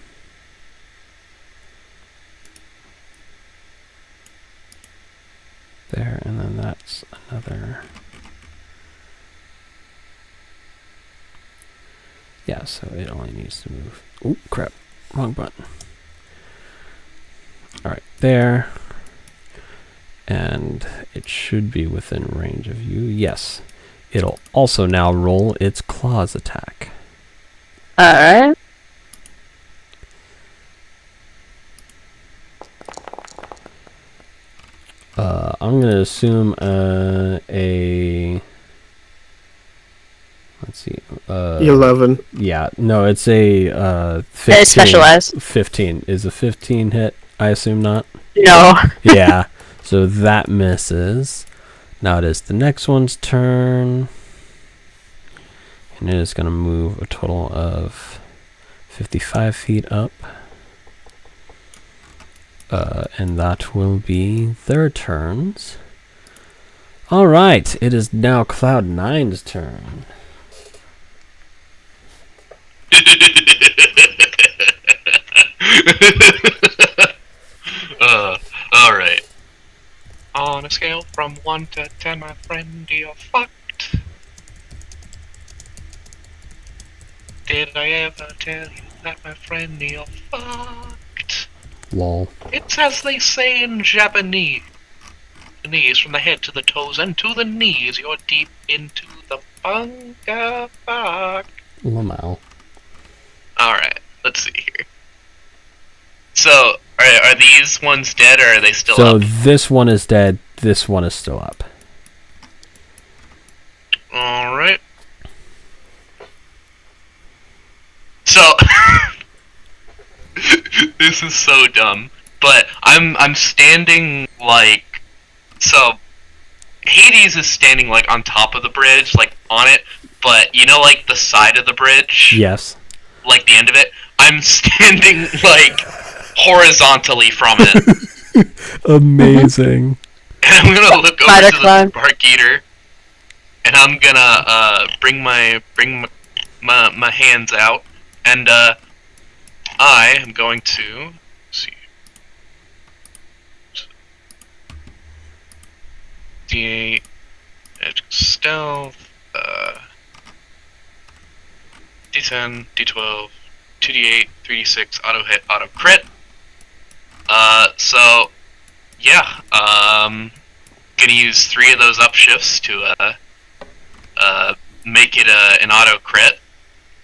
There, and then that's another... Yeah, so it only needs to move... Oh, crap. Wrong button. Alright, there. And it should be within range of you. Yes. It'll also now roll its claws attack. Alright. I'm going to assume let's see. 11. Yeah, no, it's a 15. It's specialized. 15. Is a 15 hit? I assume not. No. Yeah, so that misses. Now it is the next one's turn. And it is going to move a total of 55 feet up. And that will be their turns. Alright, it is now Cloud9's turn. Alright. On a scale from 1 to 10, my friend, you're fucked. Did I ever tell you that, my friend, you're fucked? Lol. It's as they say in Japanese. The knees from the head to the toes and to the knees, you're deep into the bunga fuck. Lamau. Alright, let's see here. So, are these ones dead or are they still So up? this one is dead, this one is still up. Alright. So, this is so dumb, but I'm standing like, so Hades is standing like on top of the bridge, like on it, but you know like the side of the bridge? Yes. Like the end of it? I'm standing like horizontally from it. Amazing. And I'm gonna look over Spider to climb. the Bark Eater, and I'm gonna bring my hands out, and I am going to see D8 stealth, D10, D12, 2D8, 3D6, auto hit, auto crit. So yeah, gonna use 3 of those upshifts to make it an auto crit,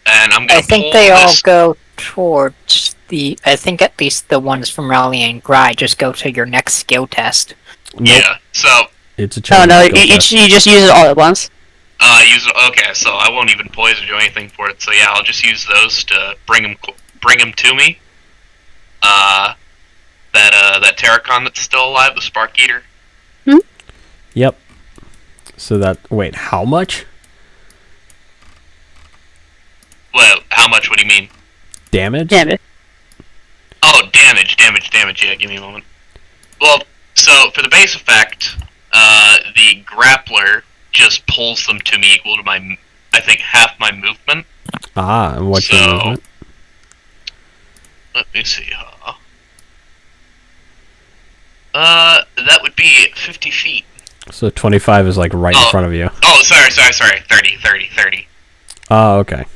and I'm gonna I think pull they all this. go towards the. I think at least the ones from Rallying Cry just go to your next skill test. Nope. Yeah, so It's a No, challenge. no, skill you test. just use it all at once. use okay, so I won't even poise or do anything for it. So yeah, I'll just use those to bring them to me. that Terracon that's still alive, the Spark Eater. Yep. So that... Wait, how much? Well, how much? What do you mean? Damage? Damage. Oh, damage. Yeah, give me a moment. Well, so for the base effect, the grappler just pulls them to me equal to my, I think, half my movement. Ah, and what's your movement? Let me see. That would be 50 feet. So 25 is like right in front of you. Oh, sorry. 30. Oh, okay.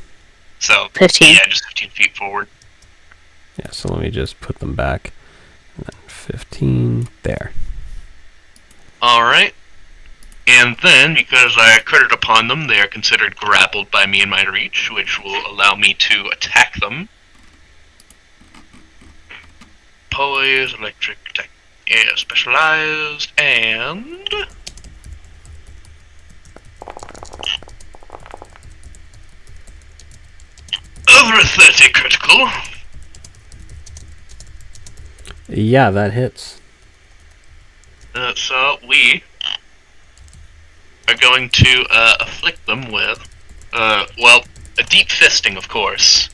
So, 15. yeah, just 15 feet forward. Yeah, so let me just put them back. And then 15 there. Alright. And then, because I critted upon them, they are considered grappled by me in my reach, which will allow me to attack them. Poise, electric, attack, yeah, specialized, and... over a 30 critical. Yeah, that hits. So we are going to afflict them with, well, a deep fisting, of course.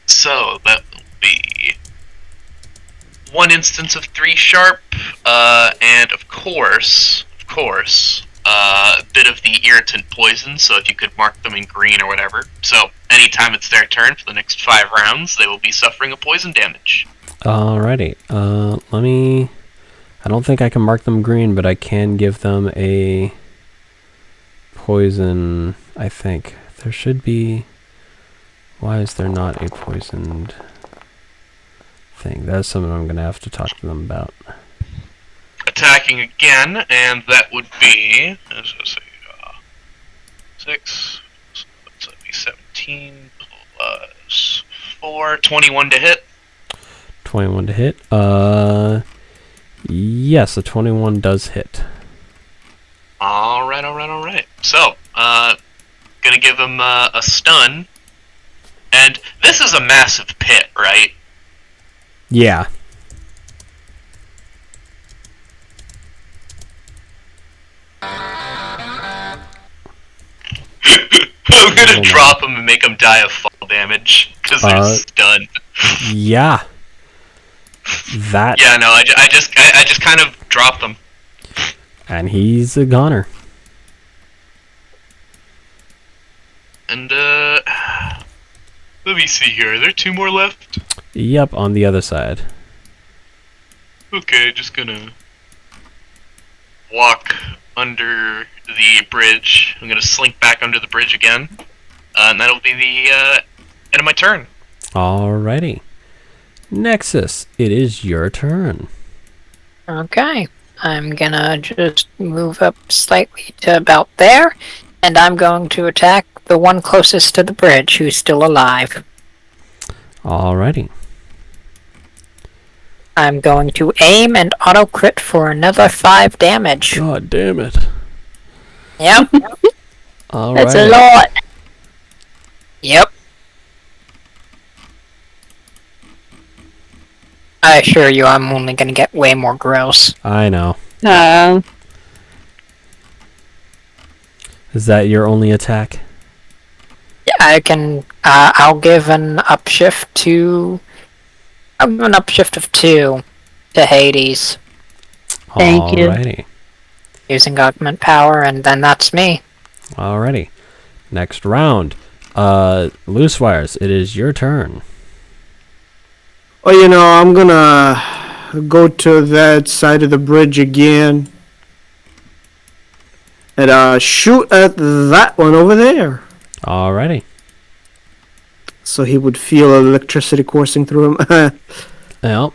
So that will be 1 instance of 3 sharp, and of course, a bit of the irritant poison, so if you could mark them in green or whatever. So, anytime it's their turn for the next 5 rounds, they will be suffering a poison damage. Alrighty. Let me... I don't think I can mark them green, but I can give them a poison, I think. There should be... Why is there not a poisoned thing? That's something I'm going to have to talk to them about. Attacking again, and that would be... let's see, 6, so that'd be 17 plus 4, 21 to hit. 21 to hit. Yes, a 21 does hit. Alright. So, gonna give him a stun. And this is a massive pit, right? Yeah. I'm gonna drop him and make him die of fall damage, because they're stunned. Yeah. That... Yeah, no, I just kind of dropped them. And he's a goner. And, let me see here, are there 2 more left? Yep, on the other side. Okay, just gonna walk under the bridge. I'm gonna slink back under the bridge again. And that'll be the, end of my turn. Alrighty. Nexus, it is your turn. Okay. I'm gonna just move up slightly to about there, and I'm going to attack the one closest to the bridge who's still alive. Alrighty. I'm going to aim and auto crit for another 5 damage. God damn it. Yep. Alrighty. That's a lot. Yep. I assure you, I'm only gonna get way more gross. I know. Is Is that your only attack? Yeah, I can. I'll give an upshift to. I'll give an upshift of 2 to Hades Thank you. Alrighty. using augment power, and then that's me. Alrighty. Next round. Loose wires, it is your turn. Oh, you know, I'm gonna go to that side of the bridge again. And shoot at that one over there. Alrighty. So he would feel electricity coursing through him. Well,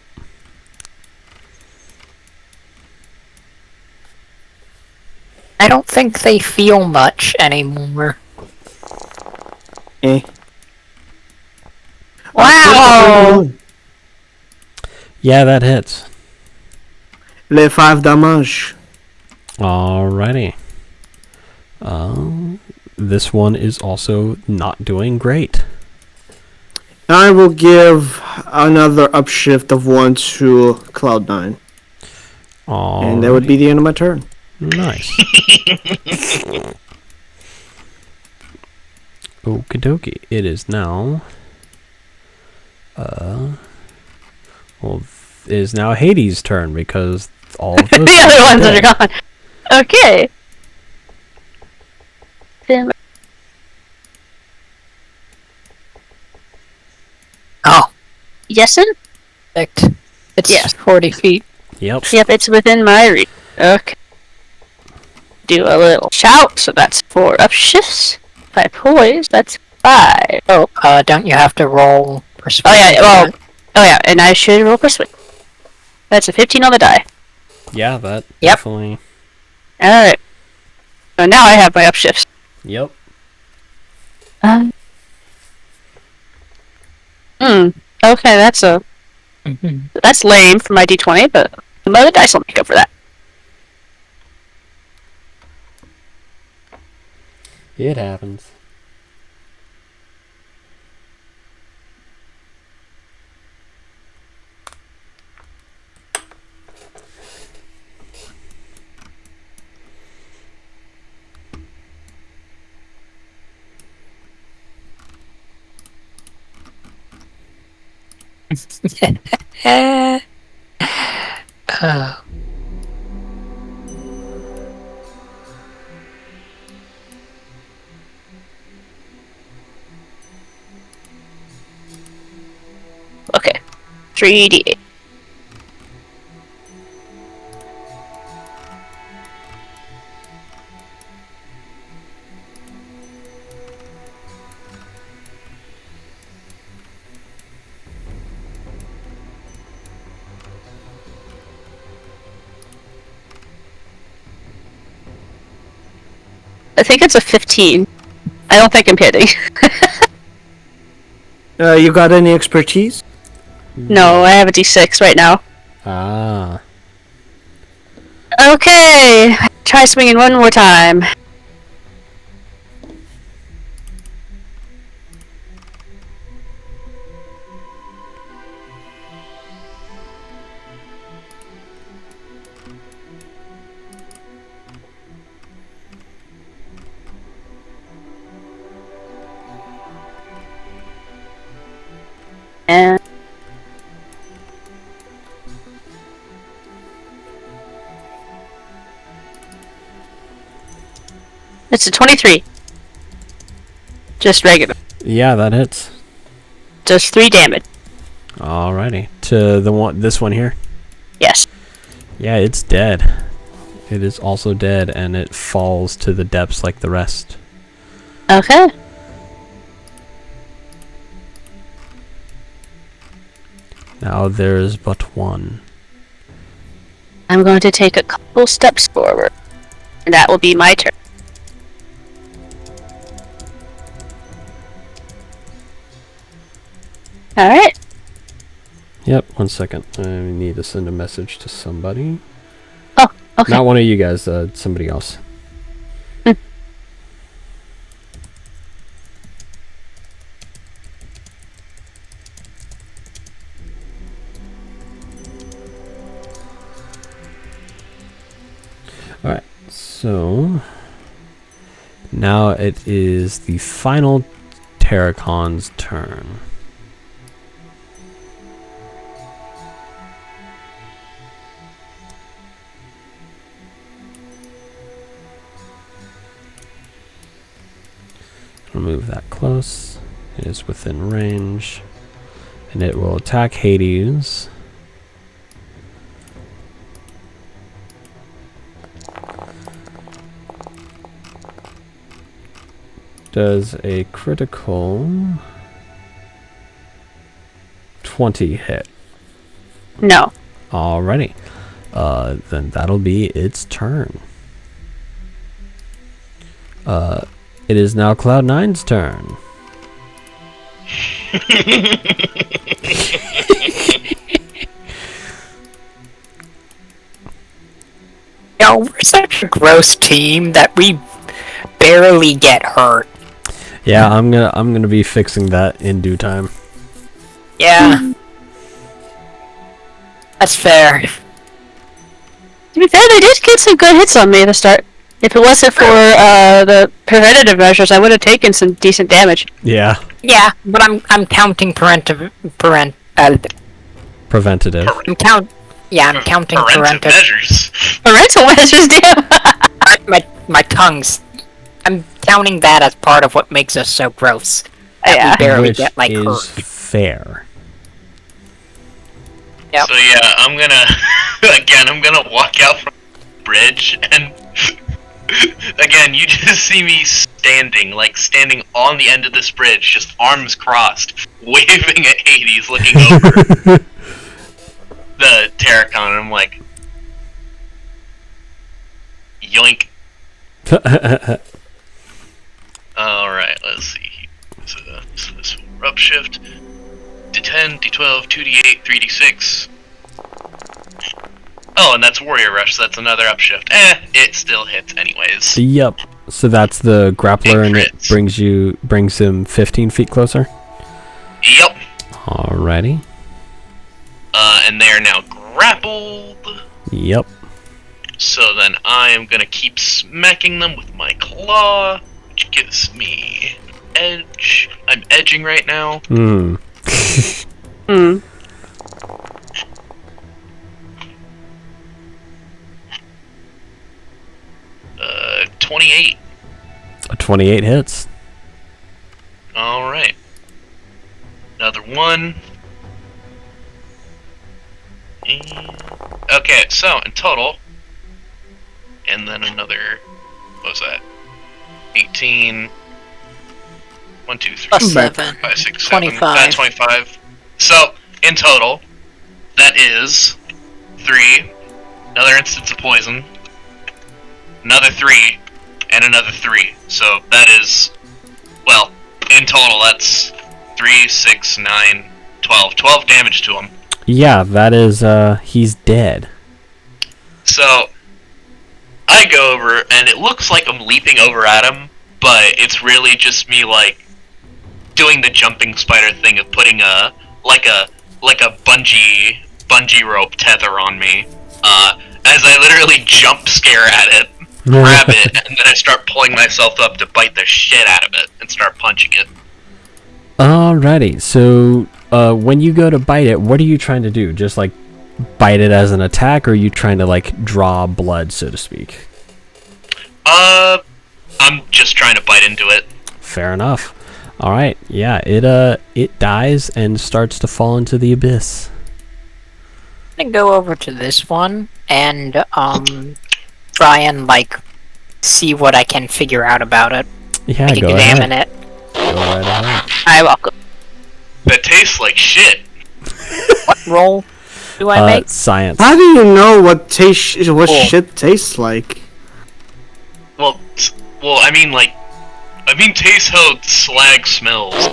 I don't think they feel much anymore. Eh. Wow! yeah, that hits. Le 5 damage. Alrighty. This one is also not doing great. I will give another upshift of 1 to Cloud9. And that would be the end of my turn. Nice. Okie dokie. It is now. Well, it is now Hades' turn because all of those The other ones that are gone. Okay. Then- Oh, Yesin? perfect. It's Yes. 40 feet. Yep. Yep, it's within my reach. Okay. Do a little shout, so that's 4 upshifts. If I poise, that's 5. Oh, Don't you have to roll oh persuasion? yeah, well, oh yeah, and I should roll persuade. That's a 15 on the die. Yeah, that Yep. definitely. Alright. So now I have my upshifts. Yep. Okay, that's Mhm. that's lame for my d20, but some other dice will make up for that. It happens. Oh. Okay. 3d8. I think it's a 15. I don't think I'm kidding. You got any expertise? No, I have a d6 right now. Ah. Okay, try swinging one more time. And it's a 23. Just regular. Yeah, that hits. Just 3 damage. Alrighty. To this one here. Yes. Yeah, it's dead. It is also dead, and it falls to the depths like the rest. Okay. Now there's but one. I'm going to take a couple steps forward. And that will be my turn. Alright. Yep, 1 second. I need to send a message to somebody. Oh, okay. Not one of you guys, somebody else. Alright, so now it is the final Terracon's turn. I'll move that close. It is within range. And it will attack Hades. Does a critical 20 hit? No. Alrighty. Then that'll be its turn. It is now Cloud9's turn. Yo, we're such a gross team that we barely get hurt. Yeah, I'm gonna be fixing that in due time. Yeah. That's fair. To be fair, they did get some good hits on me at the start. If it wasn't for the preventative measures, I would have taken some decent damage. Yeah. Yeah, but I'm counting Preventative. I'm counting Parental parental. measures. Parental measures, damn! My tongues. I'm counting that as part of what makes us so gross. That Yeah. we barely Which get like is hurt. fair. Yep. So yeah, I'm gonna walk out from the bridge, and again, you just see me standing on the end of this bridge, just arms crossed, waving at Hades, looking over the Terracon, and I'm like, yoink. Alright, let's see. So this will upshift. D10, D12, 2D8, 3D6. Oh, and that's Warrior Rush, so that's another upshift. It still hits anyways. Yep. So that's the grappler, It and it crits. brings him 15 feet closer. Yep. Alrighty. And they are now grappled. Yep. So then I am gonna keep smacking them with my claw, which gives me edge. I'm edging right now. Hmm. Hmm. 28. A 28 hits. Alright. Another one. And... Okay, so in total. And then another. What was that? 18. 1, 2, 3, Plus 4, 7. 5, 6, 7. 25. 25. So, in total, that is 3. Another instance of poison. Another 3. And another 3. So that is, well, in total that's 3, 6, 9, 12. 12 damage to him. Yeah, that is, he's dead. So, I go over, and it looks like I'm leaping over at him, but it's really just me, like, doing the jumping spider thing of putting a bungee rope tether on me, as I literally jump scare at it, grab it, and then I start pulling myself up to bite the shit out of it and start punching it. Alrighty, so when you go to bite it, what are you trying to do? Just like bite it as an attack, or are you trying to like draw blood, so to speak? I'm just trying to bite into it. Fair enough. Alright, yeah, it dies and starts to fall into the abyss. I'm gonna go over to this one and try and like see what I can figure out about it. Yeah, Like go examine ahead. it. Go right ahead. I welcome. That tastes like shit. What roll do I make? Science. How do you know what Cool. shit tastes like? Well, I mean, taste how slag smells. It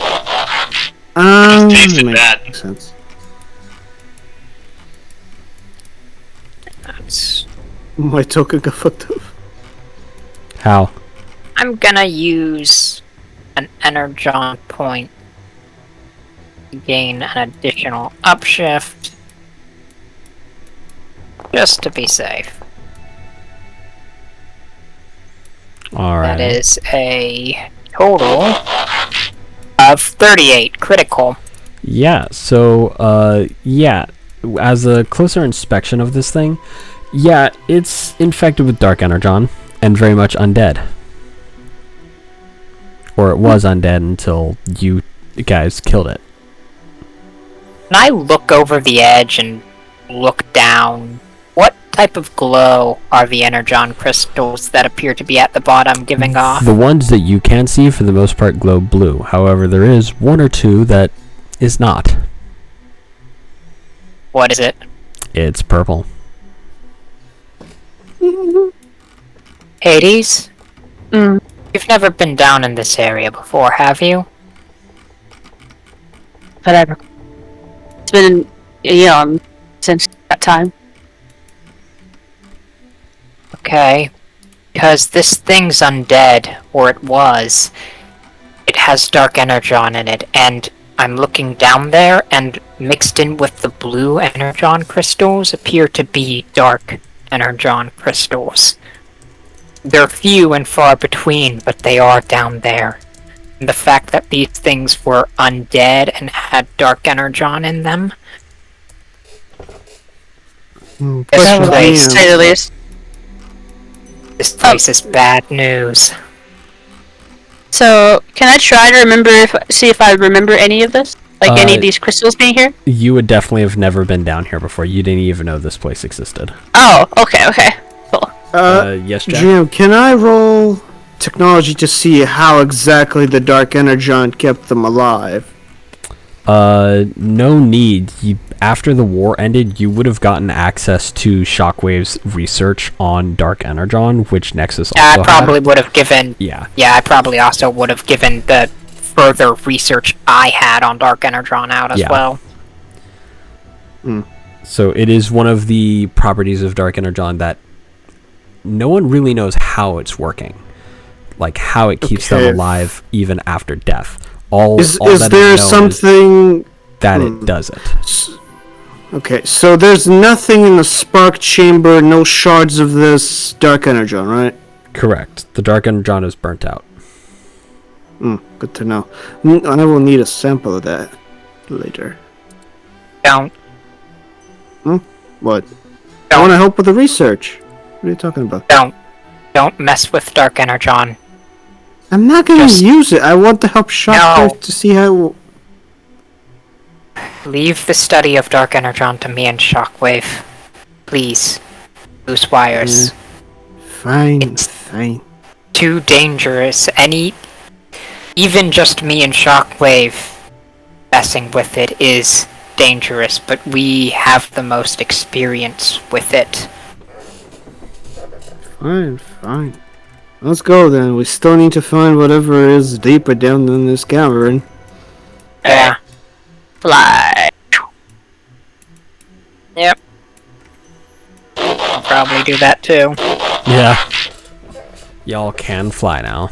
just tasted Makes bad. sense. That's- My token got fucked up. How? I'm gonna use an energon point to gain an additional upshift. Just to be safe. Alright. That is a total of 38 critical. Yeah, so, yeah, as a closer inspection of this thing, yeah, it's infected with Dark Energon, and very much undead. Or it was undead until you guys killed it. When I look over the edge and look down, what type of glow are the energon crystals that appear to be at the bottom giving off? The ones that you can see, for the most part, glow blue. However, there is one or two that is not. What is it? It's purple. Hades? Mm. You've never been down in this area before, have you? Whatever. It's been, since that time. Okay. Because this thing's undead, or it was. It has dark energon in it, and I'm looking down there, and mixed in with the blue energon crystals appear to be dark energon crystals. They're few and far between, but they are down there. And the fact that these things were undead and had dark energon in them. This Question place, To say the least. this place is bad news. So, can I try to see if I remember any of this? Like any of these crystals being here? You would definitely have never been down here before. You didn't even know this place existed. Oh, okay. Cool. Yes, Jack? Jim, can I roll technology to see how exactly the Dark Energon kept them alive? No need. After the war ended, you would have gotten access to Shockwave's research on Dark Energon, which Nexus also I had. probably would have given. Yeah. Yeah, I probably also would have given the further research I had on Dark Energon out as Yeah. well. So it is one of the properties of Dark Energon that no one really knows how it's working. Like, how it keeps Okay. them alive even after death. All Is that there known is something... that it does it. Okay, so there's nothing in the spark chamber, no shards of this Dark Energon, right? Correct. The Dark Energon is burnt out. Good to know. I will need a sample of that later. Don't. What? I Don't. want to help with the research. What are you talking about? Don't mess with Dark Energon. I'm not gonna Just- use it. I want to help Shockwave to see how... Leave the study of Dark Energon to me and Shockwave. Please. Loose wires. Fine, fine. Too dangerous. Even just me and Shockwave messing with it is dangerous, but we have the most experience with it. Fine. Let's go then. We still need to find whatever is deeper down in this cavern. Yeah. Fly. Yep. I'll probably do that too. Yeah. Y'all can fly now.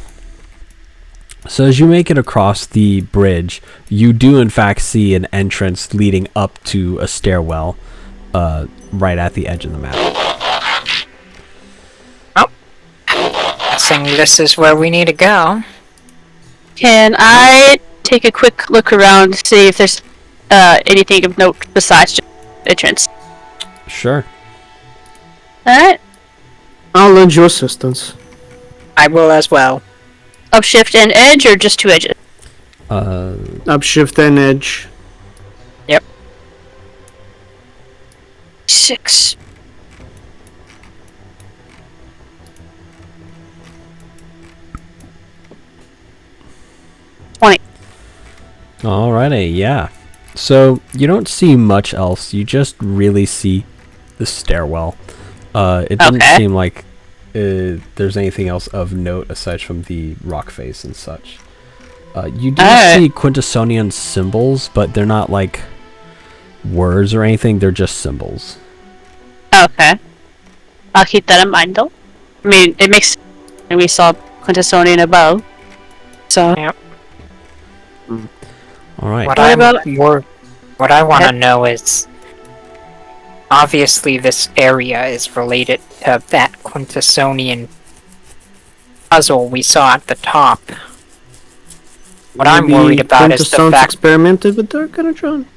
So as you make it across the bridge, you do in fact see an entrance leading up to a stairwell right at the edge of the map. Guessing this is where we need to go. Can I take a quick look around to see if there's anything of note besides just entrance? Sure. Alright. I'll lend you assistance. I will as well. Upshift and edge, or just two edges? Upshift and edge. 6. Alrighty, yeah. So you don't see much else. You just really see the stairwell. It doesn't Okay. seem like there's anything else of note aside from the rock face and such. You do see Quintessonian symbols, but they're not like words or anything. They're just symbols. Okay. I'll keep that in mind, though. I mean, it makes... And we saw Quintessonian above. So... Yep. All right. What What about- what I want to know is, obviously this area is related to that Quintessonian puzzle we saw at the top. What I'm Maybe worried about is the Quintessence fact experimented with Dark Energon.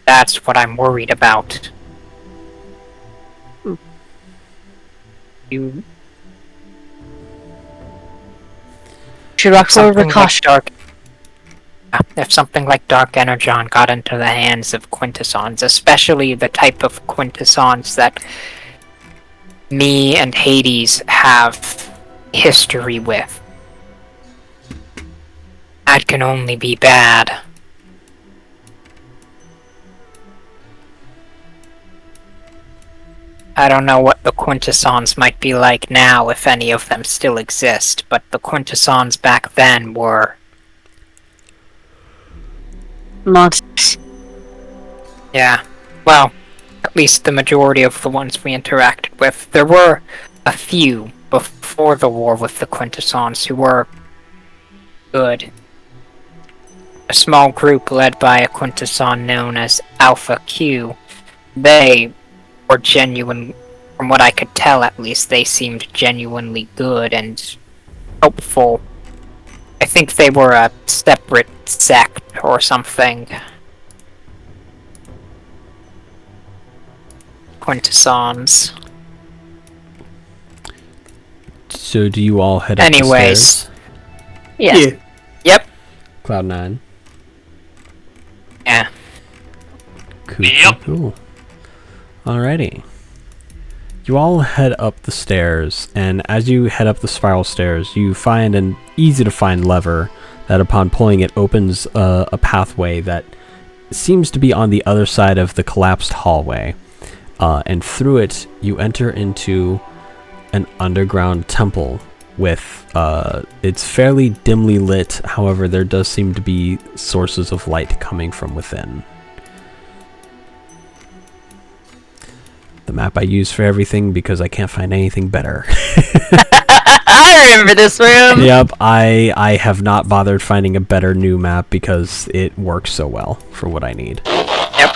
that's what I'm worried about. You Should rock forward something with like caution. if something like Dark Energon got into the hands of Quintessons, especially the type of Quintessons that me and Hades have history with, that can only be bad. I don't know what the Quintessons might be like now, if any of them still exist, but the Quintessons back then were... Monsters. Yeah, well, at least the majority of the ones we interacted with. There were a few before the war with the Quintessons who were good. a small group led by a quintesson known as Alpha Q. They were genuine, from what I could tell at least, they seemed genuinely good and helpful. I think they were a separate sect or something. Quintessons. So do you all head up the Anyways. stairs? Yes. Yeah. Yep. Cloud9. Yeah. Cool, Yep. cool. Alrighty. You all head up the stairs, and as you head up the spiral stairs, you find an easy-to-find lever that, upon pulling it, opens a pathway that seems to be on the other side of the collapsed hallway. And through it, you enter into an underground temple with, it's fairly dimly lit, however, there does seem to be sources of light coming from within. The map I use for everything because I can't find anything better. I remember this room. Yep, I have not bothered finding a better new map because it works so well for what I need. Yep.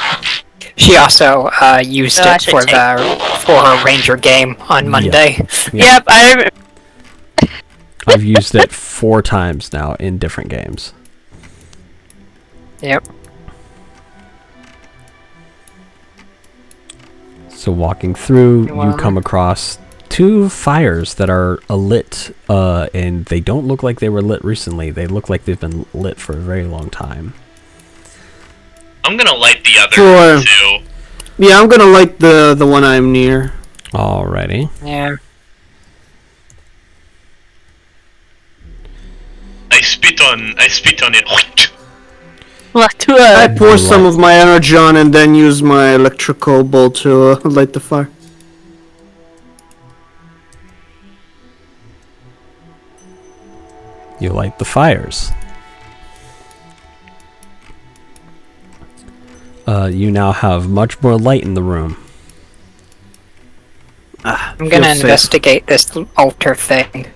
She also used So I it should for take- for her ranger game on Monday. Yep, I remember. I've used it 4 times now in different games. Yep. So walking through, you Wow. come across 2 fires that are lit, and they don't look like they were lit recently. They look like they've been lit for a very long time. I'm gonna light the other Sure. two. Yeah, I'm gonna light the one I'm near. Alrighty. Yeah. I spit on it. Left to I a. pour some of my energy on and then use my electrical bolt to light the fire. You light the fires. You now have much more light in the room. I'm gonna Feel safe. investigate this altar thing.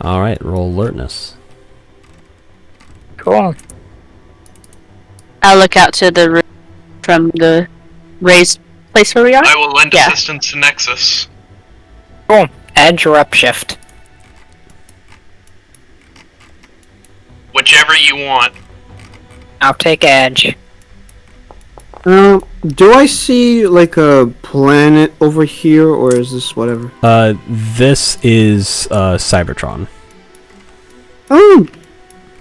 Alright, roll alertness. Cool. I look out to the room from the raised place where we are. I will lend Yeah. assistance to Nexus. Cool. Edge or upshift? Whichever you want. I'll take edge. Do I see like a planet over here, or is this whatever? This is Cybertron. Oh,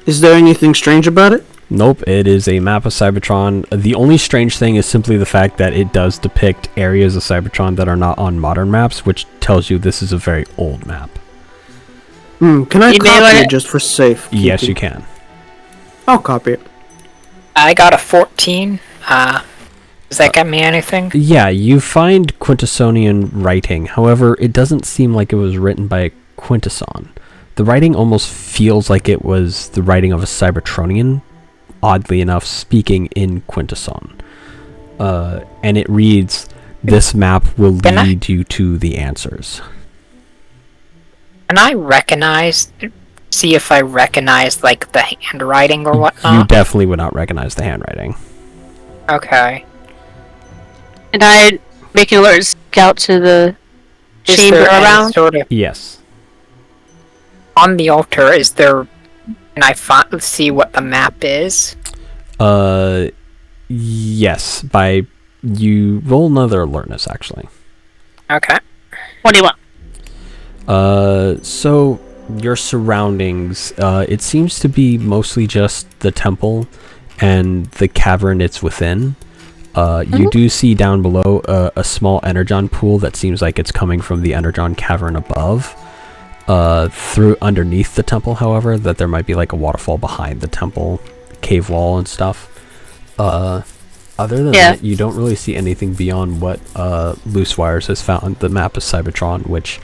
is there anything strange about it? Nope, it is a map of Cybertron. The only strange thing is simply the fact that it does depict areas of Cybertron that are not on modern maps, which tells you this is a very old map. Can I You may copy wanna- it just for safe? Yes, you keeping? can. I'll copy it. I got a 14. Does that get me anything? Yeah, you find Quintessonian writing. However, it doesn't seem like it was written by a Quintesson. The writing almost feels like it was the writing of a Cybertronian, oddly enough, speaking in Quintesson. And it reads, "This map will Can I- lead you to the answers." Can I see if I recognize, like, the handwriting or You whatnot? definitely would not recognize the handwriting. Okay. And I make an alert scout to the Is chamber there any around. sort of, Yes. on the altar, is there... Can I see what the map is? Yes. By you roll another alertness, actually. Okay. What do you want? So your surroundings, it seems to be mostly just the temple and the cavern it's within. You do see down below a small energon pool that seems like it's coming from the energon cavern above. Through underneath the temple, however, that there might be like a waterfall behind the temple, cave wall and stuff. Other than Yeah. that, you don't really see anything beyond what Loose Wires has found, the map of Cybertron, which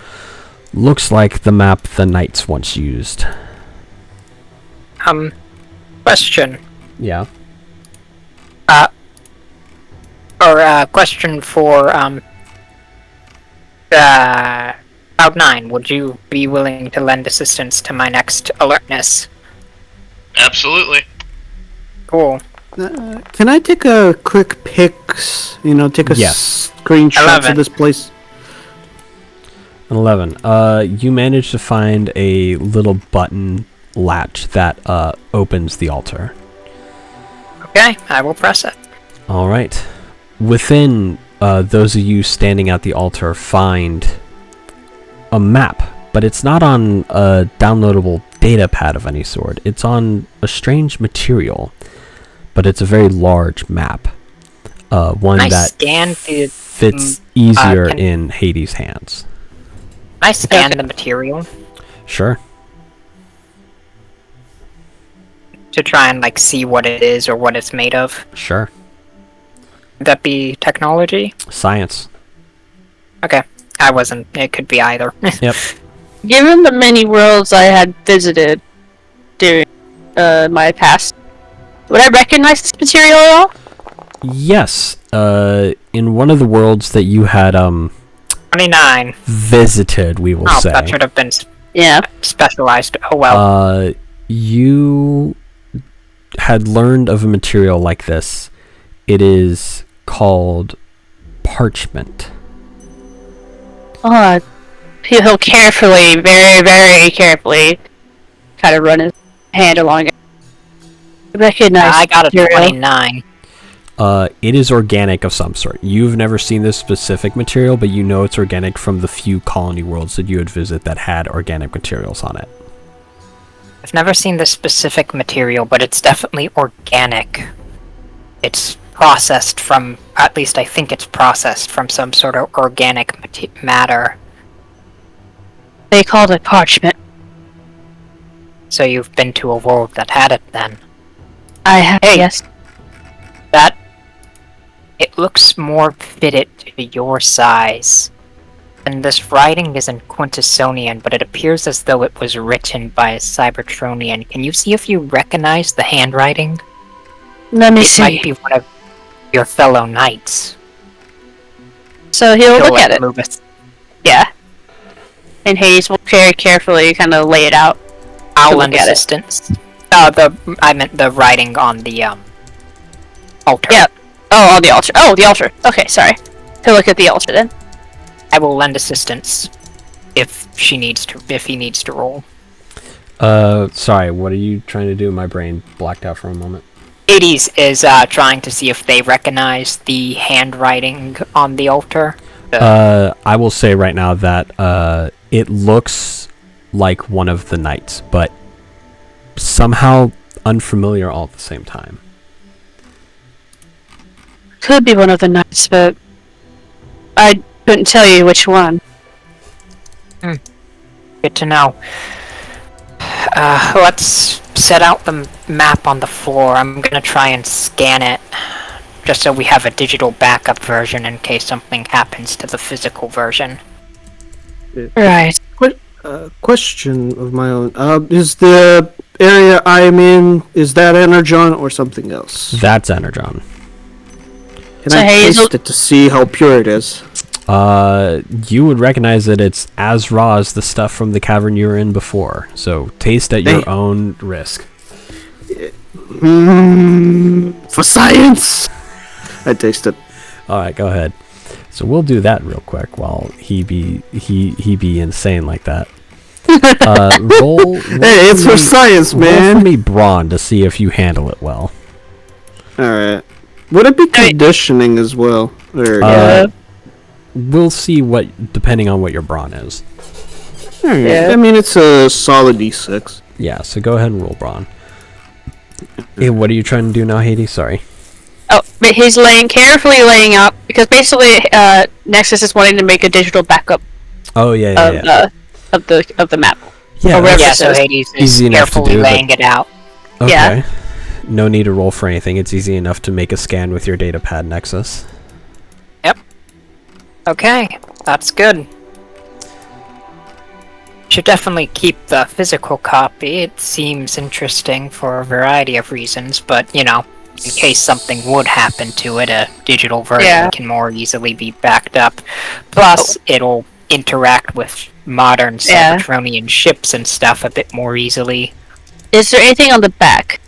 looks like the map the Knights once used. Question. Yeah. Question for, Cloud9, would you be willing to lend assistance to my next alertness? Absolutely. Cool. Can I take a quick pics? Take a Yes. screenshot 11. of this place. An 11. You manage to find a little button latch that opens the altar. Okay, I will press it. All right. Within, those of you standing at the altar find a map, but it's not on a downloadable data pad of any sort. It's on a strange material, but it's a very large map. One Can I that scan the? fits easier can- in Hades' hands. Can I scan the material Sure. to try and see what it is or what it's made of? Sure. Would that be technology? Science. Okay, I wasn't. It could be either. Yep. Given the many worlds I had visited during my past, would I recognize this material at all? Yes. In one of the worlds that you had 29. visited, we will Oh, say. that should have been Yeah. specialized. Oh well. You had learned of a material like this. It is called parchment. Oh, he'll carefully, very, very carefully, kind of run his hand along it. Recognize I got a material. 29. It is organic of some sort. You've never seen this specific material, but you know it's organic from the few colony worlds that you would visit that had organic materials on it. I've never seen this specific material, but it's definitely organic. It's processed from, at least I think it's processed from some sort of organic matter. They called it parchment. So you've been to a world that had it then. I have, Hey. yes. That... It looks more fitted to your size. And this writing isn't Quintessonian, but it appears as though it was written by a Cybertronian. Can you see if you recognize the handwriting? Let me It see. might be one of your fellow knights. So he'll He'll, look at it. move us. Yeah. And Hades will very carefully kind of lay it out. I'll He'll lend look at it. assistance. I meant the writing on the, altar. Yeah. Oh, on the altar. Oh, the altar. Okay, sorry. He'll look at the altar then. I will lend assistance if he needs to roll. Sorry, what are you trying to do? My brain blacked out for a moment. Hades is trying to see if they recognize the handwriting on the altar. I will say right now that it looks like one of the knights, but somehow unfamiliar all at the same time. Could be one of the knights, but I couldn't tell you which one. Good to know. Let's set out the map on the floor. I'm gonna try and scan it, just so we have a digital backup version in case something happens to the physical version. Right. Question of my own. Is the area I'm in, is that Energon or something else? That's Energon. Can So I Hazel- taste it to see how pure it is? You would recognize that it's as raw as the stuff from the cavern you were in before. So taste at your Hey. own risk. For science! I taste it. All right, go ahead. So we'll do that real quick while he be insane like that. Roll. Hey, it's for science, Roll for man! me, Braun, to see if you handle it well. Alright. Would it be conditioning as well? Or, Uh, We'll see what, depending on what your Braun is. Alright. Yeah. I mean, it's a solid D6. Yeah, so go ahead and roll Braun. Hey, what are you trying to do now, Hades? Sorry. Oh, but he's carefully laying out, because basically, Nexus is wanting to make a digital backup Oh yeah, of, yeah. of the map. Yeah, or whatever Yeah, it so says. Hades is Easy enough to carefully do, but- laying it out. Okay. yeah. No need to roll for anything. It's easy enough to make a scan with your datapad Nexus. Okay, that's good. Should definitely keep the physical copy. It seems interesting for a variety of reasons, but in case something would happen to it, a digital version Yeah. can more easily be backed up. Plus, it'll interact with modern Yeah. Cybertronian ships and stuff a bit more easily. Is there anything on the back?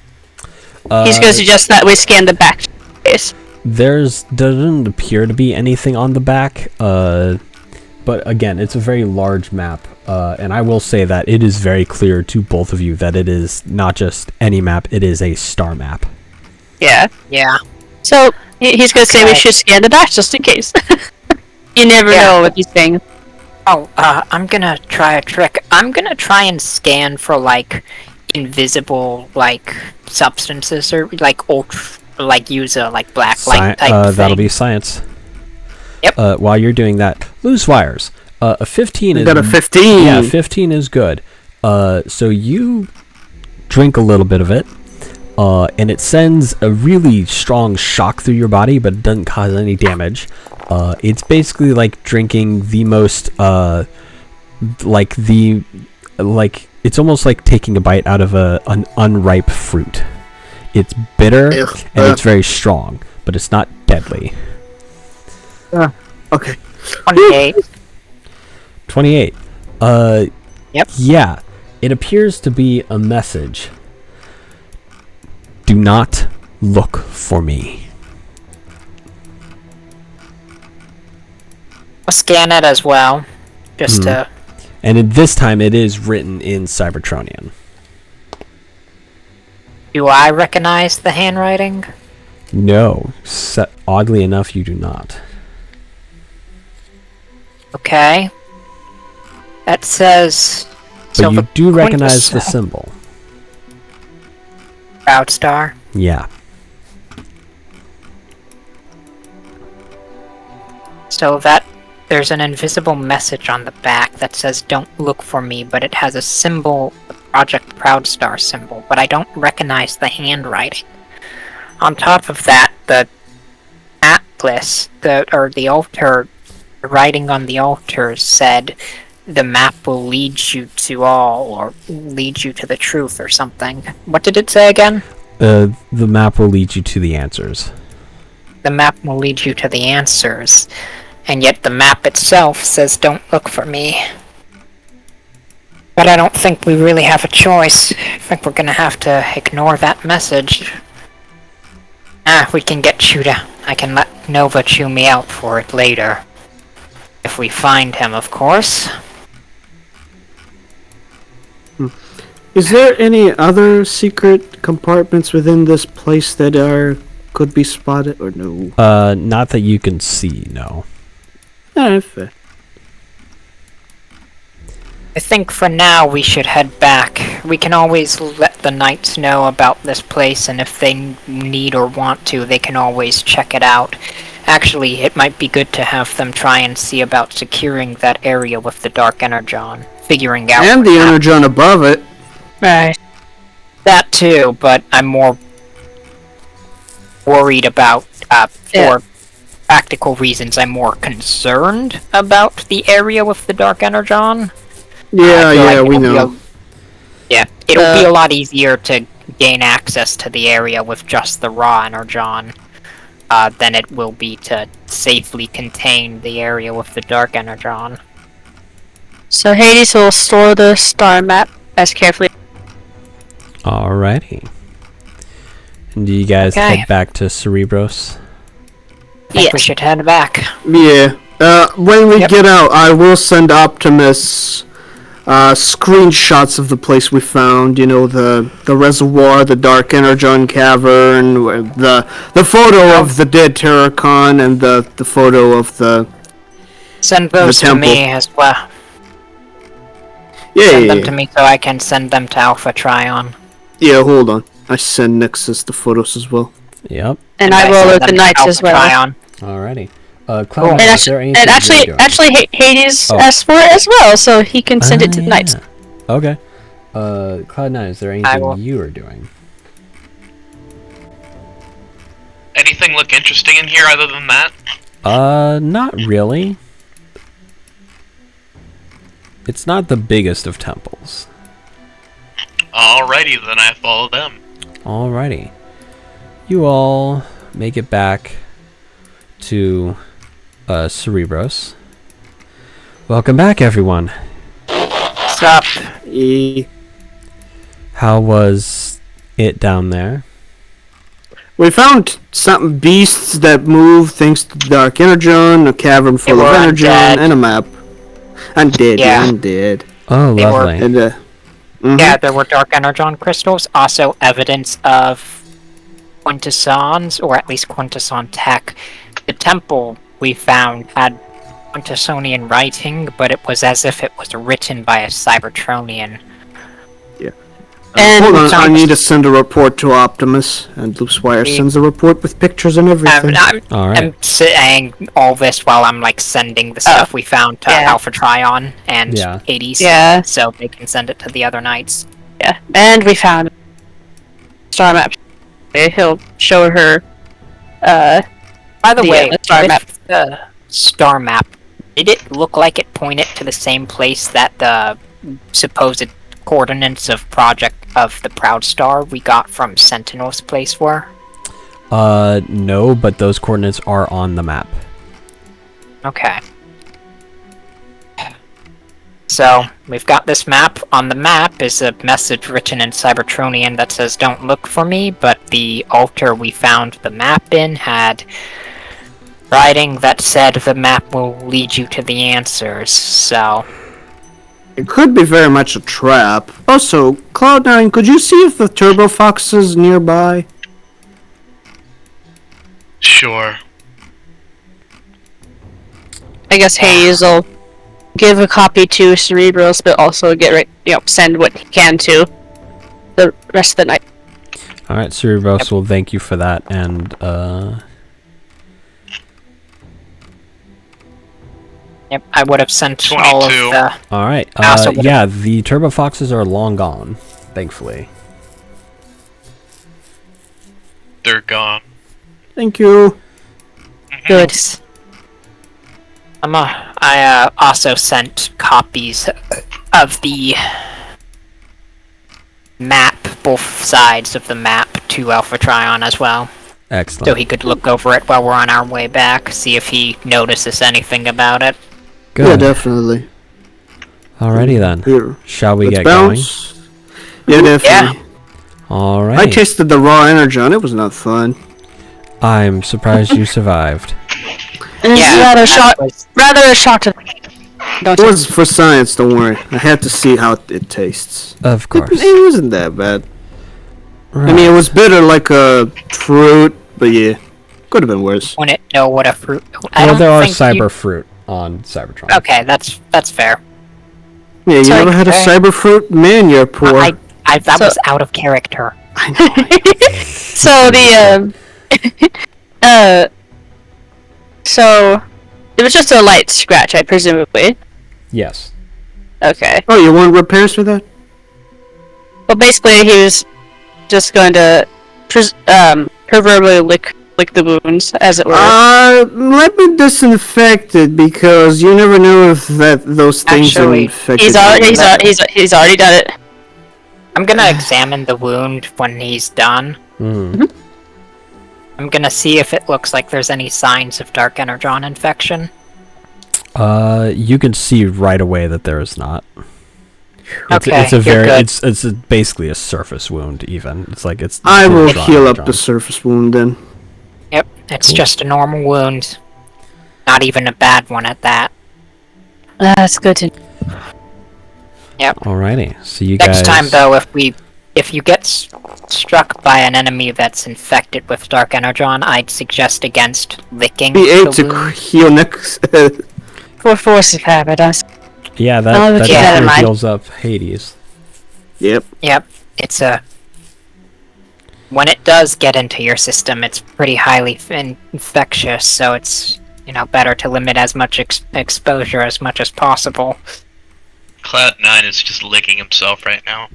He's going to suggest that we scan the back space. Doesn't appear to be anything on the back, but again, it's a very large map, and I will say that it is very clear to both of you that it is not just any map, it is a star map. Yeah. Yeah. So he's going to say we Okay. should scan the back just in case. You never Yeah. know with these things. Oh, I'm gonna try a trick. I'm gonna try and scan for, like, invisible, like, substances, or, like, use a, like, black light type thing. That'll be science. Yep. While you're doing that, loose wires. A 15 I is got a 15. Yeah, 15 is good. So you drink a little bit of it, and it sends a really strong shock through your body, but it doesn't cause any damage. It's basically like drinking the most, it's almost like taking a bite out of an unripe fruit. It's bitter Ugh. and it's very strong, but it's not deadly. Okay. 28. 28. Yep. Yeah, it appears to be a message. Do not look for me. I'll scan it as well, just to... And this time it is written in Cybertronian. Do I recognize the handwriting? No, oddly enough, you do not. Okay. That says... But you do recognize the the symbol. Proudstar. Yeah. So that... There's an invisible message on the back that says, "Don't look for me," but it has a symbol, the Project Proudstar symbol, but I don't recognize the handwriting. On top of that, the atlas, the altar, the writing on the altar said, "The map will lead you to all," or "lead you to the truth," or something. What did it say again? The map will lead you to the answers. The map will lead you to the answers. And yet the map itself says, "Don't look for me." But I don't think we really have a choice. I think we're gonna have to ignore that message. We can get Chuda. I can let Nova chew me out for it later. If we find him, of course. Is there any other secret compartments within this place that could be spotted, or no? Not that you can see, no. Fair. I think for now we should head back. We can always let the Knights know about this place, and if they need or want to, they can always check it out. Actually, it might be good to have them try and see about securing that area with the Dark Energon. Figuring out... And the energon above it. Right. That too, but I'm more worried about, for practical reasons, I'm more concerned about the area with the Dark Energon. I feel like We it'll be know. it'll be a lot easier to gain access to the area with just the raw Energon than it will be to safely contain the area with the Dark Energon. So Hades will store the star map as carefully. Alrighty. And do you guys Okay. head back to Cerebros? I think we Yes. should head back. Yeah. When we Yep. get out, I will send Optimus screenshots of the place we found. You know, the reservoir, the Dark Energon cavern, the photo of the dead Terracon, and the photo of the Send those to temple. me as well. yeah. Send Yeah, them to me so I can send them to Alpha Trion. yeah. Hold on. I send Nexus the photos as well. Yep. And I will send with them the to Knights Alpha as well. Trion. Alrighty. Cool. Cloud, And, is there anything you're actually, doing? Hades Oh. asked for it as well, so he can send it to the Ah, Knights. yeah. Okay. Cloud9, is there I anything will- you are doing? Anything look interesting in here other than that? Not really. It's not the biggest of temples. Alrighty, then I follow them. Alrighty. You all make it back to Cerebros. Welcome back, everyone. What's up? Eh, How was it down there? We found some beasts that move thanks to Dark Energon, a cavern full were of Energon, undead. and a map. Undead, Yeah. undead. Oh, They were- lovely. And Yeah, there were Dark Energon crystals. Also, evidence of Quintessons, or at least Quintesson tech. The temple we found had Quintessonian writing, but it was as if it was written by a Cybertronian. And hold on, I sounds- need to send a report to Optimus, and Loopswire We- sends a report with pictures and everything. All right. I'm saying all this while I'm like sending the stuff we found to yeah. Alpha Trion and Yeah. Hades. Yeah. So they can send it to the other knights. Yeah, and we found star map. He'll show her. By the The, way, star with map. the star map, did it look like it pointed to the same place that the supposed coordinates of the Proudstar we got from Sentinel's place were? No, but those coordinates are on the map. Okay. So, we've got this map. On the map is a message written in Cybertronian that says, "Don't look for me," but the altar we found the map in had writing that said the map will lead you to the answers, so... It could be very much a trap. Also, Cloud9, could you see if the Turbo Fox is nearby? Sure. I guess Hayes will give a copy to Cerebros, but also send what he can to the rest of the night. All right, Cerebros will thank you for that, and Yep, I would have sent all of 22. the... all right. I also would've- Yeah, the Turbo Foxes are long gone, thankfully. They're gone. Thank you. Good. I also sent copies of the map, both sides of the map, to Alpha Trion as well. Excellent. So he could look over it while we're on our way back, see if he notices anything about it. Yeah, Good. definitely. Alrighty then. Here, Shall we let's get bounce. Yeah, definitely. going? All I right. tasted the raw Energon. It was not fun. I'm surprised you survived. And Yeah, rather a shot to. Don't It you? was for science, don't worry. I had to see how it tastes. Of course. It wasn't that bad. Right. I mean, it was bitter like a fruit, but yeah, could have been worse. wouldn't know what a fruit... well, there are think cyber fruit on Cybertron. Okay, that's fair. Yeah, you So, never had a okay. cyber fruit? Man, you're poor. That So- was out of character. I know. So so it was just a light scratch, I presumably. Yes. Okay. Oh, you want repairs for that? Well, basically, he was just going to proverbially lick the wounds, as it were. Let me disinfect it because you never know if those things are Actually, infected. he's already done it. I'm gonna examine the wound when he's done. Mm. I'm gonna see if it looks like there's any signs of Dark Energon infection. You can see right away that there is not. Okay, it's a you're very good. it's basically a surface wound. Even it's like it's. I will drawn heal up drawn. the surface wound then. Yep, it's just a normal wound. Not even a bad one at that. That's good to. Alrighty, so you guys. Next time, though, if you get struck by an enemy that's infected with Dark Energon, I'd suggest against licking Be able the to wound. heal next. For force of habit, us. Yeah, I'll that keep that in definitely mind. heals up Hades. Yep. Yep, it's a... When it does get into your system, it's pretty highly infectious, so it's, better to limit as much exposure as much as possible. Cloud9 is just licking himself right now.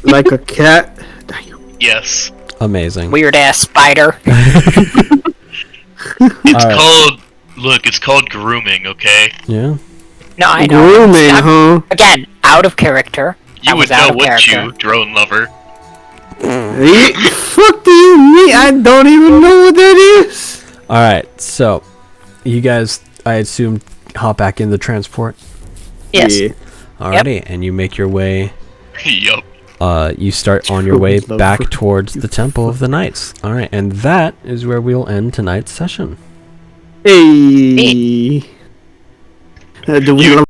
Like a cat. Yes. Amazing. Weird-ass spider. It's Alright. called... Look, it's called grooming, okay? Yeah. No, I know. Grooming, huh? Again, out of character. You That would was out know, of wouldn't character. you, drone lover? Fuck do you mean? I don't even know what that is. All right, so you guys, I assume, hop back in the transport. Yes. Yeah. Alrighty, and you make your way Yup. you start on your True way love back for- towards the Temple of the Knights. All right, and that is where we'll end tonight's session. Hey. Do we You- love